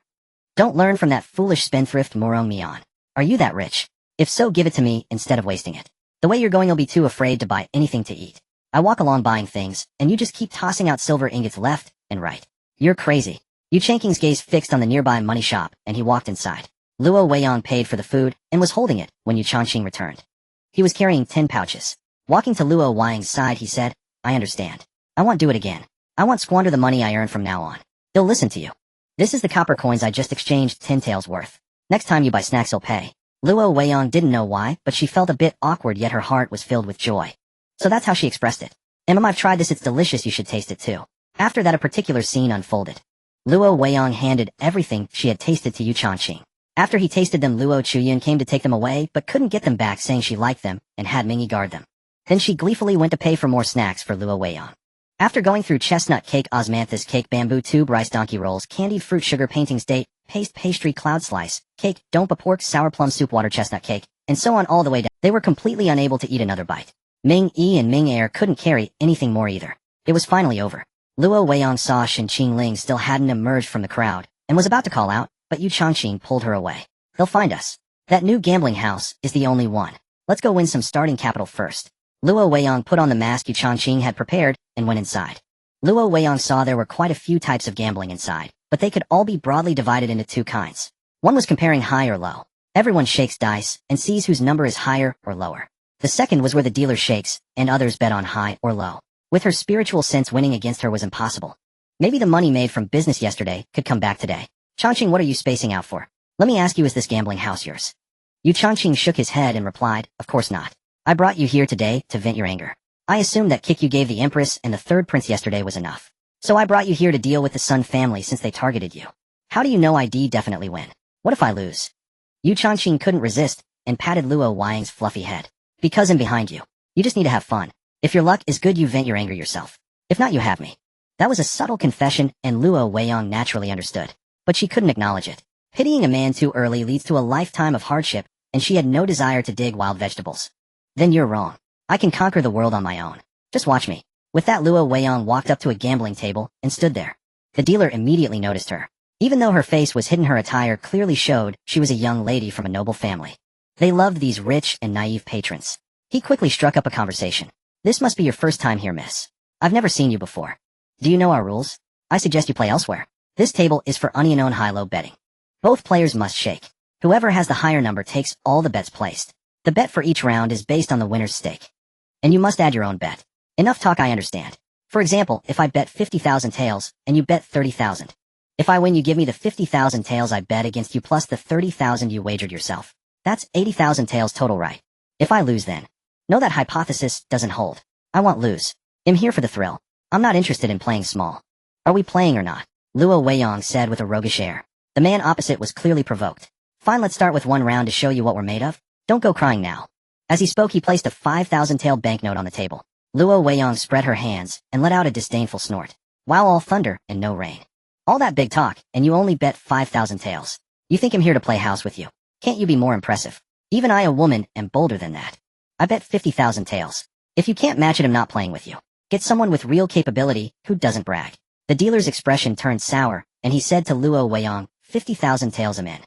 Don't learn from that foolish spendthrift Morong Mian. Are you that rich? If so, give it to me instead of wasting it. The way you're going, I'll be too afraid to buy anything to eat. I walk along buying things, and you just keep tossing out silver ingots left and right. You're crazy." Yu Changqing's gaze fixed on the nearby money shop, and he walked inside. Luo Weiyang paid for the food and was holding it when Yu Changqing returned. He was carrying 10 pouches. Walking to Luo Weiyang's side, he said, "I understand. I won't do it again. I won't squander the money I earn from now on. They'll listen to you. This is the copper coins I just exchanged 10 taels worth. Next time you buy snacks, I'll pay." Luo Weiyang didn't know why, but she felt a bit awkward, yet her heart was filled with joy. So that's how she expressed it. "I've tried this, it's delicious, you should taste it too." After that, a particular scene unfolded. Luo Weiyang handed everything she had tasted to Yu Changqing. After he tasted them, Luo Chuyun came to take them away, but couldn't get them back, saying she liked them and had Mingy guard them. Then she gleefully went to pay for more snacks for Luo Weiyang. After going through chestnut cake, osmanthus cake, bamboo tube, rice donkey rolls, candied fruit, sugar paintings, date, paste, pastry, cloud slice, cake, dompa pork, sour plum soup, water chestnut cake, and so on all the way down, they were completely unable to eat another bite. Ming Yi and Ming Er couldn't carry anything more either. It was finally over. Luo Weiyang saw Xin Qingling still hadn't emerged from the crowd, and was about to call out, but Yu Changqing pulled her away. "They'll find us. That new gambling house is the only one. Let's go win some starting capital first." Luo Weiyang put on the mask Yu Changqing had prepared, and went inside. Luo Weiyang saw there were quite a few types of gambling inside, but they could all be broadly divided into 2 kinds. One was comparing high or low. Everyone shakes dice, and sees whose number is higher or lower. The second was where the dealer shakes, and others bet on high or low. With her spiritual sense, winning against her was impossible. Maybe the money made from business yesterday could come back today. "Changqing, what are you spacing out for? Let me ask you, is this gambling house yours?" Yu Changqing shook his head and replied, of course not. I brought you here today to vent your anger. I assumed that kick you gave the Empress and the third prince yesterday was enough. So I brought you here to deal with the Sun family since they targeted you. How do you know I'd definitely win? What if I lose? Yu Changqing couldn't resist and patted Luo Weiyang's fluffy head. Because I'm behind you. You just need to have fun. If your luck is good, you vent your anger yourself. If not, you have me. That was a subtle confession, and Luo Weiyang naturally understood. But she couldn't acknowledge it. Pitying a man too early leads to a lifetime of hardship, and she had no desire to dig wild vegetables. Then you're wrong. I can conquer the world on my own. Just watch me. With that, Luo Weiyang walked up to a gambling table and stood there. The dealer immediately noticed her. Even though her face was hidden, her attire clearly showed she was a young lady from a noble family. They loved these rich and naive patrons. He quickly struck up a conversation. This must be your first time here, miss. I've never seen you before. Do you know our rules? I suggest you play elsewhere. This table is for onion on high-low betting. Both players must shake. Whoever has the higher number takes all the bets placed. The bet for each round is based on the winner's stake. And you must add your own bet. Enough talk, I understand. For example, if I bet 50,000 taels, and you bet 30,000. If I win, you give me the 50,000 taels I bet against you plus the 30,000 you wagered yourself. That's 80,000 taels total, right? If I lose then. No, that hypothesis doesn't hold. I won't lose. I'm here for the thrill. I'm not interested in playing small. Are we playing or not? Luo Weiyang said with a roguish air. The man opposite was clearly provoked. Fine, let's start with one round to show you what we're made of. Don't go crying now. As he spoke, he placed a 5,000 tael banknote on the table. Luo Weiyang spread her hands and let out a disdainful snort. Wow, all thunder and no rain. All that big talk, and you only bet 5,000 taels. You think I'm here to play house with you? Can't you be more impressive? Even I, a woman, am bolder than that. I bet 50,000 taels. If you can't match it, I'm not playing with you. Get someone with real capability who doesn't brag. The dealer's expression turned sour, and he said to Luo Weiyang, 50,000 taels I'm in.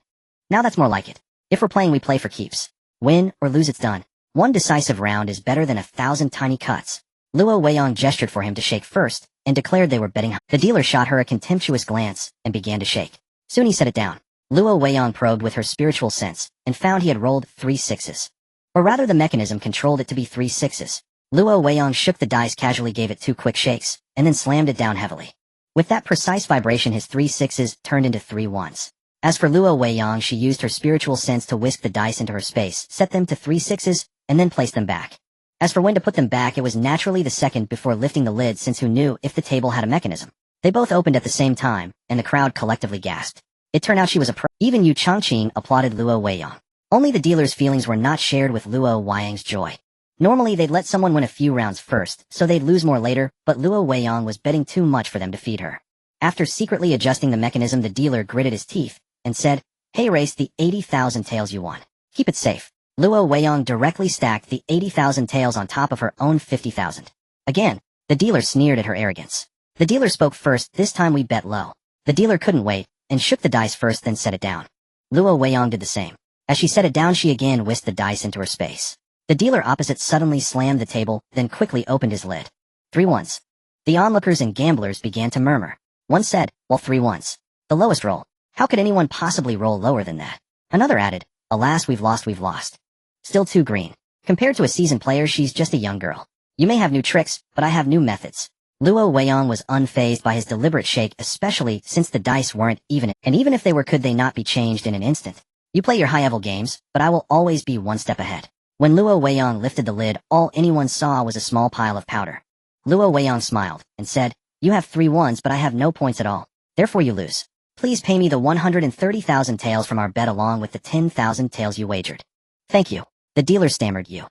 Now that's more like it. If we're playing, we play for keeps. Win or lose, it's done. One decisive round is better than 1,000 tiny cuts. Luo Weiyang gestured for him to shake first, and declared they were betting. The dealer shot her a contemptuous glance, and began to shake. Soon he set it down. Luo Weiyang probed with her spiritual sense, and found he had rolled 3 sixes. Or rather, the mechanism controlled it to be 3 sixes. Luo Weiyang shook the dice casually, gave it 2 quick shakes, and then slammed it down heavily. With that precise vibration, his 3 sixes turned into 3 ones. As for Luo Weiyang, she used her spiritual sense to whisk the dice into her space, set them to 3 sixes, and then placed them back. As for when to put them back, it was naturally the second before lifting the lid, since who knew if the table had a mechanism. They both opened at the same time, and the crowd collectively gasped. It turned out she was a pro. Even Yu Changqing applauded Luo Weiyang. Only the dealer's feelings were not shared with Luo Weiyang's joy. Normally they'd let someone win a few rounds first, so they'd lose more later, but Luo Weiyang was betting too much for them to feed her. After secretly adjusting the mechanism, the dealer gritted his teeth, and said, hey, race the 80,000 taels you won. Keep it safe. Luo Weiyang directly stacked the 80,000 taels on top of her own 50,000. Again, the dealer sneered at her arrogance. The dealer spoke first. This time we bet low. The dealer couldn't wait, and shook the dice first, then set it down. Luo Weiyang did the same. As she set it down, she again whisked the dice into her space. The dealer opposite suddenly slammed the table, then quickly opened his lid. 3 ones. The onlookers and gamblers began to murmur. One said, well, 3 ones. The lowest roll. How could anyone possibly roll lower than that? Another added, alas, we've lost. Still too green. Compared to a seasoned player, she's just a young girl. You may have new tricks, but I have new methods. Luo Weiyang was unfazed by his deliberate shake, especially since the dice weren't even, and even if they were, could they not be changed in an instant? You play your high-level games, but I will always be one step ahead. When Luo Weiyang lifted the lid, all anyone saw was a small pile of powder. Luo Weiyang smiled, and said, you have 3 ones, but I have no points at all. Therefore you lose. Please pay me the 130,000 taels from our bet along with the 10,000 taels you wagered. Thank you. The dealer stammered. You.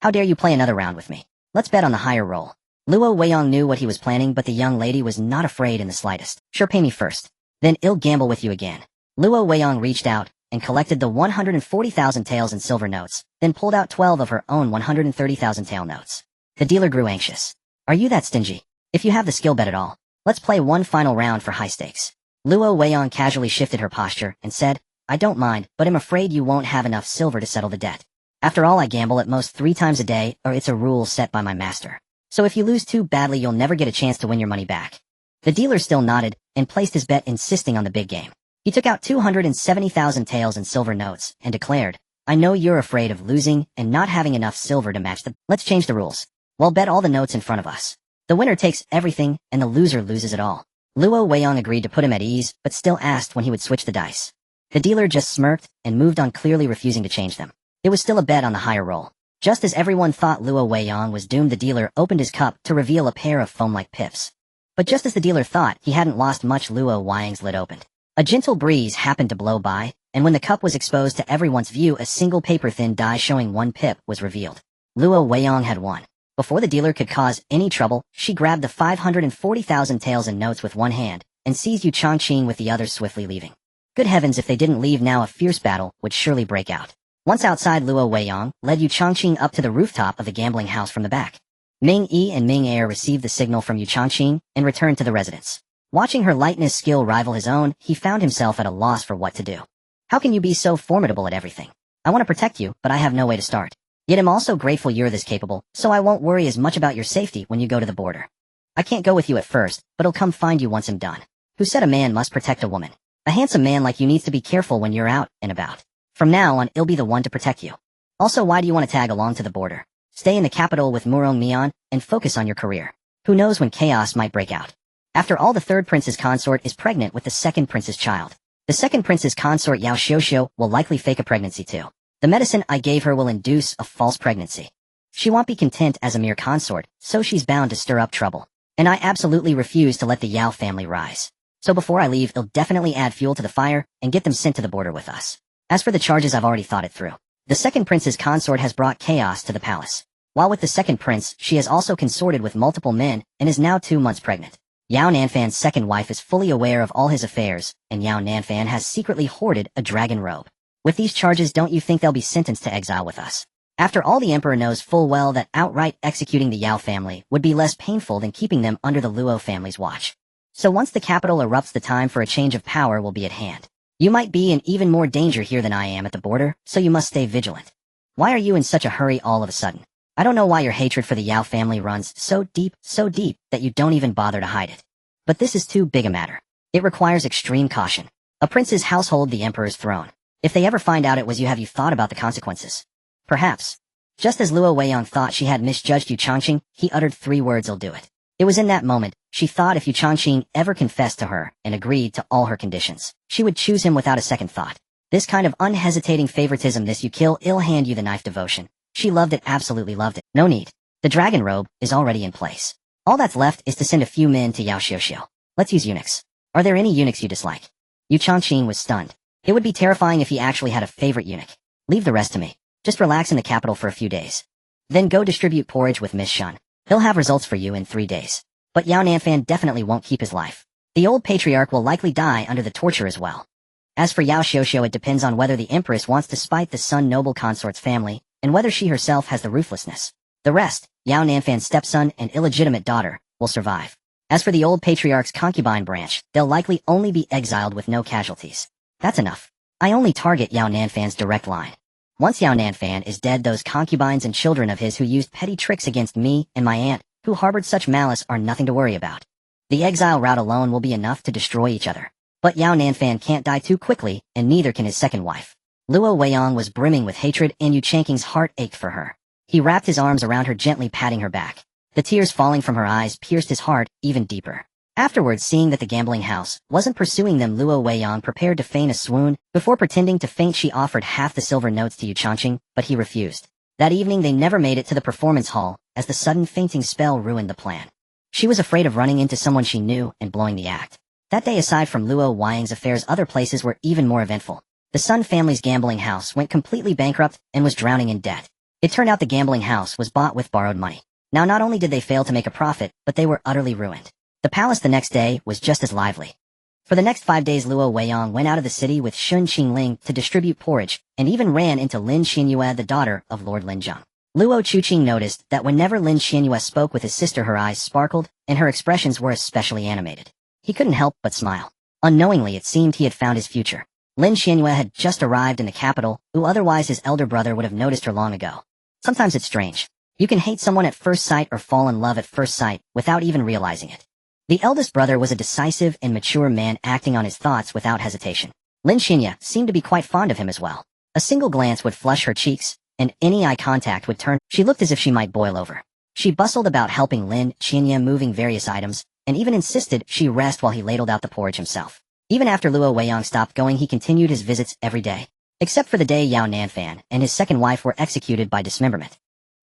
How dare you play another round with me? Let's bet on the higher roll. Luo Weiyang knew what he was planning, but the young lady was not afraid in the slightest. Sure, pay me first. Then I'll gamble with you again. Luo Weiyang reached out and collected the 140,000 taels in silver notes, then pulled out 12 of her own 130,000 tael notes. The dealer grew anxious. Are you that stingy? If you have the skill, bet at all. Let's play one final round for high stakes. Luo Weiyang casually shifted her posture and said, I don't mind, but I'm afraid you won't have enough silver to settle the debt. After all, I gamble at most 3 times a day, or it's a rule set by my master. So if you lose too badly, you'll never get a chance to win your money back. The dealer still nodded, and placed his bet, insisting on the big game. He took out 270,000 taels in silver notes, and declared, I know you're afraid of losing, and not having enough silver to match Let's change the rules. We'll bet all the notes in front of us. The winner takes everything, and the loser loses it all. Luo Weiyang agreed to put him at ease, but still asked when he would switch the dice. The dealer just smirked and moved on, clearly refusing to change them. It was still a bet on the higher roll. Just as everyone thought Luo Weiyang was doomed, the dealer opened his cup to reveal a pair of foam-like pips. But just as the dealer thought he hadn't lost much, Luo Weiyang's lid opened. A gentle breeze happened to blow by, and when the cup was exposed to everyone's view, a single paper-thin die showing 1 pip was revealed. Luo Weiyang had won. Before the dealer could cause any trouble, she grabbed the 540,000 taels and notes with one hand, and seized Yu Changqing with the other, swiftly leaving. Good heavens, if they didn't leave now, a fierce battle would surely break out. Once outside, Luo Weiyang led Yu Changqing up to the rooftop of the gambling house from the back. Ming Yi and Ming Air received the signal from Yu Changqing and returned to the residence. Watching her lightness skill rival his own, he found himself at a loss for what to do. How can you be so formidable at everything? I want to protect you, but I have no way to start. Yet I'm also grateful you're this capable, so I won't worry as much about your safety when you go to the border. I can't go with you at first, but I'll come find you once I'm done. Who said a man must protect a woman? A handsome man like you needs to be careful when you're out and about. From now on, I'll be the one to protect you. Also, why do you want to tag along to the border? Stay in the capital with Murong Mian and focus on your career. Who knows when chaos might break out. After all, the third prince's consort is pregnant with the second prince's child. The second prince's consort Yao Xiuxiu will likely fake a pregnancy too. The medicine I gave her will induce a false pregnancy. She won't be content as a mere consort, so she's bound to stir up trouble. And I absolutely refuse to let the Yao family rise. So before I leave, I'll definitely add fuel to the fire and get them sent to the border with us. As for the charges, I've already thought it through. The second prince's consort has brought chaos to the palace. While with the second prince, she has also consorted with multiple men and is now 2 months pregnant. Yao Nanfan's second wife is fully aware of all his affairs, and Yao Nanfan has secretly hoarded a dragon robe. With these charges, don't you think they'll be sentenced to exile with us? After all, the emperor knows full well that outright executing the Yao family would be less painful than keeping them under the Luo family's watch. So once the capital erupts, the time for a change of power will be at hand. You might be in even more danger here than I am at the border, so you must stay vigilant. Why are you in such a hurry all of a sudden? I don't know why your hatred for the Yao family runs so deep, that you don't even bother to hide it. But this is too big a matter. It requires extreme caution. A prince's household, the emperor's throne. If they ever find out it was you, have you thought about the consequences? Perhaps. Just as Luo Weiyang thought she had misjudged Yu Changqing, he uttered 3 words, "I'll do it." It was in that moment she thought if Yu Changqing ever confessed to her and agreed to all her conditions, she would choose him without a second thought. This kind of unhesitating favoritism, this "you kill, I'll hand you the knife" devotion. She loved it, absolutely loved it. No need. The dragon robe is already in place. All that's left is to send a few men to Yao Xiuxiu. Let's use eunuchs. Are there any eunuchs you dislike? Yu Changqing was stunned. It would be terrifying if he actually had a favorite eunuch. Leave the rest to me. Just relax in the capital for a few days. Then go distribute porridge with Miss Shun. He'll have results for you in 3 days. But Yao Nanfan definitely won't keep his life. The old patriarch will likely die under the torture as well. As for Yao Xiuxiu, it depends on whether the empress wants to spite the Sun noble consort's family, and whether she herself has the ruthlessness. The rest, Yao Nanfan's stepson and illegitimate daughter, will survive. As for the old patriarch's concubine branch, they'll likely only be exiled with no casualties. That's enough. I only target Yao Nanfan's direct line. Once Yao Nanfan is dead, those concubines and children of his who used petty tricks against me and my aunt, who harbored such malice, are nothing to worry about. The exile route alone will be enough to destroy each other. But Yao Nanfan can't die too quickly, and neither can his second wife. Luo Weiyang was brimming with hatred, and Yu Changqing's heart ached for her. He wrapped his arms around her, gently patting her back. The tears falling from her eyes pierced his heart even deeper. Afterwards, seeing that the gambling house wasn't pursuing them, Luo Weiyang prepared to feign a swoon. Before pretending to faint, she offered half the silver notes to Yu Changqing, but he refused. That evening they never made it to the performance hall, as the sudden fainting spell ruined the plan. She was afraid of running into someone she knew and blowing the act. That day, aside from Luo Weiyang's affairs, other places were even more eventful. The Sun family's gambling house went completely bankrupt and was drowning in debt. It turned out the gambling house was bought with borrowed money. Now not only did they fail to make a profit, but they were utterly ruined. The palace the next day was just as lively. For the next 5 days, Luo Weiyang went out of the city with Shun Qingling to distribute porridge, and even ran into Lin Xianyue, the daughter of Lord Linzheng. Luo Chuqing noticed that whenever Lin Xianyue spoke with his sister, her eyes sparkled, and her expressions were especially animated. He couldn't help but smile. Unknowingly, it seemed he had found his future. Lin Xianyue had just arrived in the capital, who otherwise his elder brother would have noticed her long ago. Sometimes it's strange. You can hate someone at first sight or fall in love at first sight without even realizing it. The eldest brother was a decisive and mature man, acting on his thoughts without hesitation. Lin Xianyue seemed to be quite fond of him as well. A single glance would flush her cheeks, and any eye contact would turn. She looked as if she might boil over. She bustled about helping Lin Xianyue moving various items, and even insisted she rest while he ladled out the porridge himself. Even after Luo Weiyang stopped going, he continued his visits every day, except for the day Yao Nanfan and his second wife were executed by dismemberment.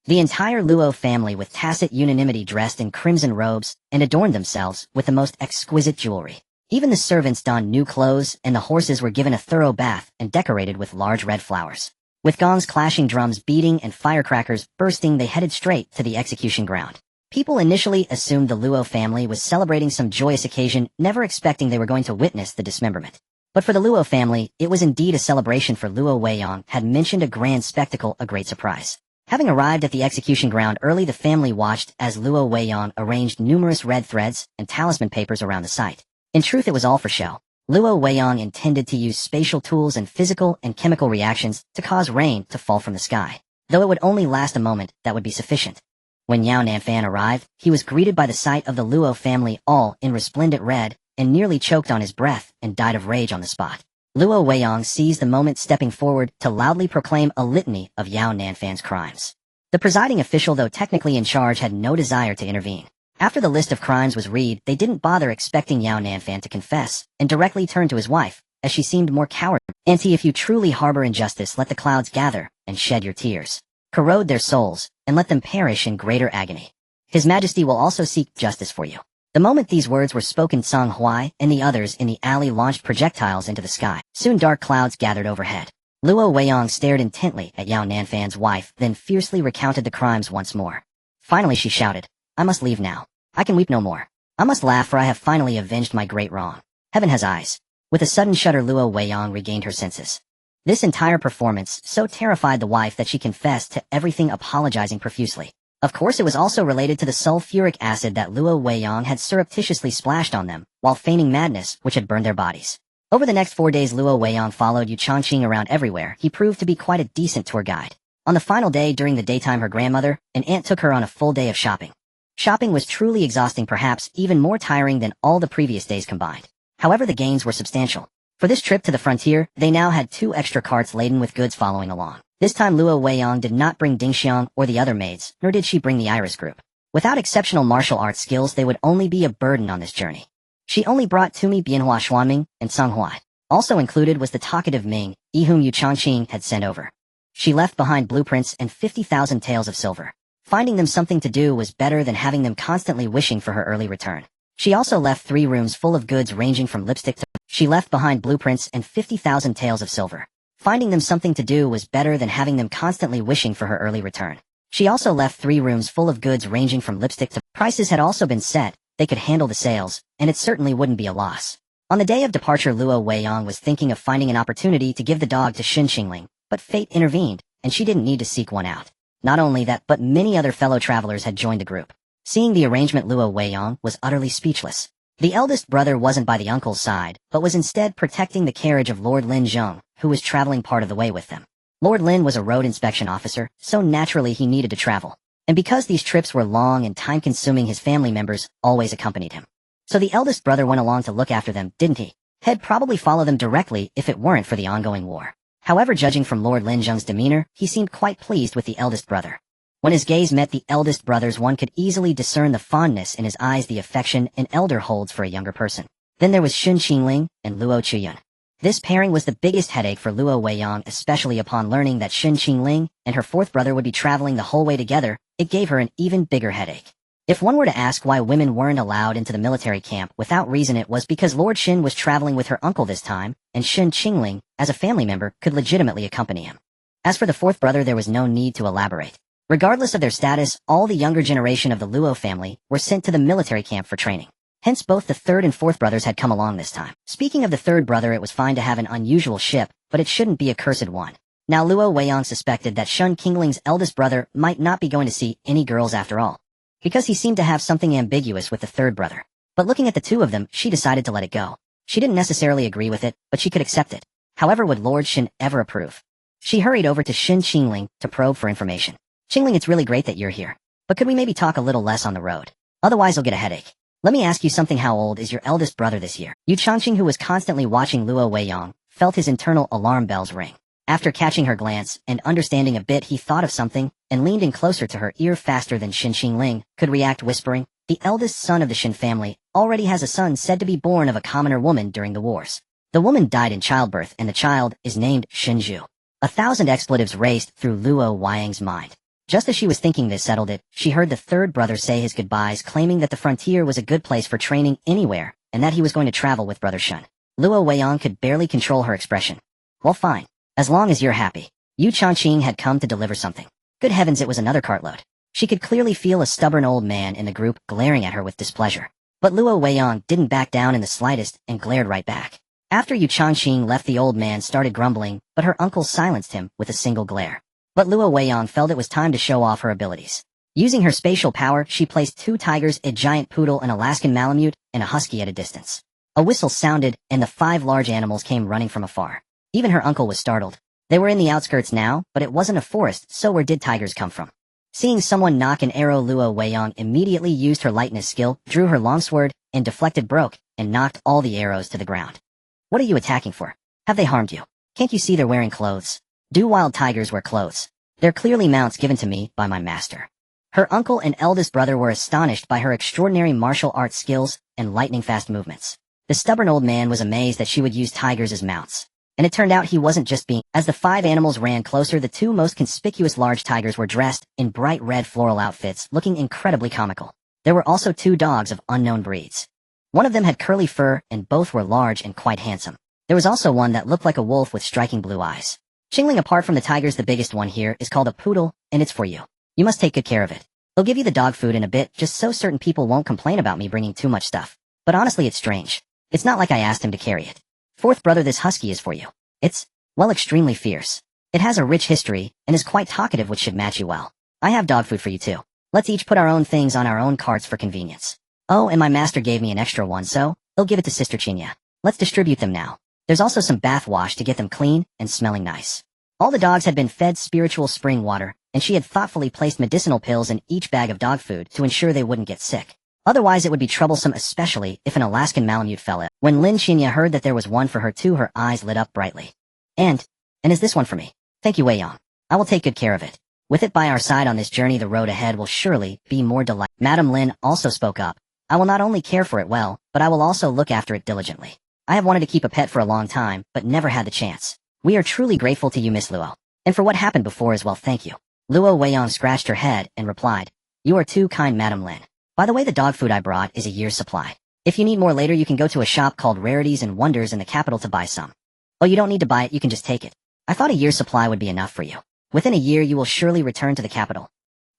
The entire Luo family with tacit unanimity dressed in crimson robes and adorned themselves with the most exquisite jewelry. Even the servants donned new clothes and the horses were given a thorough bath and decorated with large red flowers. With gongs clashing, drums beating, and firecrackers bursting, they headed straight to the execution ground. People initially assumed the Luo family was celebrating some joyous occasion, never expecting they were going to witness the dismemberment. But for the Luo family, it was indeed a celebration, for Luo Weiyang had mentioned a grand spectacle, a great surprise. Having arrived at the execution ground early, the family watched as Luo Weiyang arranged numerous red threads and talisman papers around the site. In truth, it was all for show. Luo Weiyang intended to use spatial tools and physical and chemical reactions to cause rain to fall from the sky. Though it would only last a moment, that would be sufficient. When Yao Nanfan arrived, he was greeted by the sight of the Luo family all in resplendent red, and nearly choked on his breath and died of rage on the spot. Luo Weiyang seized the moment, stepping forward to loudly proclaim a litany of Yao Nanfan's crimes. The presiding official, though technically in charge, had no desire to intervene. After the list of crimes was read, they didn't bother expecting Yao Nanfan to confess, and directly turned to his wife, as she seemed more cowardly. "Auntie, if you truly harbor injustice, let the clouds gather and shed your tears. Corrode their souls, and let them perish in greater agony. His Majesty will also seek justice for you." The moment these words were spoken, Song Huai and the others in the alley launched projectiles into the sky. Soon dark clouds gathered overhead. Luo Weiyang stared intently at Yao Nanfan's wife, then fiercely recounted the crimes once more. Finally she shouted, "I must leave now. I can weep no more. I must laugh, for I have finally avenged my great wrong. Heaven has eyes." With a sudden shudder, Luo Weiyang regained her senses. This entire performance so terrified the wife that she confessed to everything, apologizing profusely. Of course, it was also related to the sulfuric acid that Luo Weiyang had surreptitiously splashed on them, while feigning madness, which had burned their bodies. Over the next 4 days, Luo Weiyang followed Yu Changqing around everywhere. He proved to be quite a decent tour guide. On the final day, during the daytime, her grandmother, an aunt, took her on a full day of shopping. Shopping was truly exhausting, perhaps even more tiring than all the previous days combined. However, the gains were substantial. For this trip to the frontier, they now had 2 extra carts laden with goods following along. This time Luo Weiyang did not bring Dingxiang or the other maids, nor did she bring the Iris group. Without exceptional martial arts skills, they would only be a burden on this journey. She only brought Tumi Bianhua Xuanming and Song Huai. Also included was the talkative Ming, whom Yu Changqing had sent over. She left behind blueprints and 50,000 taels of silver. Finding them something to do was better than having them constantly wishing for her early return. She also left 3 rooms full of goods ranging from lipstick to... She left behind blueprints and 50,000 taels of silver. Finding them something to do was better than having them constantly wishing for her early return. She also left 3 rooms full of goods ranging from lipstick to... Prices had also been set, they could handle the sales, and it certainly wouldn't be a loss. On the day of departure, Luo Weiyang was thinking of finding an opportunity to give the dog to Xin Qingling, but fate intervened, and she didn't need to seek one out. Not only that, but many other fellow travelers had joined the group. Seeing the arrangement, Luo Weiyang was utterly speechless. The eldest brother wasn't by the uncle's side, but was instead protecting the carriage of Lord Lin Zheng, who was traveling part of the way with them. Lord Lin was a road inspection officer, so naturally he needed to travel. And because these trips were long and time-consuming, his family members always accompanied him. So the eldest brother went along to look after them, didn't he? He'd probably follow them directly if it weren't for the ongoing war. However, judging from Lord Lin Zheng's demeanor, he seemed quite pleased with the eldest brother. When his gaze met the eldest brother's, one could easily discern the fondness in his eyes, the affection an elder holds for a younger person. Then there was Xin Qingling and Luo Chuyun. This pairing was the biggest headache for Luo Weiyang, especially upon learning that Xin Qingling and her 4th brother would be traveling the whole way together. It gave her an even bigger headache. If one were to ask why women weren't allowed into the military camp without reason, it was because Lord Xin was traveling with her uncle this time, and Xin Qingling, as a family member, could legitimately accompany him. As for the 4th brother, there was no need to elaborate. Regardless of their status, all the younger generation of the Luo family were sent to the military camp for training. Hence both the 3rd and 4th brothers had come along this time. Speaking of the 3rd brother, it was fine to have an unusual ship, but it shouldn't be a cursed one. Now Luo Weiyang suspected that Xin Qingling's eldest brother might not be going to see any girls after all, because he seemed to have something ambiguous with the 3rd brother. But looking at the 2 of them, she decided to let it go. She didn't necessarily agree with it, but she could accept it. However, would Lord Xin ever approve? She hurried over to Xin Qingling to probe for information. "Qingling, it's really great that you're here, but could we maybe talk a little less on the road? Otherwise you'll get a headache. Let me ask you something, how old is your eldest brother this year?" Yu Changqing, who was constantly watching Luo Weiyang, felt his internal alarm bells ring. After catching her glance and understanding a bit, he thought of something and leaned in closer to her ear faster than Xin Qingling could react, whispering, the eldest son of the Shin family, already has a son said to be born of a commoner woman during the wars. The woman died in childbirth and the child is named Shinju. 1,000 expletives raced through Luo Weiyang's mind. Just as she was thinking this settled it, she heard the third brother say his goodbyes, claiming that the frontier was a good place for training anywhere, and that he was going to travel with Brother Shun. Luo Weiyang could barely control her expression. Well, fine. As long as you're happy. Yu Changqing had come to deliver something. Good heavens, it was another cartload. She could clearly feel a stubborn old man in the group glaring at her with displeasure. But Luo Weiyang didn't back down in the slightest and glared right back. After Yu Changqing left, the old man started grumbling, but her uncle silenced him with a single glare. But Luo Weiyang felt it was time to show off her abilities. Using her spatial power, she placed 2 tigers, a giant poodle, an Alaskan Malamute, and a husky at a distance. A whistle sounded, and the 5 large animals came running from afar. Even her uncle was startled. They were in the outskirts now, but it wasn't a forest, so where did tigers come from? Seeing someone knock an arrow, Luo Weiyang immediately used her lightness skill, drew her longsword, and deflected, broke, and knocked all the arrows to the ground. What are you attacking for? Have they harmed you? Can't you see they're wearing clothes? Do wild tigers wear clothes? They're clearly mounts given to me by my master. Her uncle and eldest brother were astonished by her extraordinary martial arts skills and lightning-fast movements. The stubborn old man was amazed that she would use tigers as mounts. And it turned out he wasn't just being. As the 5 animals ran closer, the 2 most conspicuous large tigers were dressed in bright red floral outfits, looking incredibly comical. There were also 2 dogs of unknown breeds. One of them had curly fur, and both were large and quite handsome. There was also one that looked like a wolf with striking blue eyes. Shingling apart from the tigers, the biggest one here is called a poodle, and it's for you. You must take good care of it. They'll give you the dog food in a bit, just so certain people won't complain about me bringing too much stuff. But honestly, it's strange. It's not like I asked him to carry it. 4th brother, this husky is for you. It's, well, extremely fierce. It has a rich history, and is quite talkative, which should match you well. I have dog food for you too. Let's each put our own things on our own carts for convenience. Oh, and my master gave me an extra one, so he'll give it to Sister Chinya. Let's distribute them now. There's also some bath wash to get them clean and smelling nice. All the dogs had been fed spiritual spring water, and she had thoughtfully placed medicinal pills in each bag of dog food to ensure they wouldn't get sick. Otherwise it would be troublesome, especially if an Alaskan Malamute fell ill. When Lin Xinya heard that there was one for her too, her eyes lit up brightly. And is this one for me? Thank you, Weiyang. I will take good care of it. With it by our side on this journey, the road ahead will surely be more delightful. Madame Lin also spoke up. I will not only care for it well, but I will also look after it diligently. I have wanted to keep a pet for a long time, but never had the chance. We are truly grateful to you, Miss Luo. And for what happened before as well, thank you. Luo Weiyang scratched her head and replied, You are too kind, Madame Lin. By the way, the dog food I brought is a year's supply. If you need more later, you can go to a shop called Rarities and Wonders in the capital to buy some. Oh, you don't need to buy it, you can just take it. I thought a year's supply would be enough for you. Within a year you will surely return to the capital.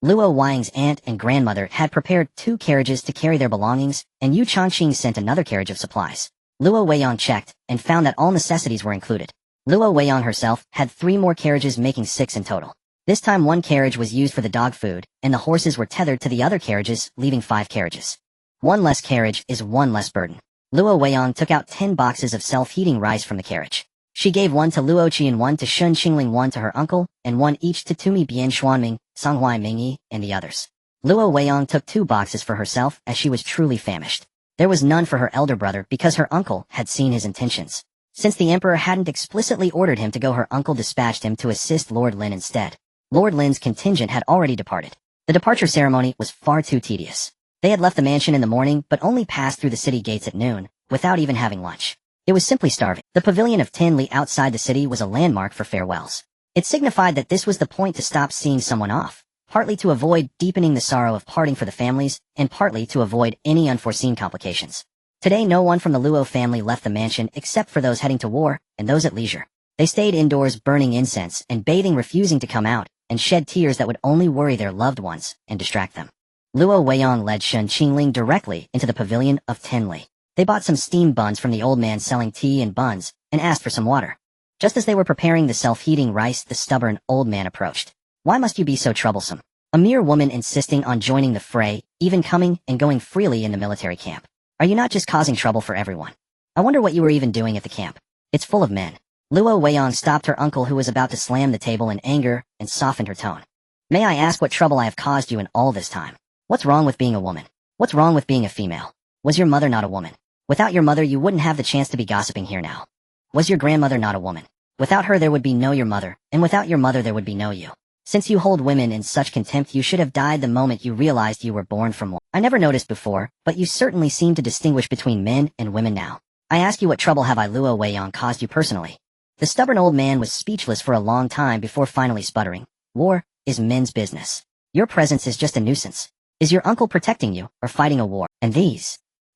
Luo Weiyang's aunt and grandmother had prepared 2 carriages to carry their belongings, and Yu Changqing sent another carriage of supplies. Luo Weiyang checked, and found that all necessities were included. Luo Weiyang herself had 3 more carriages, making 6 in total. This time 1 carriage was used for the dog food, and the horses were tethered to the other carriages, leaving 5 carriages. 1 less carriage is 1 less burden. Luo Weiyang took out 10 boxes of self-heating rice from the carriage. She gave 1 to Luo Qi and 1 to Shun Qingling, 1 to her uncle, and 1 each to Tumi Bian Xuanming, Songhuai Mingyi, and the others. Luo Weiyang took 2 boxes for herself, as she was truly famished. There was none for her elder brother because her uncle had seen his intentions. Since the emperor hadn't explicitly ordered him to go, her uncle dispatched him to assist Lord Lin instead. Lord Lin's contingent had already departed. The departure ceremony was far too tedious. They had left the mansion in the morning but only passed through the city gates at noon, without even having lunch. It was simply starving. The pavilion of Tin Li outside the city was a landmark for farewells. It signified that this was the point to stop seeing someone off, partly to avoid deepening the sorrow of parting for the families, and partly to avoid any unforeseen complications. Today no one from the Luo family left the mansion except for those heading to war, and those at leisure. They stayed indoors burning incense and bathing, refusing to come out, and shed tears that would only worry their loved ones and distract them. Luo Weiyang led Shun Qingling directly into the pavilion of Tin Li. They bought some steamed buns from the old man selling tea and buns, and asked for some water. Just as they were preparing the self-heating rice, the stubborn old man approached. Why must you be so troublesome? A mere woman insisting on joining the fray, even coming and going freely in the military camp. Are you not just causing trouble for everyone? I wonder what you were even doing at the camp. It's full of men. Luo Weiyang stopped her uncle, who was about to slam the table, in anger, and softened her tone. May I ask what trouble I have caused you in all this time? What's wrong with being a woman? What's wrong with being a female? Was your mother not a woman? Without your mother you wouldn't have the chance to be gossiping here now. Was your grandmother not a woman? Without her there would be no your mother, and without your mother there would be no you. Since you hold women in such contempt, you should have died the moment you realized you were born from one. I never noticed before, but you certainly seem to distinguish between men and women now. I ask you, what trouble have I, Luo Weiyang, caused you personally? The stubborn old man was speechless for a long time before finally sputtering. War is men's business. Your presence is just a nuisance. Is your uncle protecting you, or fighting a war? And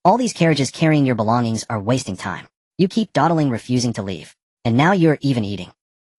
all these carriages carrying your belongings are wasting time. You keep dawdling, refusing to leave. And now you're even eating.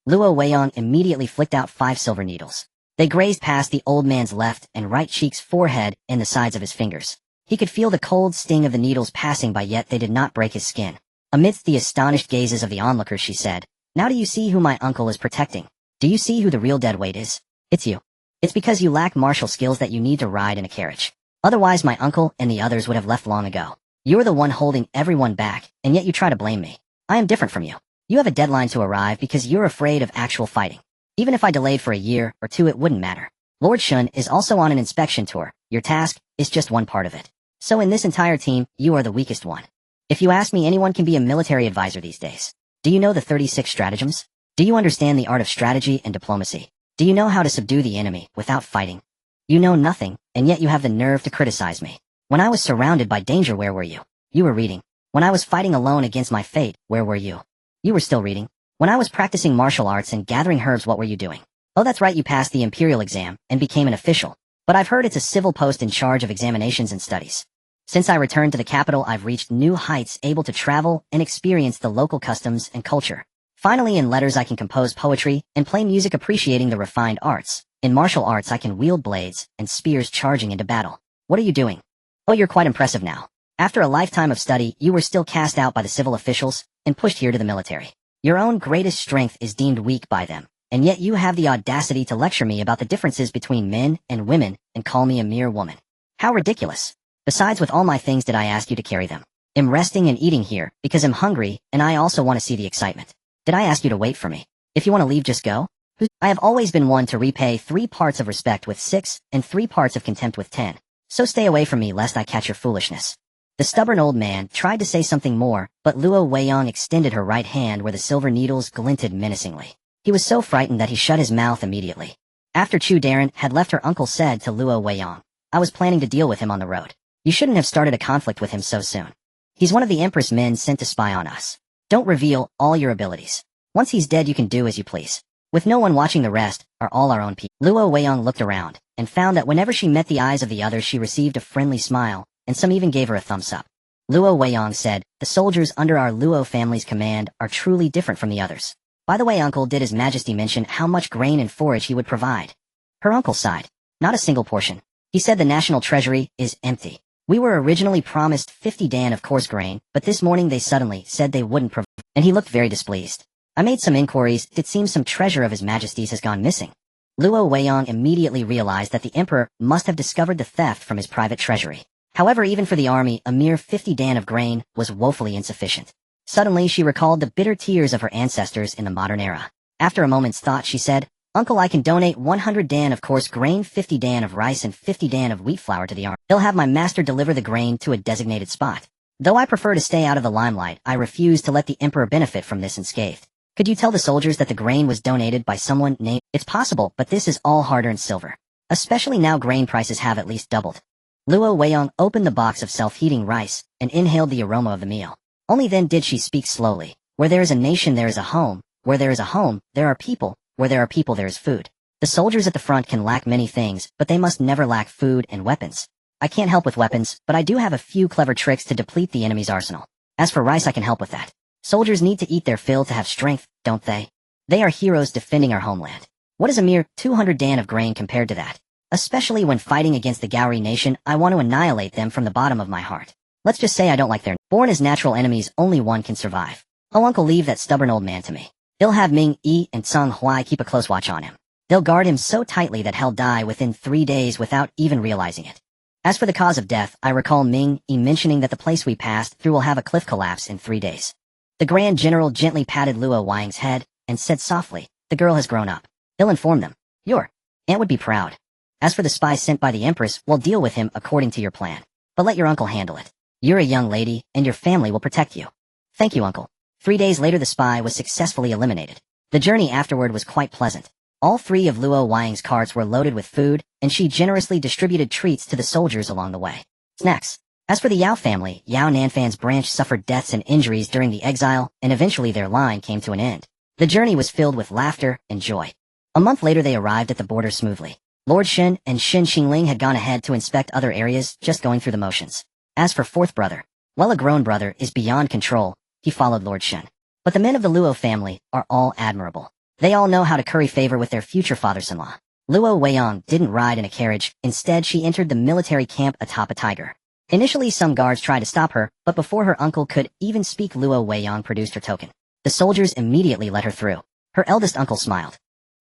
Luo Weiyang immediately flicked out 5 silver needles. They grazed past the old man's left and right cheeks, forehead, and the sides of his fingers. He could feel the cold sting of the needles passing by, yet they did not break his skin. Amidst the astonished gazes of the onlookers, she said, "Now do you see who my uncle is protecting? Do you see who the real deadweight is? It's you. It's because you lack martial skills that you need to ride in a carriage. Otherwise my uncle and the others would have left long ago. You're the one holding everyone back, and yet you try to blame me. I am different from you. You have a deadline to arrive because you're afraid of actual fighting. Even if I delayed for a year or 2, it wouldn't matter. Lord Shun is also on an inspection tour. Your task is just one part of it. So in this entire team, you are the weakest one. If you ask me, anyone can be a military advisor these days. Do you know the 36 stratagems? Do you understand the art of strategy and diplomacy? Do you know how to subdue the enemy without fighting? You know nothing, and yet you have the nerve to criticize me. When I was surrounded by danger, where were you? You were reading. When I was fighting alone against my fate, where were you? You were still reading. When I was practicing martial arts and gathering herbs, what were you doing? Oh, that's right, you passed the imperial exam and became an official. But I've heard it's a civil post in charge of examinations and studies. Since I returned to the capital, I've reached new heights, able to travel and experience the local customs and culture. Finally, in letters I can compose poetry and play music, appreciating the refined arts. In martial arts I can wield blades and spears, charging into battle. What are you doing? Oh, you're quite impressive now. After a lifetime of study, you were still cast out by the civil officials and pushed here to the military. Your own greatest strength is deemed weak by them, and yet you have the audacity to lecture me about the differences between men and women and call me a mere woman. How ridiculous. Besides, with all my things, did I ask you to carry them? I'm resting and eating here because I'm hungry and I also want to see the excitement. Did I ask you to wait for me? If you want to leave, just go. I have always been one to repay 3 parts of respect with 6 and 3 parts of contempt with 10. So stay away from me lest I catch your foolishness. The stubborn old man tried to say something more, but Luo Weiyang extended her right hand where the silver needles glinted menacingly. He was so frightened that he shut his mouth immediately. After Chu Darren had left, her uncle said to Luo Weiyang, "I was planning to deal with him on the road. You shouldn't have started a conflict with him so soon. He's one of the Empress men sent to spy on us. Don't reveal all your abilities. Once he's dead, you can do as you please. With no one watching, the rest are all our own people." Luo Weiyang looked around and found that whenever she met the eyes of the others, she received a friendly smile, and some even gave her a thumbs up. Luo Weiyang said, "The soldiers under our Luo family's command are truly different from the others. By the way, Uncle, did His Majesty mention how much grain and forage he would provide?" Her uncle sighed. "Not a single portion. He said the national treasury is empty. We were originally promised 50 dan of coarse grain, but this morning they suddenly said they wouldn't provide," and he looked very displeased. "I made some inquiries. It seems some treasure of His Majesty's has gone missing." Luo Weiyang immediately realized that the emperor must have discovered the theft from his private treasury. However, even for the army, a mere 50 dan of grain was woefully insufficient. Suddenly, she recalled the bitter tears of her ancestors in the modern era. After a moment's thought, she said, "Uncle, I can donate 100 dan of coarse grain, 50 dan of rice, and 50 dan of wheat flour to the army. They'll have my master deliver the grain to a designated spot. Though I prefer to stay out of the limelight, I refuse to let the emperor benefit from this unscathed. Could you tell the soldiers that the grain was donated by someone named—" "It's possible, but this is all hard-earned silver. Especially now grain prices have at least doubled." Luo Weiyang opened the box of self-heating rice and inhaled the aroma of the meal. Only then did she speak slowly. "Where there is a nation, there is a home. Where there is a home, there are people. Where there are people, there is food. The soldiers at the front can lack many things, but they must never lack food and weapons. I can't help with weapons, but I do have a few clever tricks to deplete the enemy's arsenal. As for rice, I can help with that. Soldiers need to eat their fill to have strength, don't they? They are heroes defending our homeland. What is a mere 200 dan of grain compared to that? Especially when fighting against the Gauri nation, I want to annihilate them from the bottom of my heart. Let's just say I don't like their— Born as natural enemies, only one can survive. Oh, Uncle, leave that stubborn old man to me. They'll have Ming Yi and Tsang Huai keep a close watch on him. They'll guard him so tightly that he'll die within 3 days without even realizing it. As for the cause of death, I recall Ming Yi mentioning that the place we passed through will have a cliff collapse in 3 days." The Grand General gently patted Luo Weiyang's head and said softly, "The girl has grown up. He'll inform them. Your aunt would be proud. As for the spy sent by the Empress, we'll deal with him according to your plan. But let your uncle handle it. You're a young lady, and your family will protect you." "Thank you, Uncle." 3 days later, the spy was successfully eliminated. The journey afterward was quite pleasant. All three of Luo Weiyang's carts were loaded with food, and she generously distributed treats to the soldiers along the way. Snacks. As for the Yao family, Yao Nanfan's branch suffered deaths and injuries during the exile, and eventually their line came to an end. The journey was filled with laughter and joy. A month later they arrived at the border smoothly. Lord Shen and Shen Xingling had gone ahead to inspect other areas, just going through the motions. As for fourth brother, well, a grown brother is beyond control, he followed Lord Shen. But the men of the Luo family are all admirable. They all know how to curry favor with their future fathers-in-law. Luo Weiyang didn't ride in a carriage, instead she entered the military camp atop a tiger. Initially some guards tried to stop her, but before her uncle could even speak, Luo Weiyang produced her token. The soldiers immediately let her through. Her eldest uncle smiled.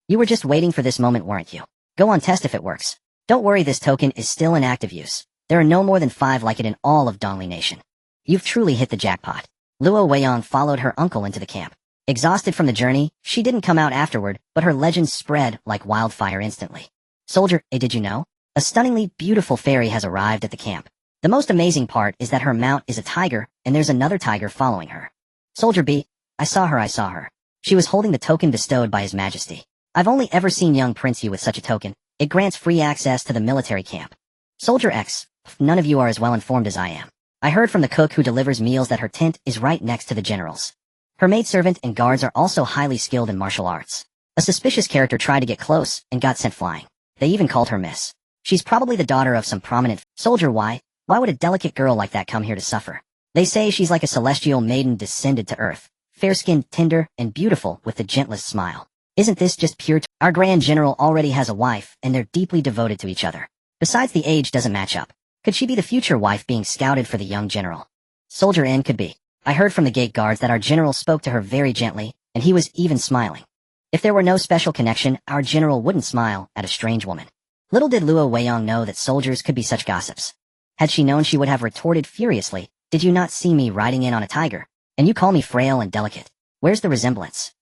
You were just waiting for this moment, weren't you? Go on, test if it works. Don't worry, this token is still in active use. There are no more than 5 like it in all of Dongli Nation. You've truly hit the jackpot. Luo Weiyang followed her uncle into the camp. Exhausted from the journey, she didn't come out afterward, but her legend spread like wildfire instantly. Soldier A, did you know? A stunningly beautiful fairy has arrived at the camp. The most amazing part is that her mount is a tiger, and there's another tiger following her. Soldier B, I saw her. She was holding the token bestowed by His Majesty. I've only ever seen young Prince Yu with such a token. It grants free access to the military camp. Soldier X, none of you are as well informed as I am. I heard from the cook who delivers meals that her tent is right next to the general's. Her maidservant and guards are also highly skilled in martial arts. A suspicious character tried to get close and got sent flying. They even called her Miss. She's probably the daughter of some prominent soldier. Why would a delicate girl like that come here to suffer? They say she's like a celestial maiden descended to earth, fair-skinned, tender, and beautiful with the gentlest smile. Isn't this just pure? Our Grand General already has a wife, and they're deeply devoted to each other. Besides, the age doesn't match up. Could she be the future wife being scouted for the young general? Soldier N, could be. I heard from the gate guards that our general spoke to her very gently, and he was even smiling. If there were no special connection, our general wouldn't smile at a strange woman. Little did Luo Weiyang know that soldiers could be such gossips. Had she known, she would have retorted furiously, did you not see me riding in on a tiger? And you call me frail and delicate? Where's the resemblance?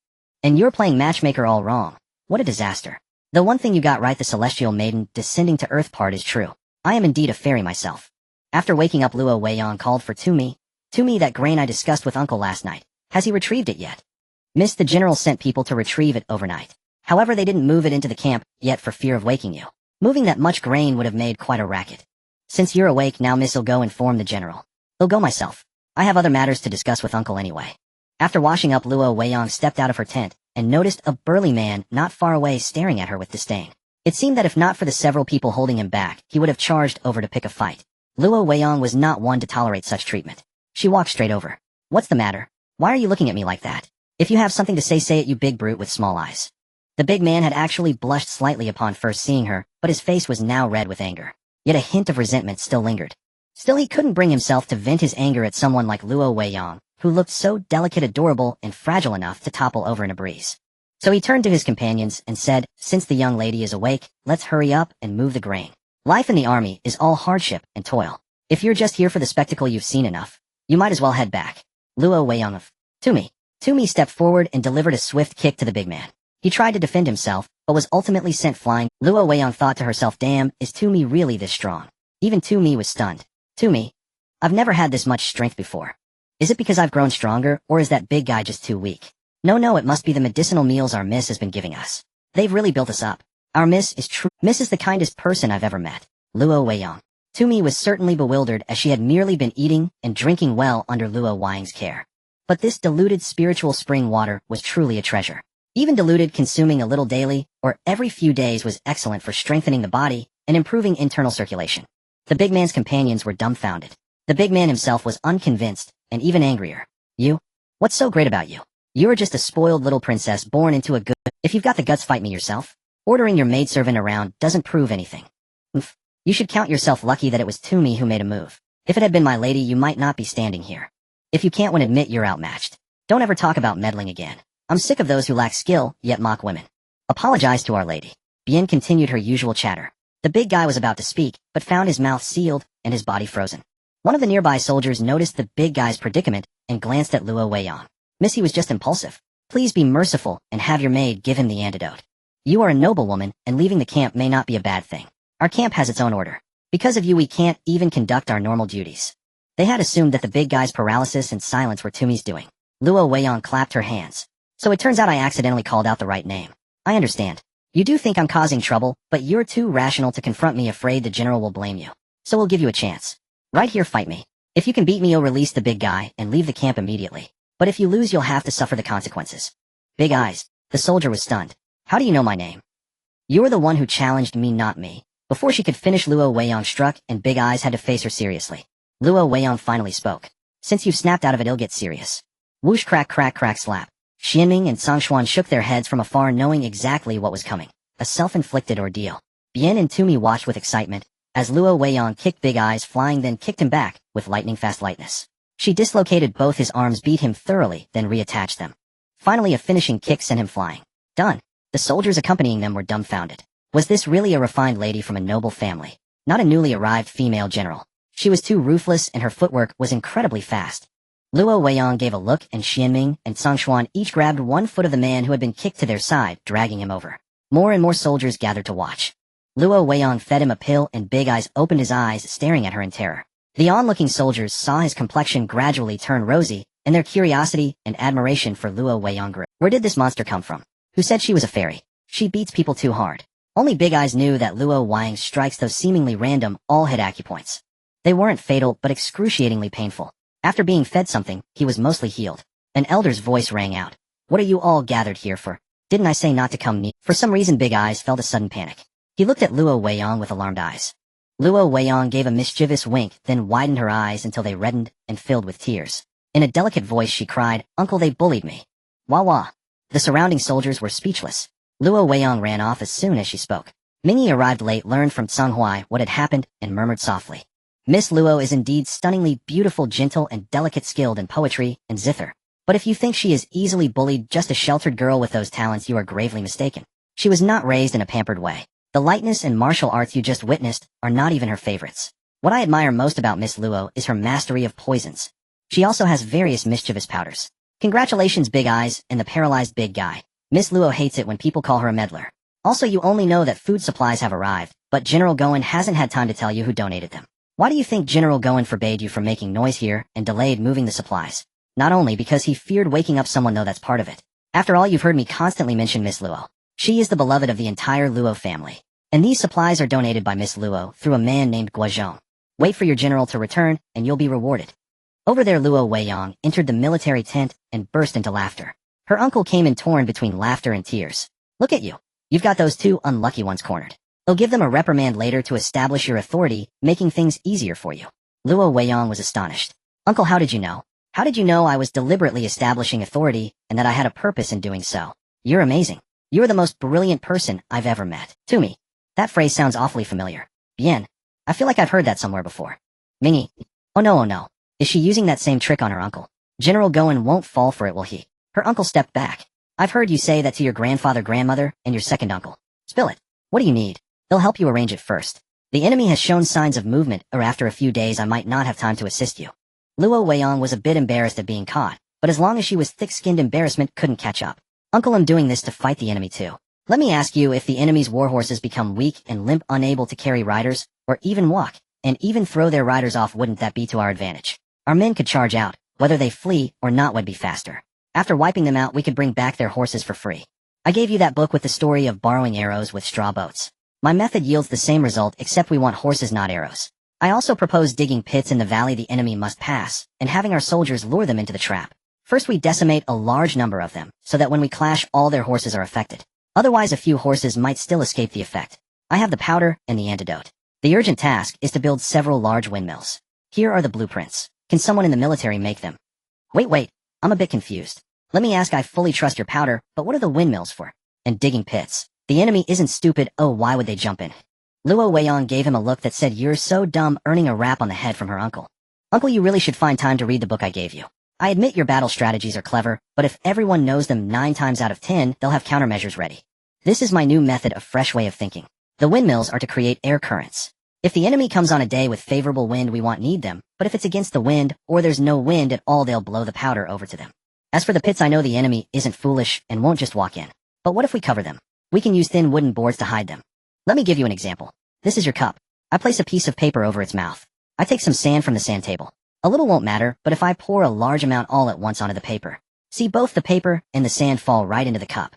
And you're playing matchmaker all wrong. What a disaster. The one thing you got right, the celestial maiden descending to earth part, is true. I am indeed a fairy myself. After waking up, Luo Weiyang called for Tumi, that grain I discussed with Uncle last night. Has he retrieved it yet? Miss, the general sent people to retrieve it overnight. However, they didn't move it into the camp yet for fear of waking you. Moving that much grain would have made quite a racket. Since you're awake now, Miss, I'll go inform the general. I'll go myself. I have other matters to discuss with Uncle anyway. After washing up, Luo Weiyang stepped out of her tent and noticed a burly man not far away staring at her with disdain. It seemed that if not for the several people holding him back, he would have charged over to pick a fight. Luo Weiyang was not one to tolerate such treatment. She walked straight over. What's the matter? Why are you looking at me like that? If you have something to say it, you big brute with small eyes. The big man had actually blushed slightly upon first seeing her, but his face was now red with anger. Yet a hint of resentment still lingered. Still, he couldn't bring himself to vent his anger at someone like Luo Weiyang, who looked so delicate, adorable, and fragile enough to topple over in a breeze. So he turned to his companions and said, since the young lady is awake, let's hurry up and move the grain. Life in the army is all hardship and toil. If you're just here for the spectacle, you've seen enough. You might as well head back. Luo Weiyang of Tumi stepped forward and delivered a swift kick to the big man. He tried to defend himself, but was ultimately sent flying. Luo Weiyang thought to herself, damn, is Tumi really this strong? Even Tumi was stunned. Tumi, I've never had this much strength before. Is it because I've grown stronger, or is that big guy just too weak? No, it must be the medicinal meals our miss has been giving us. They've really built us up. Our miss is Miss is the kindest person I've ever met. Luo Weiyang. Tumi was certainly bewildered, as she had merely been eating and drinking well under Luo Weiyang's care. But this diluted spiritual spring water was truly a treasure. Even diluted, consuming a little daily, or every few days, was excellent for strengthening the body and improving internal circulation. The big man's companions were dumbfounded. The big man himself was unconvinced, and even angrier. You? What's so great about you? You're just a spoiled little princess born into a good... If you've got the guts, fight me yourself. Ordering your maidservant around doesn't prove anything. Oof. You should count yourself lucky that it was Tumi who made a move. If it had been my lady, you might not be standing here. If you can't win, admit you're outmatched. Don't ever talk about meddling again. I'm sick of those who lack skill, yet mock women. Apologize to our lady. Bien continued her usual chatter. The big guy was about to speak, but found his mouth sealed and his body frozen. One of the nearby soldiers noticed the big guy's predicament and glanced at Luo Weiyang. Miss, he was just impulsive. Please be merciful and have your maid give him the antidote. You are a noble woman, and leaving the camp may not be a bad thing. Our camp has its own order. Because of you, we can't even conduct our normal duties. They had assumed that the big guy's paralysis and silence were Tumi's doing. Luo Weiyang clapped her hands. So it turns out I accidentally called out the right name. I understand. You do think I'm causing trouble, but you're too rational to confront me, afraid the general will blame you. So we'll give you a chance. Right here, fight me. If you can beat me, you'll release the big guy and leave the camp immediately. But if you lose, you'll have to suffer the consequences. Big Eyes. The soldier was stunned. How do you know my name? You're the one who challenged me, not me. Before she could finish, Luo Weiyang struck, and Big Eyes had to face her seriously. Luo Weiyang finally spoke. Since you've snapped out of it, it'll get serious. Whoosh, crack, crack, crack, slap. Xianming and Songshuan shook their heads from afar, knowing exactly what was coming. A self-inflicted ordeal. Bien and Toomey watched with excitement, as Luo Weiyang kicked Big Eyes flying, then kicked him back, with lightning-fast lightness. She dislocated both his arms, beat him thoroughly, then reattached them. Finally, a finishing kick sent him flying. Done. The soldiers accompanying them were dumbfounded. Was this really a refined lady from a noble family? Not a newly arrived female general. She was too ruthless, and her footwork was incredibly fast. Luo Weiyang gave a look, and Xianming and Songshuan each grabbed one foot of the man who had been kicked to their side, dragging him over. More and more soldiers gathered to watch. Luo Weiyang fed him a pill, and Big Eyes opened his eyes, staring at her in terror. The onlooking soldiers saw his complexion gradually turn rosy, and their curiosity and admiration for Luo Weiyang grew. Where did this monster come from? Who said she was a fairy? She beats people too hard. Only Big Eyes knew that Luo Weiyang's strikes, though seemingly random, all hit acupoints. They weren't fatal, but excruciatingly painful. After being fed something, he was mostly healed. An elder's voice rang out. What are you all gathered here for? Didn't I say not to come near? For some reason, Big Eyes felt a sudden panic. He looked at Luo Weiyang with alarmed eyes. Luo Weiyang gave a mischievous wink, then widened her eyes until they reddened and filled with tears. In a delicate voice she cried, Uncle, they bullied me. Wah wah. The surrounding soldiers were speechless. Luo Weiyang ran off as soon as she spoke. Mingyi arrived late, learned from Tsang Huai what had happened, and murmured softly. Miss Luo is indeed stunningly beautiful, gentle, and delicate, skilled in poetry and zither. But if you think she is easily bullied, just a sheltered girl with those talents, you are gravely mistaken. She was not raised in a pampered way. The lightness and martial arts you just witnessed are not even her favorites. What I admire most about Miss Luo is her mastery of poisons. She also has various mischievous powders. Congratulations, Big Eyes and the paralyzed big guy. Miss Luo hates it when people call her a meddler. Also, you only know that food supplies have arrived, but General Goen hasn't had time to tell you who donated them. Why do you think General Goen forbade you from making noise here and delayed moving the supplies? Not only because he feared waking up someone, though that's part of it. After all, you've heard me constantly mention Miss Luo. She is the beloved of the entire Luo family. And these supplies are donated by Miss Luo through a man named Guozhong. Wait for your general to return, and you'll be rewarded. Over there, Luo Weiyang entered the military tent and burst into laughter. Her uncle came in, torn between laughter and tears. Look at you. You've got those two unlucky ones cornered. They'll give them a reprimand later to establish your authority, making things easier for you. Luo Weiyang was astonished. Uncle, how did you know? How did you know I was deliberately establishing authority and that I had a purpose in doing so? You're amazing. You're the most brilliant person I've ever met. To me. That phrase sounds awfully familiar. Bien. I feel like I've heard that somewhere before. Mingyi. Oh no, oh no. Is she using that same trick on her uncle? General Goen won't fall for it, will he? Her uncle stepped back. I've heard you say that to your grandfather, grandmother, and your second uncle. Spill it. What do you need? They'll help you arrange it first. The enemy has shown signs of movement, or after a few days I might not have time to assist you. Luo Weiyang was a bit embarrassed at being caught, but as long as she was thick-skinned, embarrassment couldn't catch up. Uncle, I'm doing this to fight the enemy too. Let me ask you, if the enemy's warhorses become weak and limp, unable to carry riders, or even walk, and even throw their riders off, wouldn't that be to our advantage? Our men could charge out. Whether they flee or not would be faster. After wiping them out, we could bring back their horses for free. I gave you that book with the story of borrowing arrows with straw boats. My method yields the same result, except we want horses, not arrows. I also propose digging pits in the valley the enemy must pass, and having our soldiers lure them into the trap. First we decimate a large number of them, so that when we clash all their horses are affected. Otherwise a few horses might still escape the effect. I have the powder and the antidote. The urgent task is to build several large windmills. Here are the blueprints. Can someone in the military make them? Wait, I'm a bit confused. Let me ask, I fully trust your powder, but what are the windmills for? And digging pits. The enemy isn't stupid, oh why would they jump in? Luo Weiyang gave him a look that said, you're so dumb, earning a rap on the head from her uncle. Uncle, you really should find time to read the book I gave you. I admit your battle strategies are clever, but if everyone knows them 9 times out of 10, they'll have countermeasures ready. This is my new method, a fresh way of thinking. The windmills are to create air currents. If the enemy comes on a day with favorable wind, we won't need them, but if it's against the wind, or there's no wind at all, they'll blow the powder over to them. As for the pits, I know the enemy isn't foolish and won't just walk in. But what if we cover them? We can use thin wooden boards to hide them. Let me give you an example. This is your cup. I place a piece of paper over its mouth. I take some sand from the sand table. A little won't matter, but if I pour a large amount all at once onto the paper, see, both the paper and the sand fall right into the cup.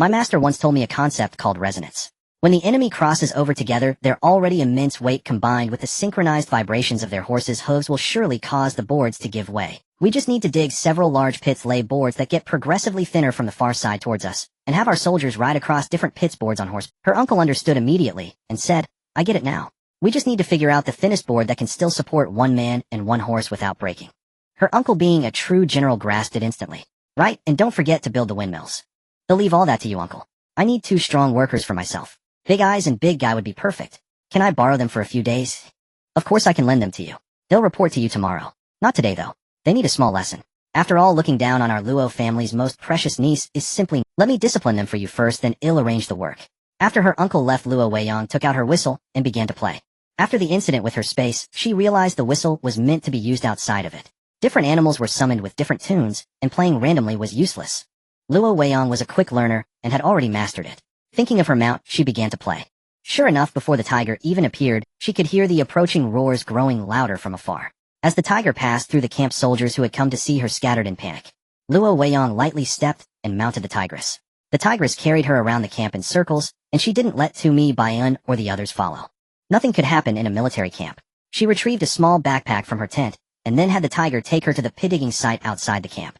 My master once told me a concept called resonance. When the enemy crosses over together, their already immense weight combined with the synchronized vibrations of their horses' hooves will surely cause the boards to give way. We just need to dig several large pits, lay boards that get progressively thinner from the far side towards us, and have our soldiers ride across different pits boards on horse. Her uncle understood immediately, and said, I get it now. We just need to figure out the thinnest board that can still support one man and one horse without breaking. Her uncle, being a true general, grasped it instantly. Right, and don't forget to build the windmills. They'll leave all that to you, uncle. I need 2 strong workers for myself. Big Eyes and Big Guy would be perfect. Can I borrow them for a few days? Of course I can lend them to you. They'll report to you tomorrow. Not today, though. They need a small lesson. After all, looking down on our Luo family's most precious niece is simply, let me discipline them for you first, then I'll arrange the work. After her uncle left, Luo Weiyang took out her whistle and began to play. After the incident with her space, she realized the whistle was meant to be used outside of it. Different animals were summoned with different tunes, and playing randomly was useless. Luo Weiyang was a quick learner and had already mastered it. Thinking of her mount, she began to play. Sure enough, before the tiger even appeared, she could hear the approaching roars growing louder from afar. As the tiger passed through the camp, soldiers who had come to see her scattered in panic. Luo Weiyang lightly stepped and mounted the tigress. The tigress carried her around the camp in circles, and she didn't let Tumi, Bayan, or the others follow. Nothing could happen in a military camp. She retrieved a small backpack from her tent, and then had the tiger take her to the pit-digging site outside the camp.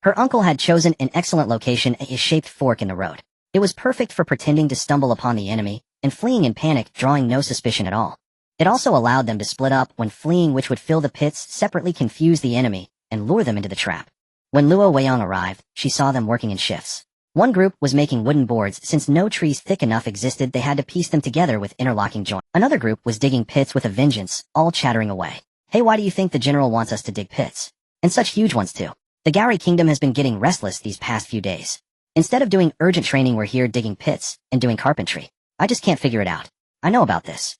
Her uncle had chosen an excellent location, a shaped fork in the road. It was perfect for pretending to stumble upon the enemy, and fleeing in panic, drawing no suspicion at all. It also allowed them to split up when fleeing, which would fill the pits, separately confuse the enemy, and lure them into the trap. When Luo Weiyang arrived, she saw them working in shifts. One group was making wooden boards. Since no trees thick enough existed, they had to piece them together with interlocking joints. Another group was digging pits with a vengeance, all chattering away. Hey, why do you think the general wants us to dig pits? And such huge ones too. The Gary Kingdom has been getting restless these past few days. Instead of doing urgent training, we're here digging pits and doing carpentry. I just can't figure it out. I know about this.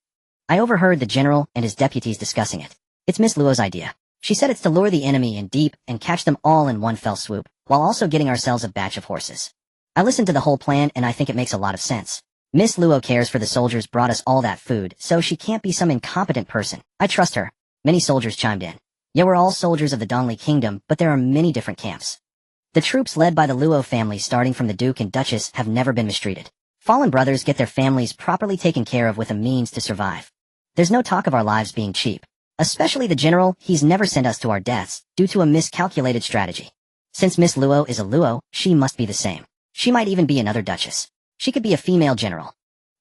I overheard the general and his deputies discussing it. It's Miss Luo's idea. She said it's to lure the enemy in deep and catch them all in one fell swoop, while also getting ourselves a batch of horses. I listened to the whole plan and I think it makes a lot of sense. Miss Luo cares for the soldiers, brought us all that food, so she can't be some incompetent person. I trust her. Many soldiers chimed in. Yeah, we're all soldiers of the Dongli Kingdom, but there are many different camps. The troops led by the Luo family, starting from the Duke and Duchess, have never been mistreated. Fallen brothers get their families properly taken care of with a means to survive. There's no talk of our lives being cheap. Especially the general, he's never sent us to our deaths, due to a miscalculated strategy. Since Miss Luo is a Luo, she must be the same. She might even be another duchess. She could be a female general.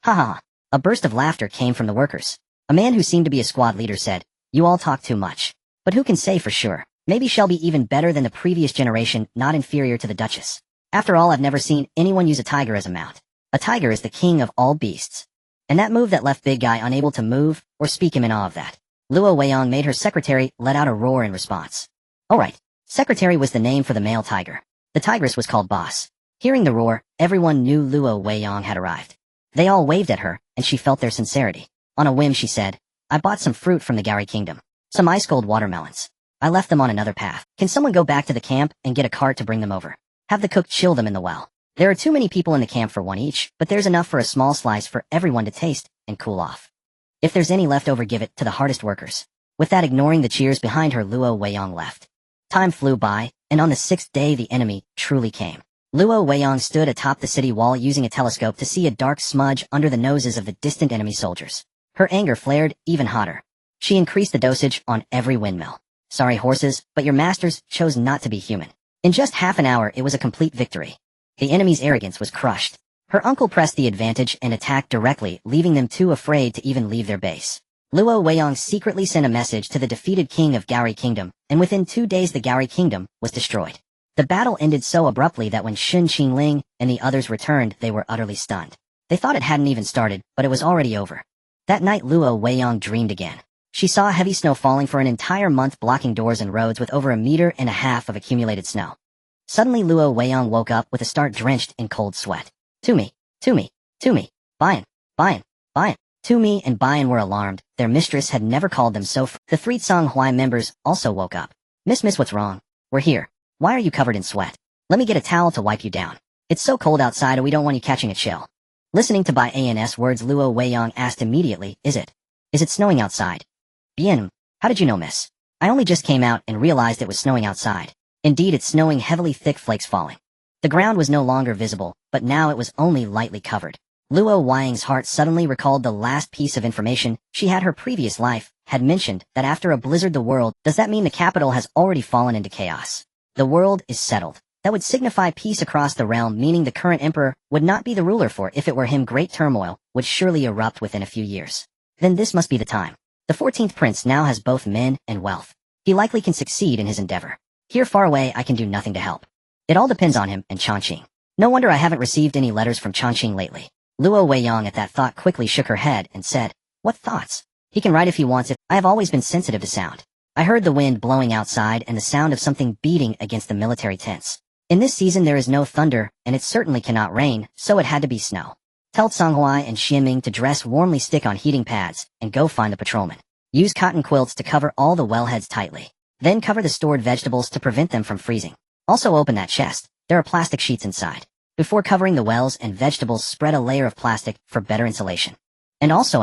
Ha ha. A burst of laughter came from the workers. A man who seemed to be a squad leader said, You all talk too much. But who can say for sure? Maybe she'll be even better than the previous generation, not inferior to the Duchess. After all, I've never seen anyone use a tiger as a mount. A tiger is the king of all beasts. And that move that left Big Guy unable to move or speak him in awe of that. Luo Weiyang made her secretary let out a roar in response. Alright, secretary was the name for the male tiger. The tigress was called Boss. Hearing the roar, everyone knew Luo Weiyang had arrived. They all waved at her, and she felt their sincerity. On a whim, she said, I bought some fruit from the Gary Kingdom. Some ice-cold watermelons. I left them on another path. Can someone go back to the camp and get a cart to bring them over? Have the cook chill them in the well. There are too many people in the camp for one each, but there's enough for a small slice for everyone to taste and cool off. If there's any left over, give it to the hardest workers. With that, ignoring the cheers behind her, Luo Weiyang left. Time flew by, and on the 6th day the enemy truly came. Luo Weiyang stood atop the city wall using a telescope to see a dark smudge under the noses of the distant enemy soldiers. Her anger flared even hotter. She increased the dosage on every windmill. Sorry horses, but your masters chose not to be human. In just half an hour it was a complete victory. The enemy's arrogance was crushed. Her uncle pressed the advantage and attacked directly, leaving them too afraid to even leave their base. Luo Weiyang secretly sent a message to the defeated king of Gary Kingdom, and within 2 days the Gary Kingdom was destroyed. The battle ended so abruptly that when Shun Qingling and the others returned, they were utterly stunned. They thought it hadn't even started, but it was already over. That night Luo Weiyang dreamed again. She saw heavy snow falling for an entire month, blocking doors and roads with over 1.5 meters of accumulated snow. Suddenly Luo Weiyang woke up with a start, drenched in cold sweat. Tumi, Bayan. Tumi and Bayan were alarmed. Their mistress had never called them so. The 3 Songhui members also woke up. Miss, what's wrong? We're here. Why are you covered in sweat? Let me get a towel to wipe you down. It's so cold outside and we don't want you catching a chill. Listening to Bayan's words, Luo Weiyang asked immediately, Is it snowing outside? Bien, how did you know, miss? I only just came out and realized it was snowing outside. Indeed, it's snowing heavily, thick flakes falling. The ground was no longer visible, but now it was only lightly covered. Luo Weiyang's heart suddenly recalled the last piece of information she had. Her previous life had mentioned that after a blizzard the world, does that mean the capital has already fallen into chaos? The world is settled. That would signify peace across the realm, meaning the current emperor would not be the ruler, for if it were him, great turmoil would surely erupt within a few years. Then this must be the time. The 14th prince now has both men and wealth. He likely can succeed in his endeavor. Here far away I can do nothing to help. It all depends on him and Changqing. No wonder I haven't received any letters from Changqing lately. Luo Weiyang at that thought quickly shook her head and said, "What thoughts? He can write if he wants it. I have always been sensitive to sound. I heard the wind blowing outside and the sound of something beating against the military tents. In this season there is no thunder, and it certainly cannot rain, so it had to be snow. Tell Tsanghuai and Xianming to dress warmly, stick on heating pads, and go find the patrolman. Use cotton quilts to cover all the wellheads tightly. Then cover the stored vegetables to prevent them from freezing. Also open that chest. There are plastic sheets inside. Before covering the wells and vegetables, spread a layer of plastic for better insulation. And also,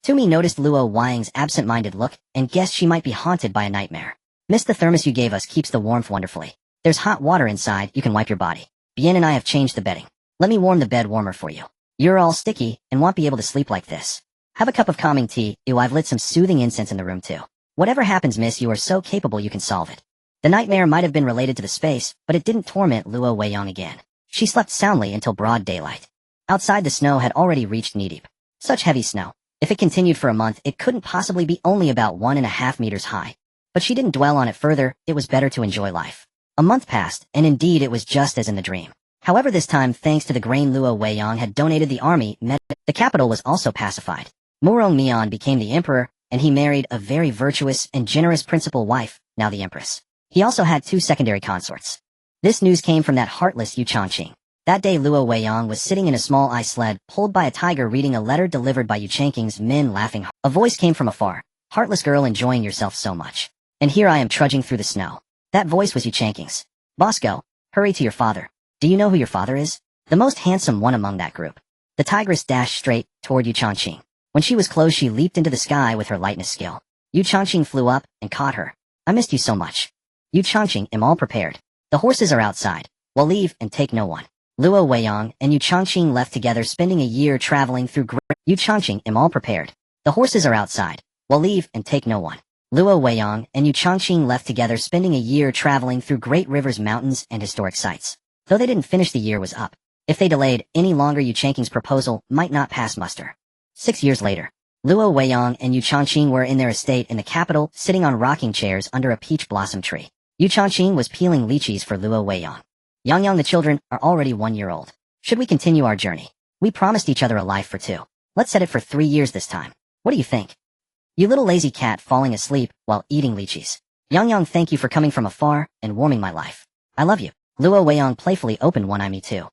Tumi noticed Luo Weiyang's absent-minded look and guessed she might be haunted by a nightmare. Miss, the thermos you gave us keeps the warmth wonderfully. There's hot water inside, you can wipe your body. Bien and I have changed the bedding. Let me warm the bed warmer for you. You're all sticky and won't be able to sleep like this. Have a cup of calming tea. Ew, I've lit some soothing incense in the room too. Whatever happens, miss, you are so capable you can solve it." The nightmare might have been related to the space, but it didn't torment Luo Weiyang again. She slept soundly until broad daylight. Outside the snow had already reached knee-deep. Such heavy snow. If it continued for a month, it couldn't possibly be only about 1.5 meters high. But she didn't dwell on it further, it was better to enjoy life. A month passed, and indeed it was just as in the dream. However, this time, thanks to the grain Luo Weiyang had donated, the army the capital was also pacified. Murong Mian became the emperor, and he married a very virtuous and generous principal wife, now the empress. He also had 2 secondary consorts. This news came from that heartless Yu Changqing. That day Luo Weiyang was sitting in a small ice sled, pulled by a tiger, reading a letter delivered by Yu Changqing's men, laughing. A voice came from afar. "Heartless girl, enjoying yourself so much. And here I am trudging through the snow." That voice was Yu Changqing's. "Bosco, hurry to your father. Do you know who your father is? The most handsome one among that group." The tigress dashed straight toward Yu Changqing. When she was close, she leaped into the sky with her lightness skill. Yu Changqing flew up and caught her. "I missed you so much." Yu Changqing, am all prepared. The horses are outside. Well, leave and take no one. Luo Weiyang and Yu Changqing left together, spending a year traveling through Yu Changqing, am all prepared. The horses are outside. Well, leave and take no one. Luo Weiyang and Yu Changqing left together, spending a year traveling through great rivers, mountains, and historic sites. Though they didn't finish, the year was up. If they delayed any longer, Yu Changqing's proposal might not pass muster. 6 years later, Luo Weiyang and Yu Changqing were in their estate in the capital, sitting on rocking chairs under a peach blossom tree. Yu Changqing was peeling lychees for Luo Weiyang. "Yang, the children are already 1 year old. Should we continue our journey? We promised each other a life for 2. Let's set it for 3 years this time. What do you think?" "You little lazy cat," falling asleep while eating lychees. "Yang, thank you for coming from afar and warming my life. I love you." Luo Weiyang playfully opened one eye. "Me too."